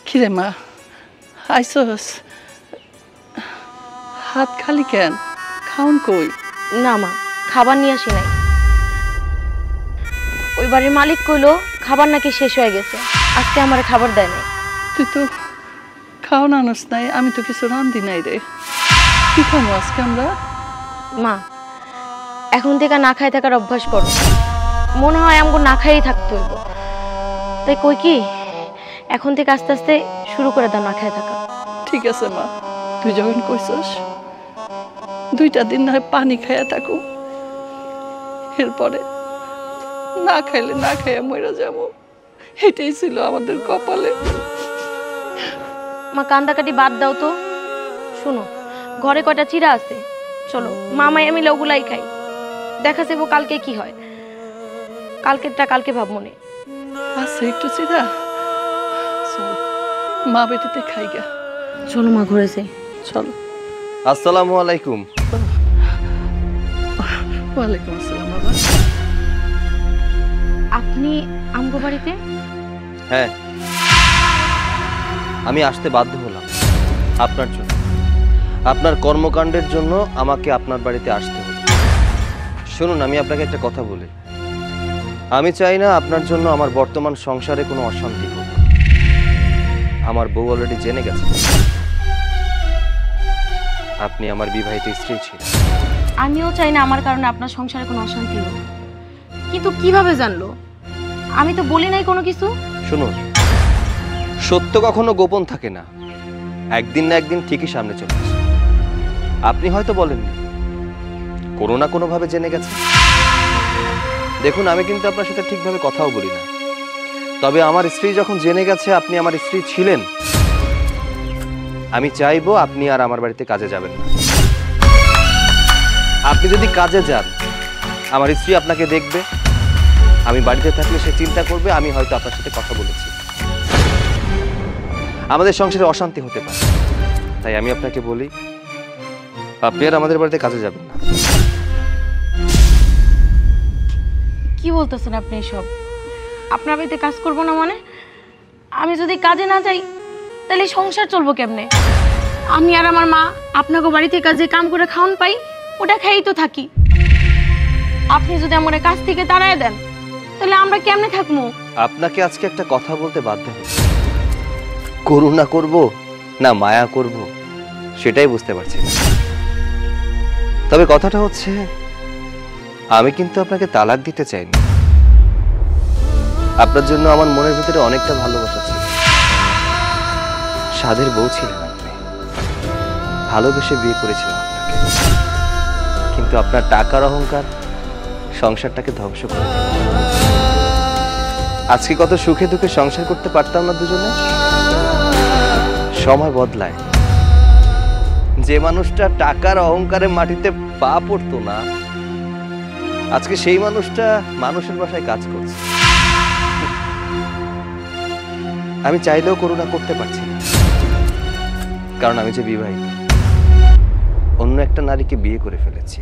কিরে মা, আইসস? হাত খালি কেন? খাউন কই? না মা, খাবার নিয়ে আসি নাই। ওই বাড়ির মালিক কইলো খাবার নাকি শেষ হয়ে গেছে, আজকে আমার খাবার দেয় নাই। তুই তো খাওয়া আনস নাই, আমি তো কিছু রান্ধি নাই রে। কি খাবো আজকে আমরা? মা, এখন থেকে না খাই থাকার অভ্যাস করো। মনে হয় আমাকে না খাইই থাকতে হইব। তাই কই কি এখন থেকে আস্তে আস্তে শুরু করে দাও না খাই থাকা। ঠিক আছে মা, তুই যখন কইছস 2টা দিন না হয় পানি খাইয়া থাকো, এরপরে না খাইলে না খাইয়া মরে যাবো। এটাই ছিল আমাদের কপালে। মা কান্দাকাটি বাদ দাও তো। শুনো, ঘরে কয়টা চিরা আছে, চলো মামাই আমি ওগুলাই খাই। দেখা যাবো কালকে কি হয়। কালকেরটা কালকে ভাব মনে আচ্ছা, একটু চিরা চল মা বেটিতে খাই গা। চলো মা, ঘুরে যাই। চলো। আসসালামু আলাইকুম। ওয়ালাইকুম আসসালাম। বাবা, আপনি আমগো বাড়িতে? হ্যাঁ, আমি আসতে বাধ্য হলাম আপনার জন্য। আপনার কর্মকাণ্ডের জন্য আমাকে আপনার বাড়িতে আসতে হলো। শুনুন, আমি আপনাকে একটা কথা বলি। আমি চাই না আপনার জন্য আমার বর্তমান সংসারে কোনো অশান্তি হোক। আমার বউ অলরেডি জেনে গেছে আপনি আমার বিবাহিত স্ত্রী ছিলেন। আমিও চাই না আমার কারণে আপনার সংসারে কোনো অশান্তি হোক। কিন্তু কিভাবে জানলো? আমি তো বলি নাই কোনো কিছু। শুনুন, সত্য কখনো গোপন থাকে না, একদিন না একদিন ঠিকই সামনে চলে আসে। আপনি হয়তো বলেননি, কোনো না কোনো ভাবে জেনে গেছে। দেখুন, আমি কিন্তু আপনার সাথে ঠিকভাবে কথাও বলি না, তবে আমার স্ত্রী যখন জেনে গেছে আপনি আমার স্ত্রী ছিলেন, আমি চাইবো আপনি আর আমার বাড়িতে কাজে যাবেন না। আপনি যদি কাজে যান, আমার স্ত্রী আপনাকে দেখবে, আমি বাড়িতে থাকলে সে চিন্তা করবে আমি হয়তো আপনার সাথে কথা বলেছি। আমাদের সংসারে অশান্তি হতে পারে। তাই আমি আপনাকে বলি, আপনি আর আমাদের বাড়িতে কাজে যাবেন না। কি বলতেছেন আপনি এসব? আপনার বাড়িতে কাজ করবো না মানে? আমি যদি কাজে না যাই তাহলে সংসার চলবো কেমনে? আমি আর আমার মা আপনাকে বাড়িতে কাজে কাম করে খাওয়ান পাই, ওটা খেয়েই তো থাকি। আপনি যদি আমার কাজ থেকে তাড়ায় দেন তাহলে আমরা কেমনে থাকবো? আপনাকে আজকে একটা কথা বলতে বাধ্য হচ্ছি। করুণা করব না মায়া করব সেটাই বুঝতে পারছি না। তবে কথাটা হচ্ছে, আমি কিন্তু আপনাকে তালাক দিতে চাইনি। আপনার জন্য আমার মনের ভিতরে অনেকটা ভালোবাসা ছিল। সাধের বউ ছিলেন আপনি, ভালোবেসে বিয়ে করেছিলাম আপনাকে। কিন্তু আপনার টাকার অহংকার সংসারটাকে ধ্বংস করে দিল। আজকে কত সুখে দুঃখে সংসার করতে পারতাম না দুজনে। সময় বদলায়। যে মানুষটা টাকার অহংকারে মাটিতে পা পড়তো না, আজকে সেই মানুষটা মানুষের বাসায় কাজ করছে। আমি চাইলেও করুণা করতে পারছি না, কারণ আমি যে বিবাহিত, অন্য একটা নারীকে বিয়ে করে ফেলেছি।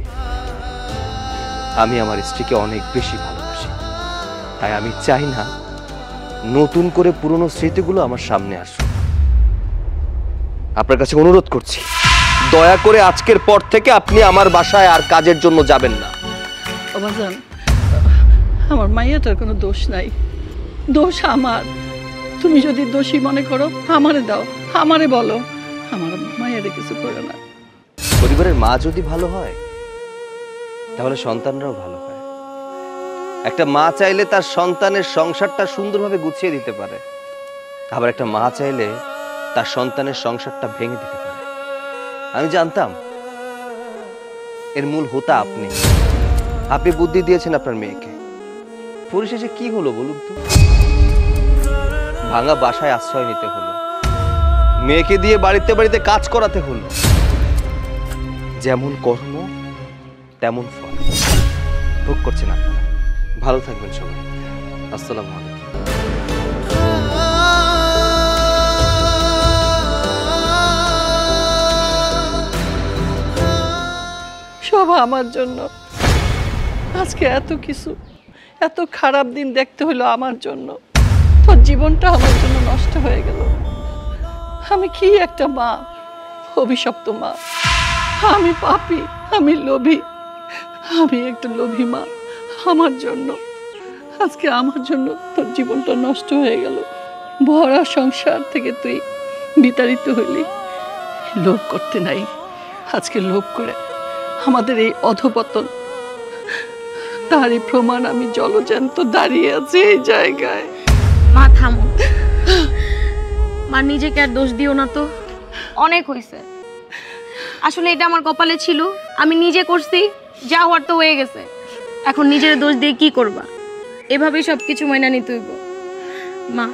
আমি আমার স্ত্রীকে অনেক বেশি ভালোবাসি, তাই আমি চাই না নতুন করে পুরনো স্মৃতিগুলো আমার সামনে আসুক। আপনার কাছে অনুরোধ করছি, দয়া করে আজকের পর থেকে আপনি আমার বাসায় আর কাজের জন্য যাবেন না। বাবাজান, আমার মাইয়াটার কোনো দোষ নাই, দোষ আমার। তুমি যদি দোষী মনে করো আমারে দাও, আমারে বলো, আমার মাইয়ারে কিছু করো না। পরিবারের মা যদি ভালো হয় তাহলে সন্তানরাও ভালো হয়। একটা মা চাইলে তার সন্তানের সংসারটা সুন্দরভাবে গুছিয়ে দিতে পারে, আবার একটা মা চাইলে তার সন্তানের সংসারটা ভেঙে দিতে পারে। আমি জানতাম এর মূল হোতা আপনি। আপনি বুদ্ধি দিয়েছেন আপনার মেয়েকে। পরিশেষে কি হলো বলুন তো? ভাঙা বাসায় আশ্রয় নিতে হলো, মেয়েকে দিয়ে বাড়িতে বাড়িতে কাজ করাতে হলো। যেমন কর্ম তেমন ফল ভোগ করছেন আপনারা। ভালো থাকবেন সবাই। আসসালামু আলাইকুম। সব আমার জন্য। আজকে এত কিছু, এত খারাপ দিন দেখতে হলো আমার জন্য। তোর জীবনটা আমার জন্য নষ্ট হয়ে গেল। আমি কি একটা মা, অভিশপ্ত মা। আমি পাপী, আমি লোভী, আমি একটা লোভী মা। আমার জন্য আজকে আমার জন্য তোর জীবনটা নষ্ট হয়ে গেল। ভরা সংসার থেকে তুই বিতাড়িত হইলে লোভ করতে নাই। আজকে লোভ করে আমাদের এই অধপতন, তারই প্রমাণ আমি জলজ্যান্ত দাঁড়িয়ে আছি এই জায়গায়। মা থামো, মা নিজেকে আর দোষ দিও না তো, অনেক হয়েছে। আসলে এটা আমার কপালে ছিল, আমি নিজে করছি, যা হওয়ার তো হয়ে গেছে। এখন নিজের দোষ দিয়ে কি করবা? এভাবেই সব কিছু মাইনা নিতে হইব। মা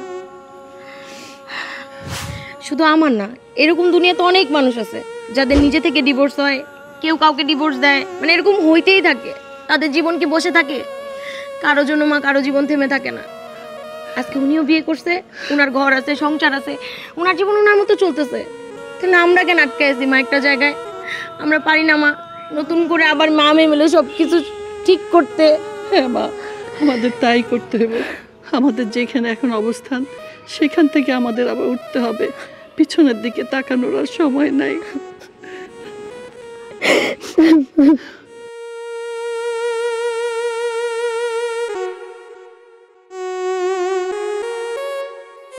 শুধু আমার না, এরকম দুনিয়াতে অনেক মানুষ আছে যাদের নিজে থেকে ডিভোর্স হয়, কেউ কাউকে ডিভোর্স দেয়, মানে এরকম হইতেই থাকে। তাদের জীবন কি বসে থাকে? কারো জন্য মা কারো জীবন থেমে থাকে না। আজকে উনিও বিয়ে করছে, উনার ঘর আছে, সংসার আছে, উনার জীবন উনার মতো চলতেছে। তাহলে আমরা কেন আটকে আছি মা একটা জায়গায়? আমরা পারি না মা নতুন করে আবার মা মেয়ে মিলে সব কিছু ঠিক করতে? হ্যাঁ মা, আমাদের তাই করতে হবে। আমাদের যেখানে এখন অবস্থান, সেখান থেকে আমাদের আবার উঠতে হবে। পিছনের দিকে তাকানোর আর সময় নাই।